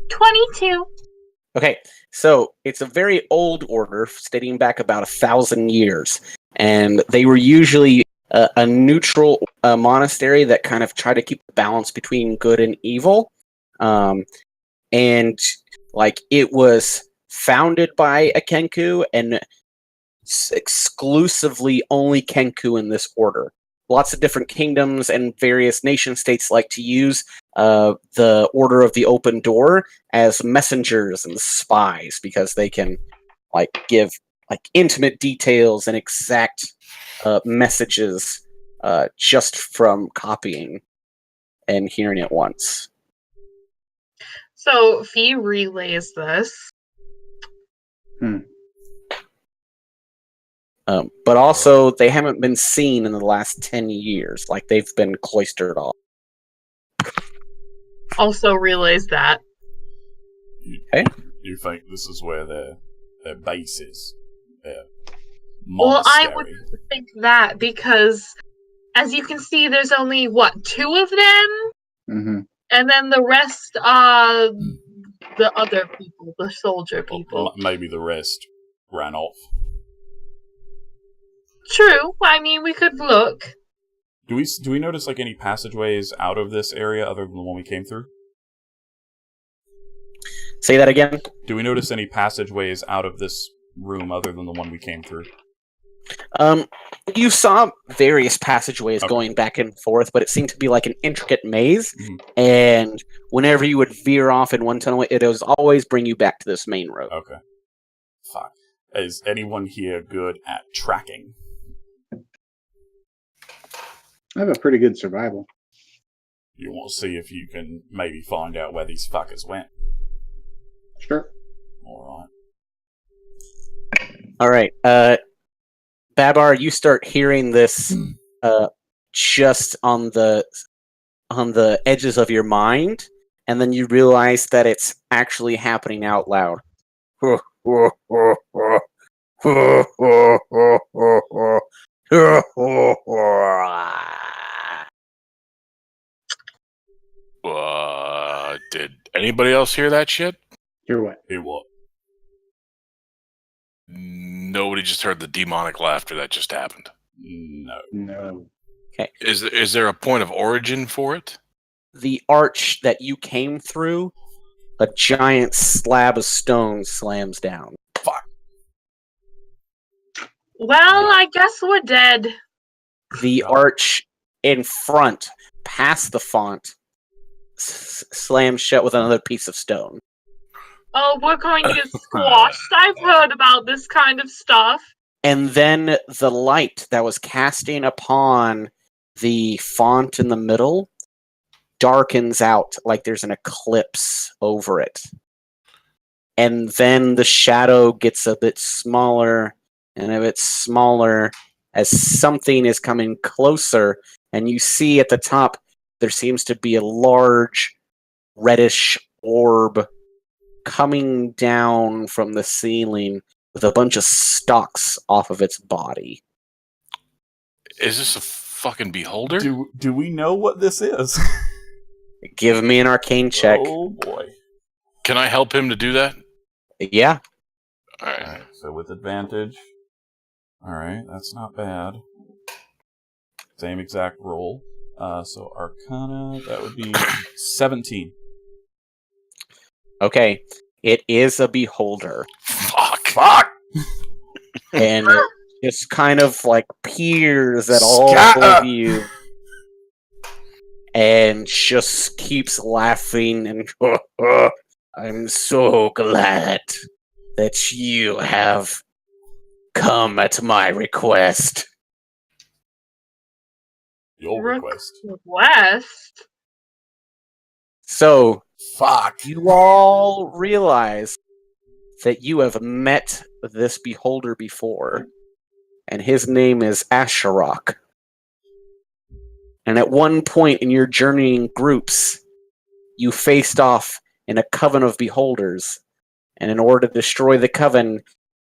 22. Okay, so it's a very old order, dating back about 1,000 years, and they were usually a neutral monastery that kind of tried to keep the balance between good and evil. And like it was founded by a Kenku, and exclusively only Kenku in this order. Lots of different kingdoms and various nation states like to use the Order of the Open Door as messengers and spies because they can like give like intimate details and exact messages just from copying and hearing it once. So Fee relays this. But also, they haven't been seen in the last 10 years. Like, they've been cloistered off. Also relays that. You think this is where their base is? Their Well, I monastery? would think that because, as you can see, there's only, 2 of them? Mm-hmm. And then the rest are the other people, the soldier people. Maybe the rest ran off. True. I mean, we could look. Do we notice like any passageways out of this area other than the one we came through? Say that again? Do we notice any passageways out of this room other than the one we came through? You saw various passageways Okay. going back and forth, but it seemed to be like an intricate maze. Mhm. And whenever you would veer off in one tunnel, it was always bring you back to this main road. Okay. Fuck. Is anyone here good at tracking? I have a pretty good survival. You want to see if you can maybe find out where these fuckers went? Sure. Alright. All right. Babar, you start hearing this just on the edges of your mind, and then you realize that it's actually happening out loud. Did anybody else hear that shit? Hear what? Hear what? Nobody just heard the demonic laughter that just happened. No. No. Is there a point of origin for it? The arch that you came through, a giant slab of stone slams down. Well, I guess we're dead. The arch in front, past the font, slams shut with another piece of stone. Oh, we're going to get squashed. I've heard about this kind of stuff. And then the light that was casting upon the font in the middle darkens out like there's an eclipse over it. And then the shadow gets a bit smaller and a bit smaller as something is coming closer. And you see at the top, there seems to be a large reddish orb coming down from the ceiling with a bunch of stalks off of its body. Is this a fucking beholder? Do we know what this is? Give me an arcane check. Oh boy. Can I help him to do that? Yeah. Alright. Alright, so with advantage. Alright, that's not bad. Same exact roll. So Arcana, that would be 17. Okay. It is a beholder. Fuck! And it just kind of like peers at all Scatter! of you. And just keeps laughing and I'm so glad that you have come at my request. Your request. Request? So, Fuck. you all realize that you have met this beholder before, and his name is Asherok. And at one point in your journeying groups, you faced off in a coven of beholders, and in order to destroy the coven,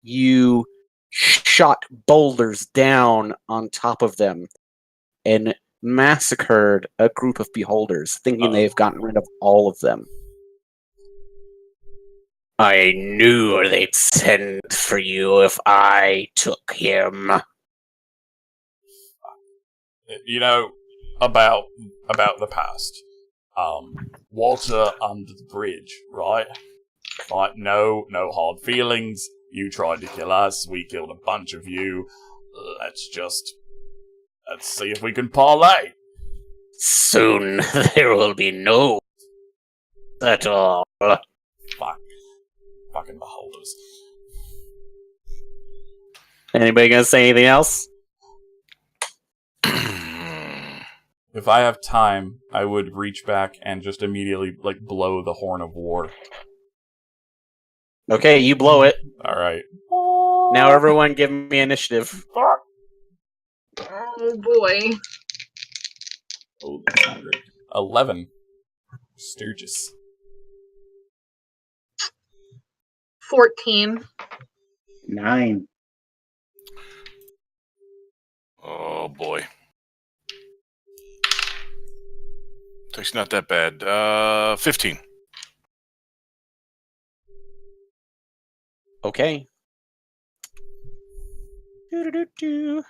you shot boulders down on top of them and massacred a group of beholders, thinking they've gotten rid of all of them. I knew they'd send for you if I took him. You know, about the past. Water under the bridge, right? Like, no hard feelings. You tried to kill us, we killed a bunch of you. Let's see if we can parlay. Soon there will be no at all. Fucking beholders. Anybody gonna say anything else? If I have time, I would reach back and just immediately, blow the horn of war. Okay, you blow it. Alright. Now everyone give me initiative. Oh boy. Oh, that's not great. 11. Sturgis. 14. 9. Oh boy. It's not that bad. 15. Okay. Do-do-do-do.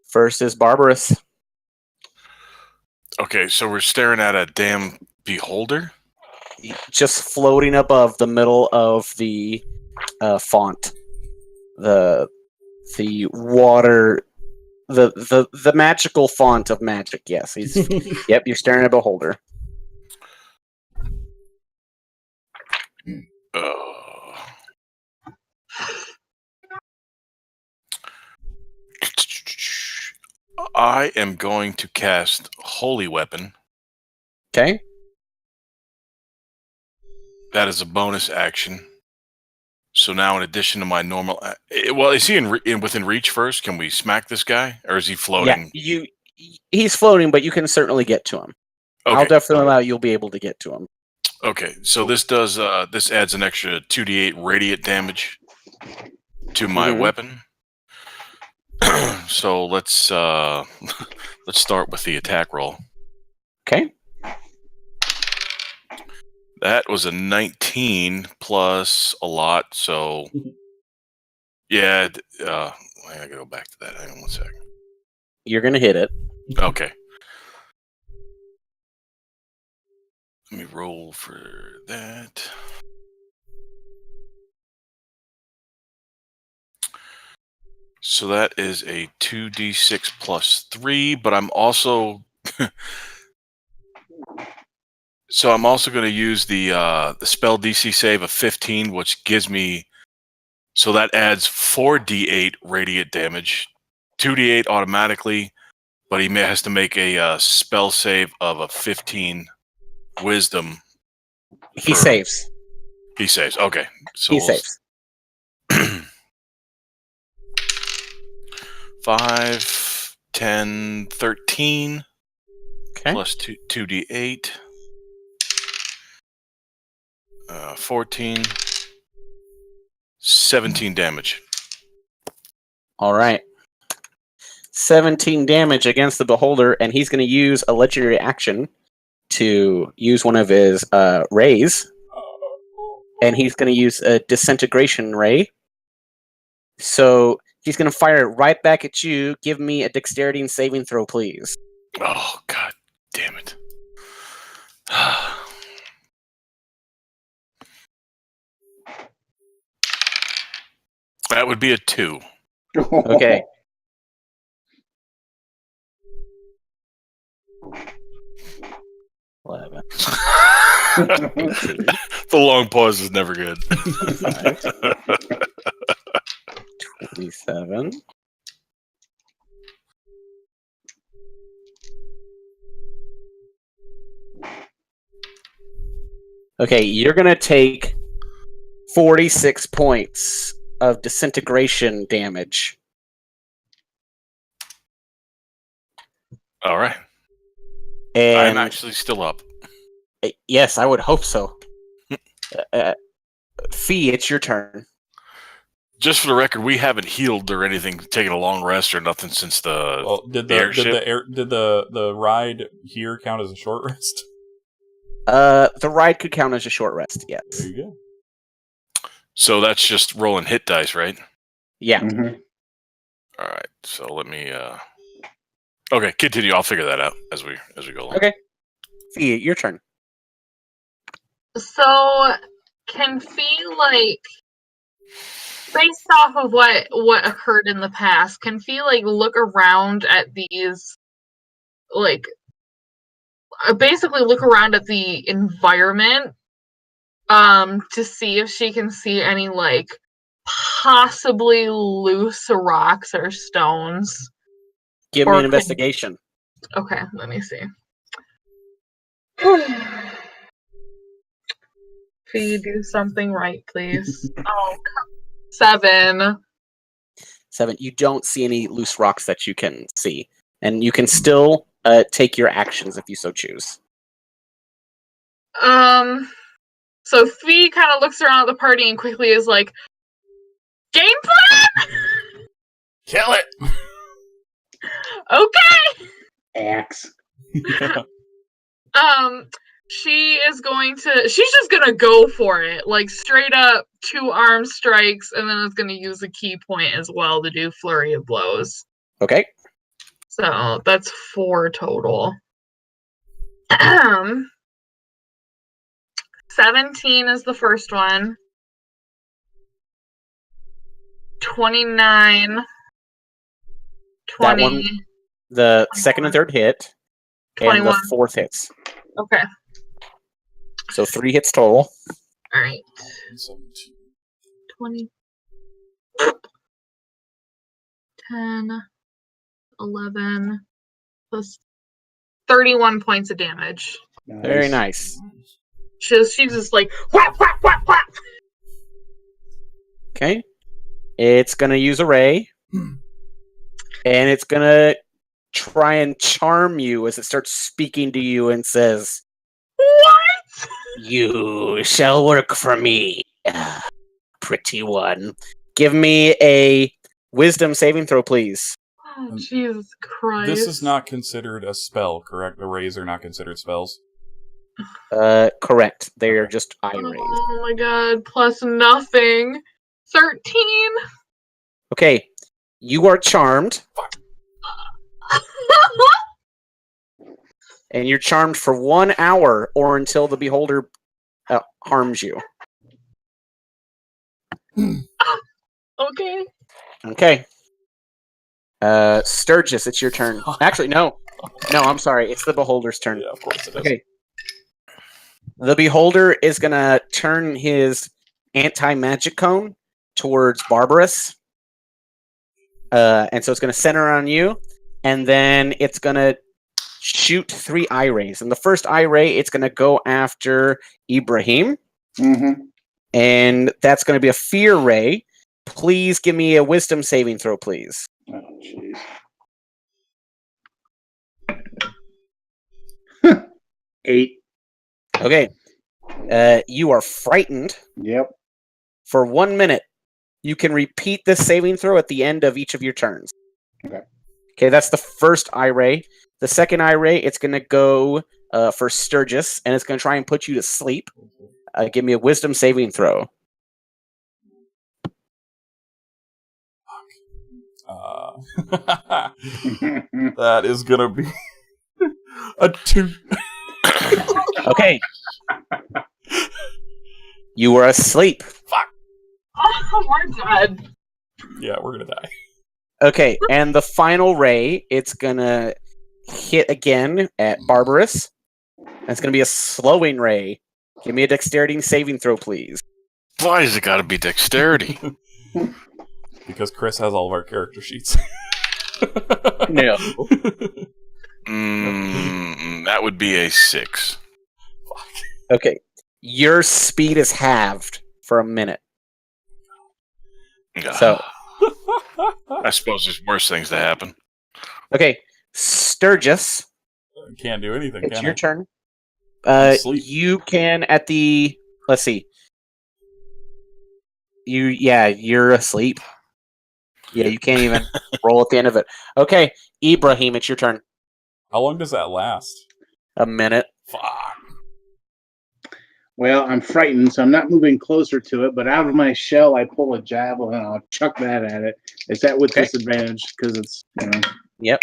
First is Barbarous. Okay, so we're staring at a damn beholder? Just floating above the middle of the font. The water, the magical font of magic. Yes, he's. Yep, you're staring at a beholder. I am going to cast Holy Weapon. Okay. That is a bonus action. So now, in addition to my normal, well, is he within reach first? Can we smack this guy, or is he floating? Yeah, he's floating, but you can certainly get to him. Okay. I'll definitely allow you'll be able to get to him. Okay, so this does this adds an extra 2d8 radiant damage to my weapon. So let's start with the attack roll. Okay. That was a 19 plus a lot, so yeah. I gotta go back to that. Hang on one second. You're gonna hit it. Okay. Let me roll for that. So that is a 2d6 plus 3, but I'm also so I'm also going to use the spell DC save of 15, which gives me, so that adds 4d8 radiant damage, 2d8 automatically, but he has to make a spell save of a 15 wisdom. He saves. He saves. Okay. So he saves. 5, 10, 13 Okay. plus 2d8. 14, 17 damage. All right. 17 damage against the beholder, and he's going to use a legendary action to use one of his rays, and he's going to use a disintegration ray. So he's going to fire it right back at you. Give me a dexterity and saving throw, please. Oh, god damn it. That would be a 2. Okay. The long pause is never good. 27. Okay, you're gonna take 46 points of disintegration damage. All right. And I'm actually still up. yes, I would hope so. Fee, it's your turn. Just for the record, we haven't healed or anything, taken a long rest or nothing since the Well, did the airship. the ride here count as a short rest? The ride could count as a short rest, yes. There you go. So that's just rolling hit dice, right? Yeah. Mhm. All right. So let me. Okay, continue. I'll figure that out as we go along. Okay. Fee, your turn. So, can Fee, like, based off of what occurred in the past, can Fee, like, look around at these, like, basically look around at the environment, to see if she can see any, like, possibly loose rocks or stones? Give Or me an can- investigation. Okay, let me see. Fee, do something right, please. Oh, 7. 7. You don't see any loose rocks that you can see. And you can still take your actions if you so choose. So Fee kind of looks around at the party and quickly is like, game plan? Kill it! Okay! Axe. She's just gonna go for it. Like, straight up 2 arm strikes, and then it's gonna use a key point as well to do flurry of blows. Okay. So, that's 4 total. 17 is the first one. 29. 20. That one, the second and third hit, and 21. the fourth hits. Okay. So 3 hits total. Alright. 20. 10. 11. Plus 31 points of damage. Very nice. She's just like, whap, whap, whap, whap. Okay. It's going to use a ray. And it's going to try and charm you as it starts speaking to you and says, What? "You shall work for me, pretty one. Give me a wisdom saving throw, please." Oh, Jesus Christ. This is not considered a spell, correct? The rays are not considered spells. Correct. They are just eye rays. Oh my god, plus nothing. 13? Okay. You are charmed, and you're charmed for 1 hour or until the beholder harms you. Okay. Okay. Sturgis, it's your turn. Actually, no. No, I'm sorry. It's the beholder's turn. Yeah, of course it is. Okay. The beholder is going to turn his anti-magic cone towards Barbarous. And so it's going to center on you. And then it's going to shoot 3 eye rays. And the first eye ray, it's going to go after Ibrahim. Mm-hmm. And that's going to be a fear ray. Please give me a wisdom saving throw, please. Oh, jeez. 8. Okay. You are frightened. Yep. For 1 minute, you can repeat this saving throw at the end of each of your turns. Okay. Okay, that's the first eye ray. The second eye ray, it's going to go for Sturgis, and it's going to try and put you to sleep. Give me a wisdom saving throw. That is gonna be a 2. Okay. You were asleep. Oh, we're dead. Yeah, we're gonna die. Okay, and the final ray, it's gonna hit again at Barbarous. And it's gonna be a slowing ray. Give me a dexterity saving throw, please. Why has it got to be dexterity? Because Kris has all of our character sheets. No. That would be a 6. Okay. Your speed is halved for a minute. So, I suppose there's worse things to happen. okay, Sturgis, Can't do anything, it's can your I? turn. Asleep. You can at the. Let's see. You're asleep. Yeah, you can't even roll at the end of it. Okay, Ibrahim, it's your turn. How long does that last? A minute. Fuck. Well, I'm frightened, so I'm not moving closer to it. But out of my shell, I pull a javelin and I'll chuck that at it. Is that with Okay. disadvantage? Because it's Yep.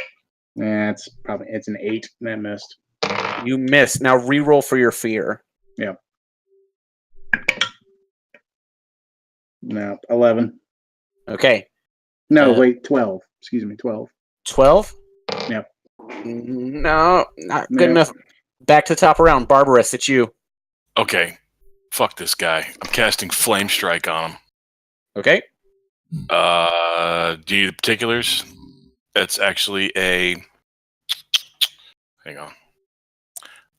Yeah, it's an 8. That missed. You miss. Now re-roll for your fear. Yeah. No, 11. Okay. No, wait, 12. Excuse me, 12. 12? Yep. No, not good Yep. enough. Back to the top round. Barbarous, it's you. Okay. Fuck this guy. I'm casting Flame Strike on him. Okay. Do you need the particulars? It's actually a... Hang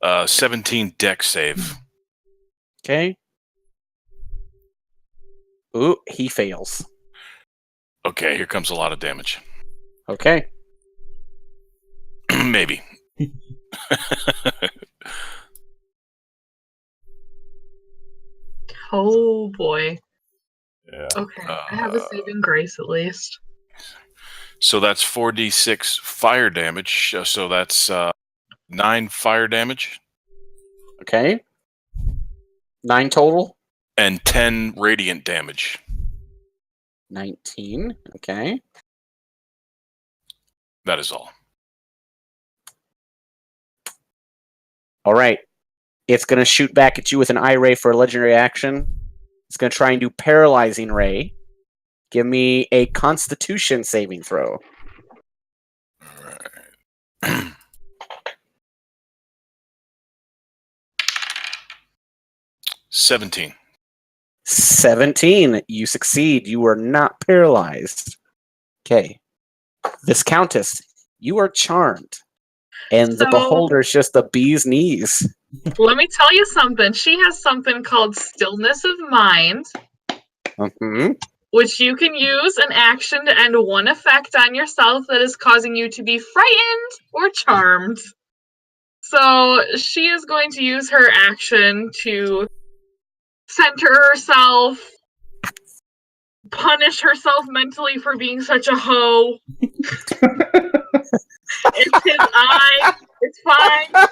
on. 17 deck save. Okay. Ooh, he fails. Okay, here comes a lot of damage. Okay. Maybe. Oh boy. Yeah. Okay, I have a saving grace at least. So that's 4d6 fire damage. So that's 9 fire damage Okay. 9 total. and 10 radiant damage. 19. Okay. That is all. All right. It's going to shoot back at you with an eye ray for a legendary action. It's going to try and do paralyzing ray. Give me a Constitution saving throw. All right. 17. 17. You succeed. You are not paralyzed. Okay. Viscountess, you are charmed. And the So- beholder is just the bee's knees. Let me tell you something. She has something called stillness of mind, Mm-hmm. which you can use an action to end one effect on yourself that is causing you to be frightened or charmed. So she is going to use her action to center herself, punish herself mentally for being such a hoe. It's his eye. It's fine.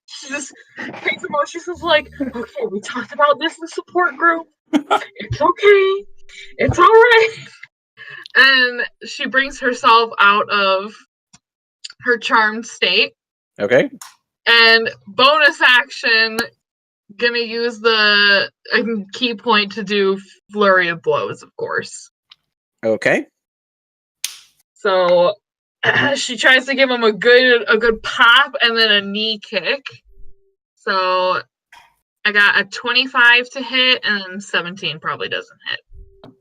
She just takes a moment. She's just like, okay, we talked about this in support group. It's okay. It's all right. And she brings herself out of her charmed state. Okay. And bonus action, gonna use the key point to do flurry of blows, of course. Okay. So she tries to give him a good pop and then a knee kick. So I got a 25 to hit and 17 probably doesn't hit.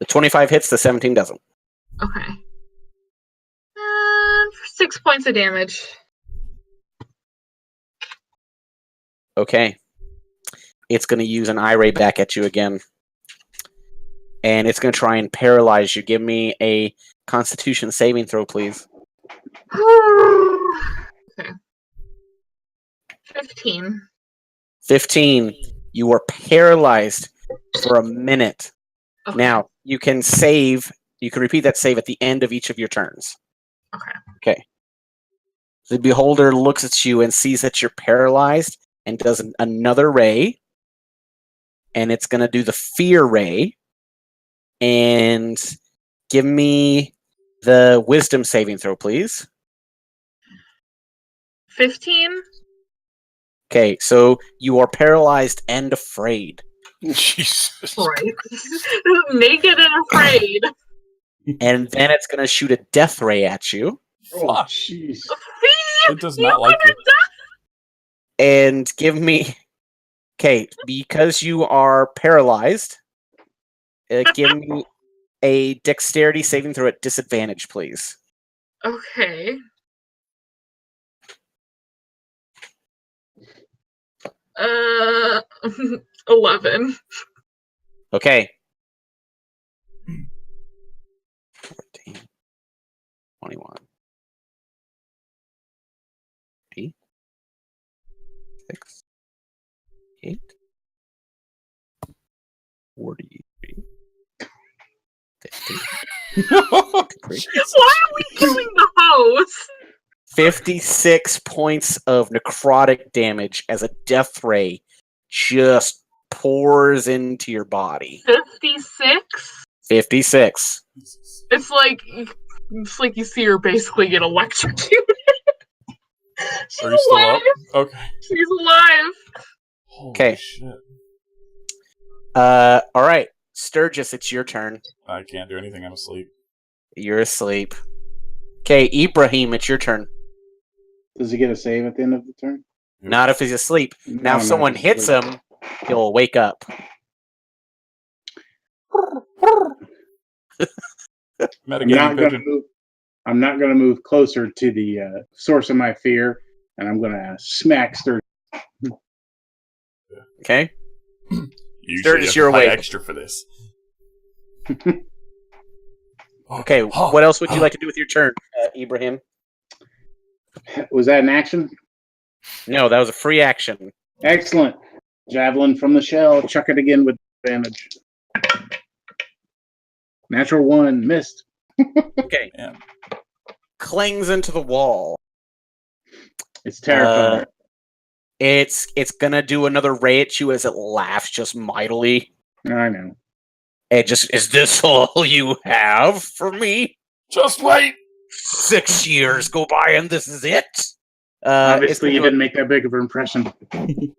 The 25 hits, the 17 doesn't. Okay. 6 points of damage. Okay. It's going to use an eye ray back at you again. And it's going to try and paralyze you. Give me a Constitution saving throw, please. Okay. 15. 15. You are paralyzed for a minute. Okay. Now, you can save. You can repeat that save at the end of each of your turns. Okay. Okay. The beholder looks at you and sees that you're paralyzed and does another ray. And it's going to do the fear ray. And give me the wisdom saving throw, please. 15? Okay, so you are paralyzed and afraid. Jesus. Right. Naked and afraid. And then it's going to shoot a death ray at you. Oh, jeez. It does not like you. And give me... Okay, because you are paralyzed, give me a dexterity saving throw at disadvantage, please. Okay. Uh, 11. Okay. 14, 21. 3, 6, 8, 43, 50. Why are we killing the host? 56 points of necrotic damage as a death ray just pours into your body. 56? 56. It's like you see her basically get electrocuted. She's Are you still alive. up? Okay. She's alive. Holy Okay. shit. All right. Sturgis, it's your turn. I can't do anything. I'm asleep. You're asleep. Okay, Ibrahim, it's your turn. Does he get a save at the end of the turn? Not if he's asleep. Now, if No, someone not hits asleep. him, he'll wake up. Metagaming pigeon. I'm not gonna move closer to the source of my fear, and I'm gonna smack Sturgis. Okay? Usually Sturgis, you you're have to pay awake. extra for this. Okay, what else would you like to do with your turn, Ibrahim? Was that an action? No, that was a free action. Excellent. Javelin from the shell. Chuck it again with advantage. Natural 1. Missed. Okay. Yeah. Clings into the wall. It's terrifying. It's gonna do another ray at you as it laughs just mightily. I know. It just, is this all you have for me? Just wait! 6 years go by and this is it? Obviously, you it's didn't make that big of an impression.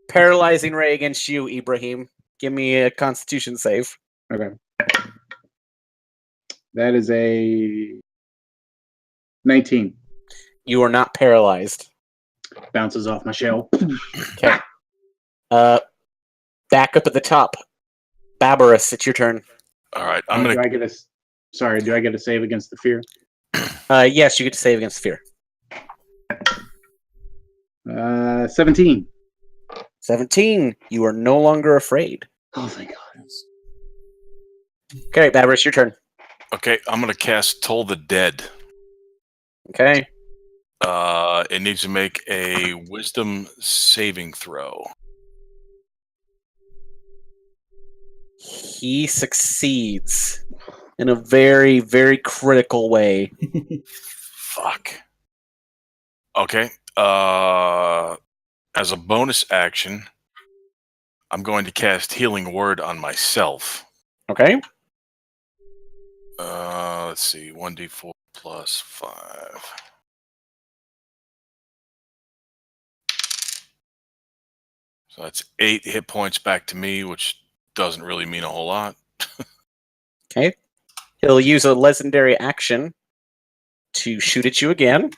paralyzing ray against you, Ibrahim. Give me a Constitution save. Okay. That is a 19. You are not paralyzed. Bounces off my shell. Okay. Back up at the top. Babarus, it's your turn. All right, Do I get a? Sorry, do I get a save against the fear? Yes, you get to save against fear. 17. 17. You are no longer afraid. Oh, thank God. Okay, Babarus, your turn. Okay, I'm gonna cast Toll the Dead. Okay. It needs to make a Wisdom saving throw. He succeeds in a very, very critical way. Fuck. Okay. As a bonus action, I'm going to cast Healing Word on myself. Okay. Let's see. 1d4 plus 5. So that's 8 hit points back to me, which doesn't really mean a whole lot. Okay. He'll use a legendary action to shoot at you again.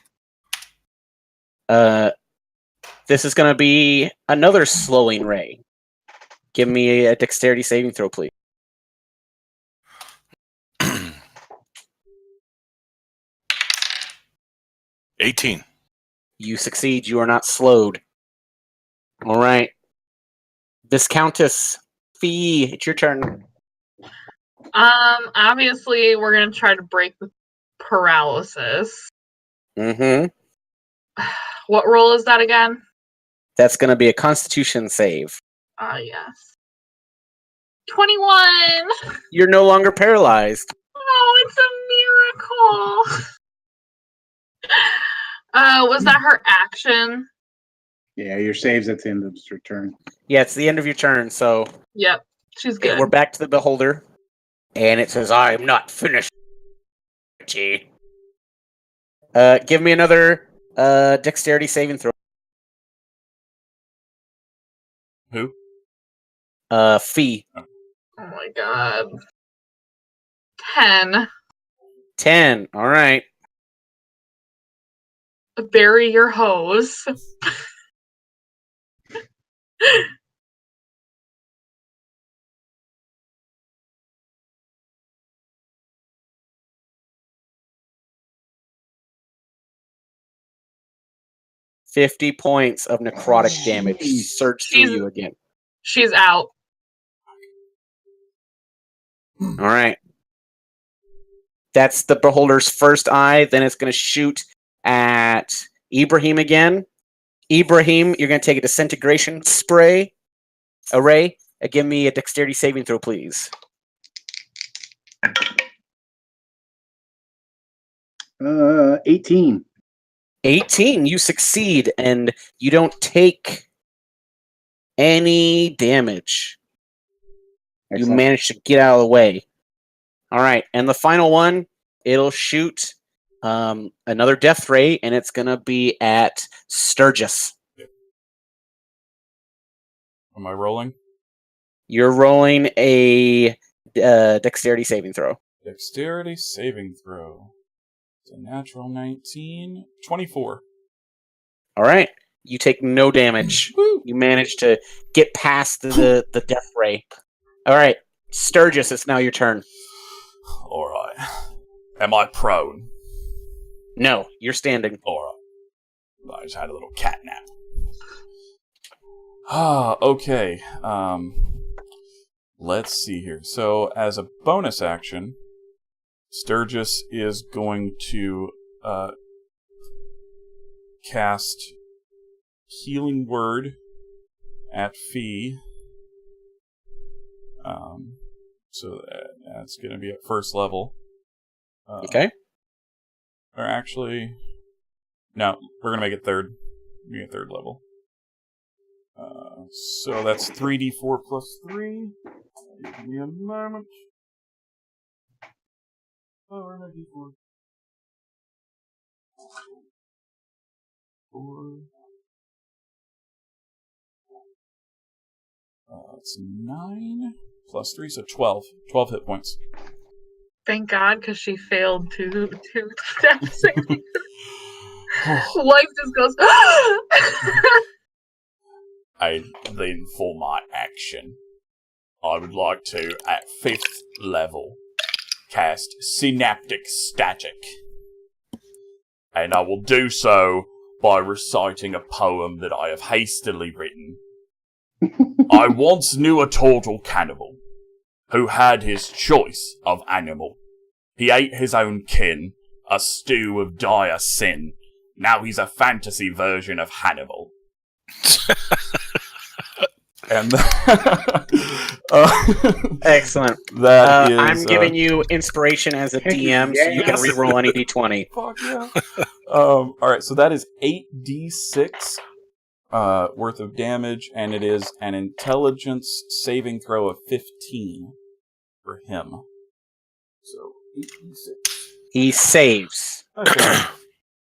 This is going to be another slowing ray. Give me a dexterity saving throw, please. 18. You succeed. You are not slowed. All right. Viscountess Fee, it's your turn. Obviously, we're gonna try to break the paralysis. Mm-hmm. What roll is that again? That's going to be a Constitution save. Yes. 21! You're no longer paralyzed. Oh, it's a miracle! Was that her action? Yeah, your save's at the end of your turn. Yeah, it's the end of your turn, so Yep, she's good. we're back to the Beholder. And it says, I am not finished. Give me another dexterity saving throw. Who? Fee. Oh my god. 10. 10. All right. Bury your hose. 50 points of necrotic damage Jeez. surge through you again. She's out. All right. That's the beholder's first eye. Then it's going to shoot at Ibrahim again. Ibrahim, you're going to take a disintegration array. Give me a dexterity saving throw, please. 18. 18. You succeed, and you don't take any damage. You Excellent. manage to get out of the way. All right, and the final one, it'll shoot another death ray, and it's going to be at Sturgis. Am I rolling? You're rolling a dexterity saving throw. Dexterity saving throw. It's a natural 19. 24. All right, you take no damage. You manage to get past the death ray. All right, Sturgis, it's now your turn. Alright. Am I prone? No, you're standing. Alright. I just had a little cat nap. Okay. Let's see here. So, as a bonus action, Sturgis is going to cast Healing Word at Fee. So that's going to be at first level. Okay. Or actually, no, we're going to make it third. Be a third level. So that's 3d4 plus 3. Give me a moment. Oh, where's my d4? 4. It's 9 plus 3, so 12. 12 hit points. Thank God, because she failed two death saving. Life just goes. Then for my action, I would like to, at 5th level, cast Synaptic Static. And I will do so by reciting a poem that I have hastily written. I once knew a total cannibal who had his choice of animal. He ate his own kin, a stew of dire sin. Now he's a fantasy version of Hannibal. And Excellent. That is, I'm giving you inspiration as a DM, so you can Yes. reroll any d20. Fuck yeah. Alright, so that is 8d6 worth of damage, and it is an intelligence saving throw of 15 for him. So, 8d6. He saves. Okay.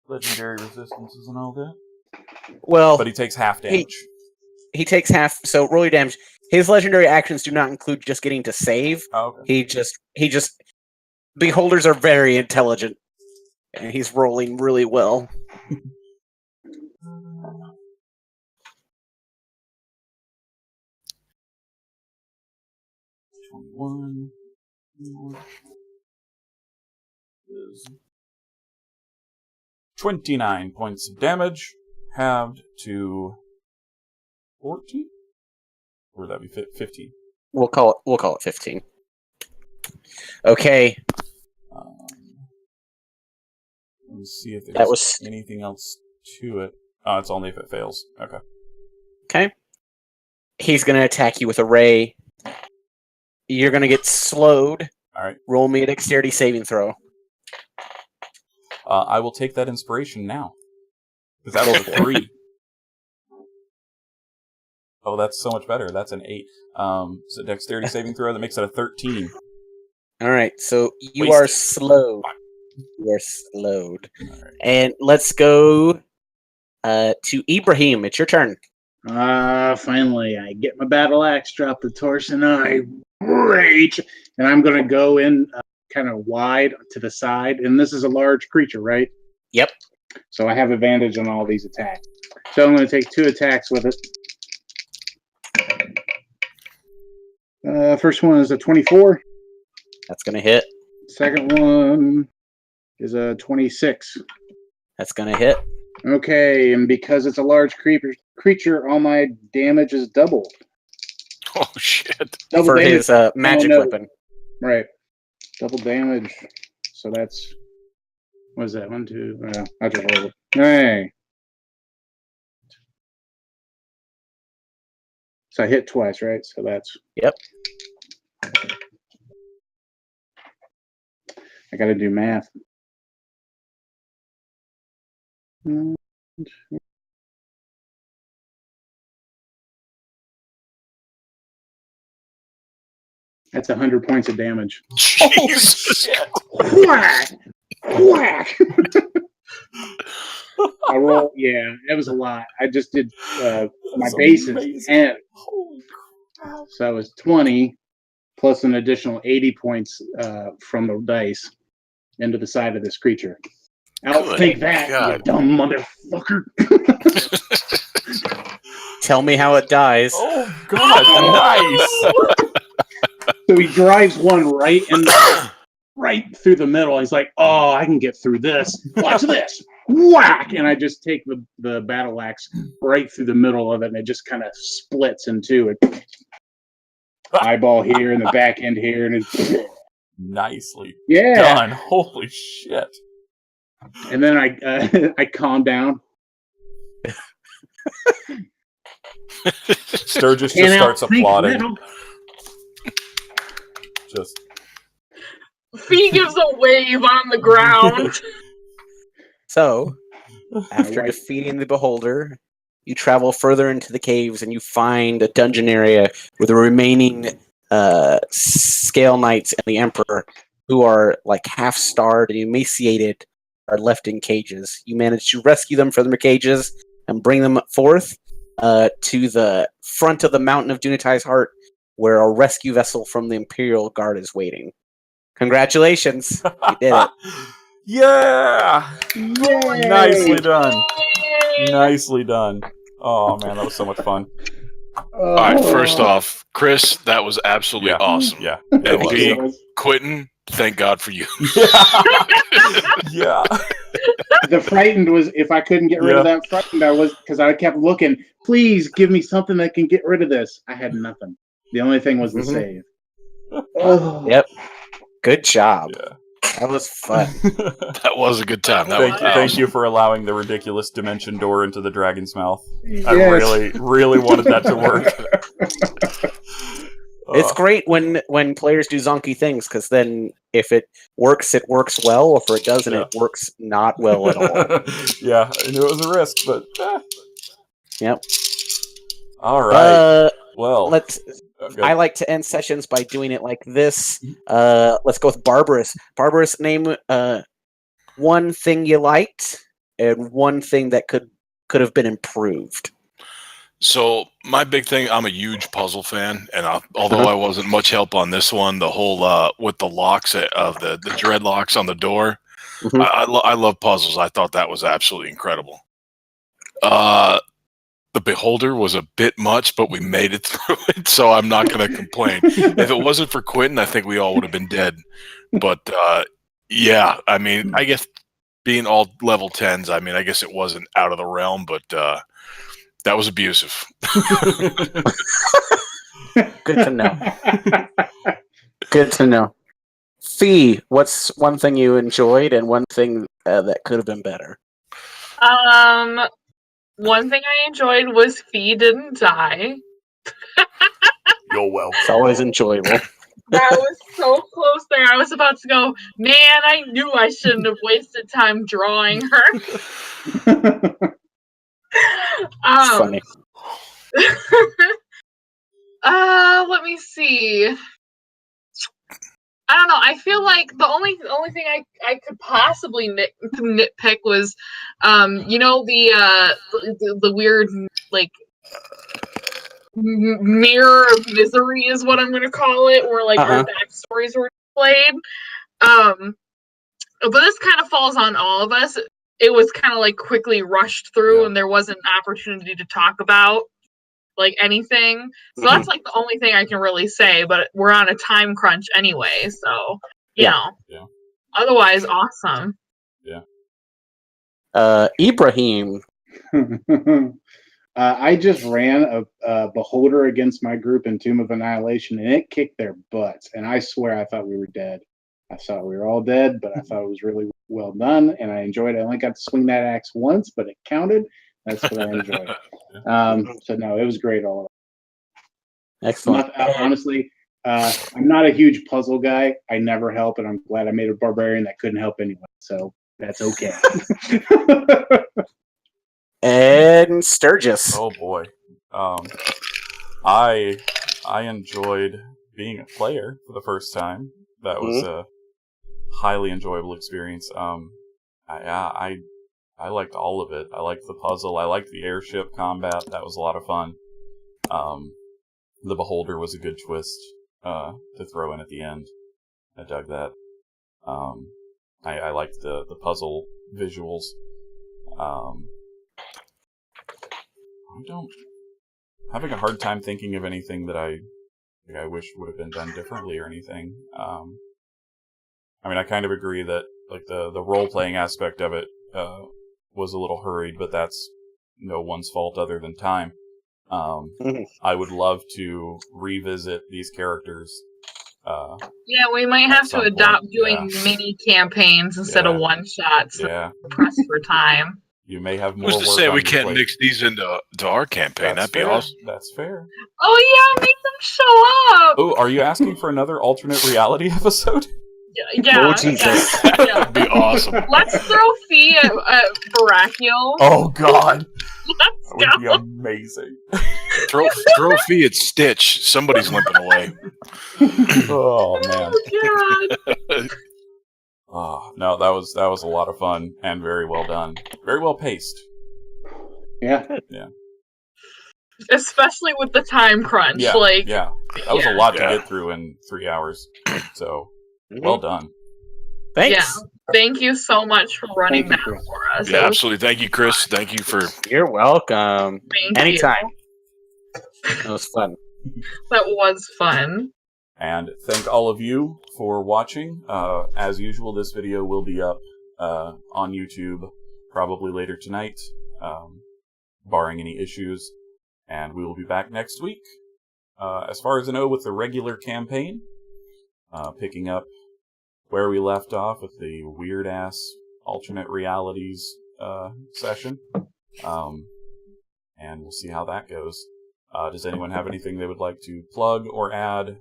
Legendary resistances and all that. Well, But he takes half damage. he takes half. So roll your damage. His legendary actions do not include just getting to save. Okay. He just. Beholders are very intelligent, and he's rolling really well. 21 is 29 points of damage, halved to 14? Or would that be 15? We'll call it 15. Okay. Let me see if That there's was- anything else to it. Oh, it's only if it fails. Okay. Okay. He's gonna attack you with a ray. You're gonna get slowed. Alright. Roll me a dexterity saving throw. I will take that inspiration now. Because that was a 3. Oh, that's so much better. That's an 8. So dexterity saving throw, that makes it a 13. Alright, so you Wasted. are slowed. You are slowed. Alright. And let's go to Ibrahim. It's your turn. Finally, I get my battle axe, drop the torch, and I rage. And I'm going to go in kind of wide to the side. And this is a large creature, right? Yep. So I have advantage on all these attacks. So I'm going to take 2 attacks with it. First one is a 24. That's gonna hit. Second one is a 26. That's gonna hit. Okay, and because it's a large creature, all my damage is doubled. Oh shit! Double For damage. his magic no. weapon. Right. Double damage. So that's what is that? 1, 2. I'll just roll it. Hey. So I hit twice, right? So that's Yep. I got to do math. That's 100 points of damage. Jesus! Whack! Whack! I roll. Yeah, that was a lot. I just did my base is 10. Holy crap. So that was 20 plus an additional 80 points from the dice into the side of this creature. Outthink that, God. you dumb motherfucker. Tell me how it dies. Oh god, nice. So he drives one right through the middle. He's like, "Oh, I can get through this. Watch this." Whack! And I just take the battle axe right through the middle of it, and it just kind of splits in two. And eyeball here, and the back end here, and it's Nicely yeah. done. Holy shit. And then I calm down. Sturgis Can't just starts outthink applauding. metal. Just Fee gives a wave on the ground. So, after Right. defeating the beholder, you travel further into the caves and you find a dungeon area where the remaining scale knights and the emperor, who are like half starved and emaciated, are left in cages. You manage to rescue them from their cages and bring them forth to the front of the mountain of Dunatai's Heart, where a rescue vessel from the Imperial Guard is waiting. Congratulations! You did it. yeah. Yay! Nicely done. Nicely done. Oh man, that was so much fun. All right, first off, Kris, that was absolutely Yeah. awesome. Yeah. And It was. B, Quentin, thank God for you. Yeah. The frightened was if I couldn't get rid of that frightened, I was because I kept looking. Please give me something that can get rid of this. I had nothing. The only thing was the save. Oh. Yep. Good job. Yeah. That was fun. That was a good time. That was Thank awesome. you for allowing the ridiculous dimension door into the dragon's mouth. I Yes. really wanted that to work. It's great when players do zonky things, because then if it works well. Or if it doesn't, Yeah. it works not well at all. Yeah, I knew it was a risk, but Yep. all right. Well, Let's. okay. I like to end sessions by doing it like this. Let's go with Barbarous. Barbarous, name one thing you liked and one thing that could have been improved. So my big thing, I'm a huge puzzle fan, and although I wasn't much help on this one, the whole with the locks of the dreadlocks on the door, Mhm. I love puzzles. I thought that was absolutely incredible. The Beholder was a bit much, but we made it through it, so I'm not going to complain. If it wasn't for Quentin, I think we all would have been dead. But yeah, I mean, I guess being all level 10s, I mean, I guess it wasn't out of the realm, but that was abusive. Good to know. Good to know. Fee, what's one thing you enjoyed and one thing that could have been better? One thing I enjoyed was Fee didn't die. You're welcome. It's always enjoyable. That was so close there. I was about to go, man, I knew I shouldn't have wasted time drawing her. It's funny. Let me see. I don't know. I feel like the only thing I could possibly nitpick was, you know, the weird like mirror of misery is what I'm gonna call it, where like our backstories were displayed. But this kind of falls on all of us. It was kind of like quickly rushed through, and there wasn't an opportunity to talk about like anything. So that's like the only thing I can really say, but we're on a time crunch anyway, so you know. Yeah. Otherwise, awesome. Yeah. Ibrahim. I just ran a beholder against my group in Tomb of Annihilation, and it kicked their butts. And I swear, I thought we were dead. I thought we were all dead, but I thought it was really well done, and I enjoyed it. I only got to swing that axe once, but it counted. That's what I enjoyed. So no, it was great all around. Excellent. Honestly, I'm not a huge puzzle guy. I never help, and I'm glad I made a barbarian that couldn't help anyway. So that's okay. And Sturgis. Oh boy, I enjoyed being a player for the first time. That was a highly enjoyable experience. I liked all of it. I liked the puzzle. I liked the airship combat. That was a lot of fun. The beholder was a good twist to throw in at the end. I dug that. I liked the puzzle visuals. Having a hard time thinking of anything that I wish would have been done differently or anything. I mean, I kind of agree that like the role playing aspect of it was a little hurried, but that's no one's fault other than time. I would love to revisit these characters. Yeah, we might have to some adopt point, doing mini campaigns instead of one shots. Yeah, Press for time. you may have more. Who's to work say on we your can't plate. mix these into our campaign? That's That'd be fair. awesome. That's fair. Oh yeah, make them show up. Oh, are you asking for another alternate reality episode? Yeah. Oh, Jesus. Yeah. That'd be awesome. Let's throw Fee at Barachiel. Oh God, Let's that would go. be amazing. Throw Fee at Stitch. Somebody's limping away. Oh man. Oh God. Oh no, that was a lot of fun and very well done. Very well paced. Yeah. Especially with the time crunch. Yeah, Like yeah. That was a lot to Yeah. get through in 3 hours. So well done. Thanks. Yeah. Thank you so much for running Thank that you, Kris. for us. Yeah, It was- absolutely. Thank you, Kris. Thank you for. You're welcome. Thank Anytime. you. That was fun. That was fun. And thank all of you for watching. As usual, this video will be up on YouTube probably later tonight, barring any issues. And we will be back next week. As far as I know, with the regular campaign, picking up where we left off with the weird-ass alternate realities session. And we'll see how that goes. Does anyone have anything they would like to plug or add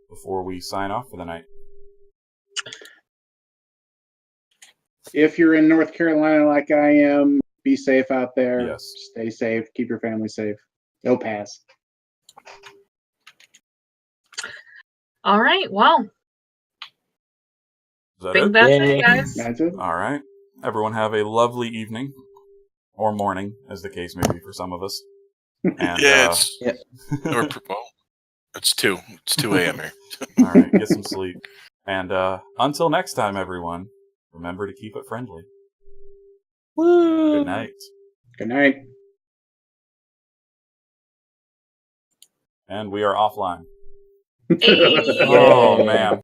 before we sign off for the night? If you're in North Carolina like I am, be safe out there. Yes. Stay safe. Keep your family safe. Go pass. All right. Well, Is that think it? that's Yay. it, guys. That's it. All right. Everyone have a lovely evening. Or morning, as the case may be for some of us. And, Yeah, it's. Yeah. Or, well, it's 2. It's 2 a.m. here. all right, get some sleep. And until next time, everyone, remember to keep it friendly. Woo. Good night. Good night. And we are offline. Hey. Oh, man.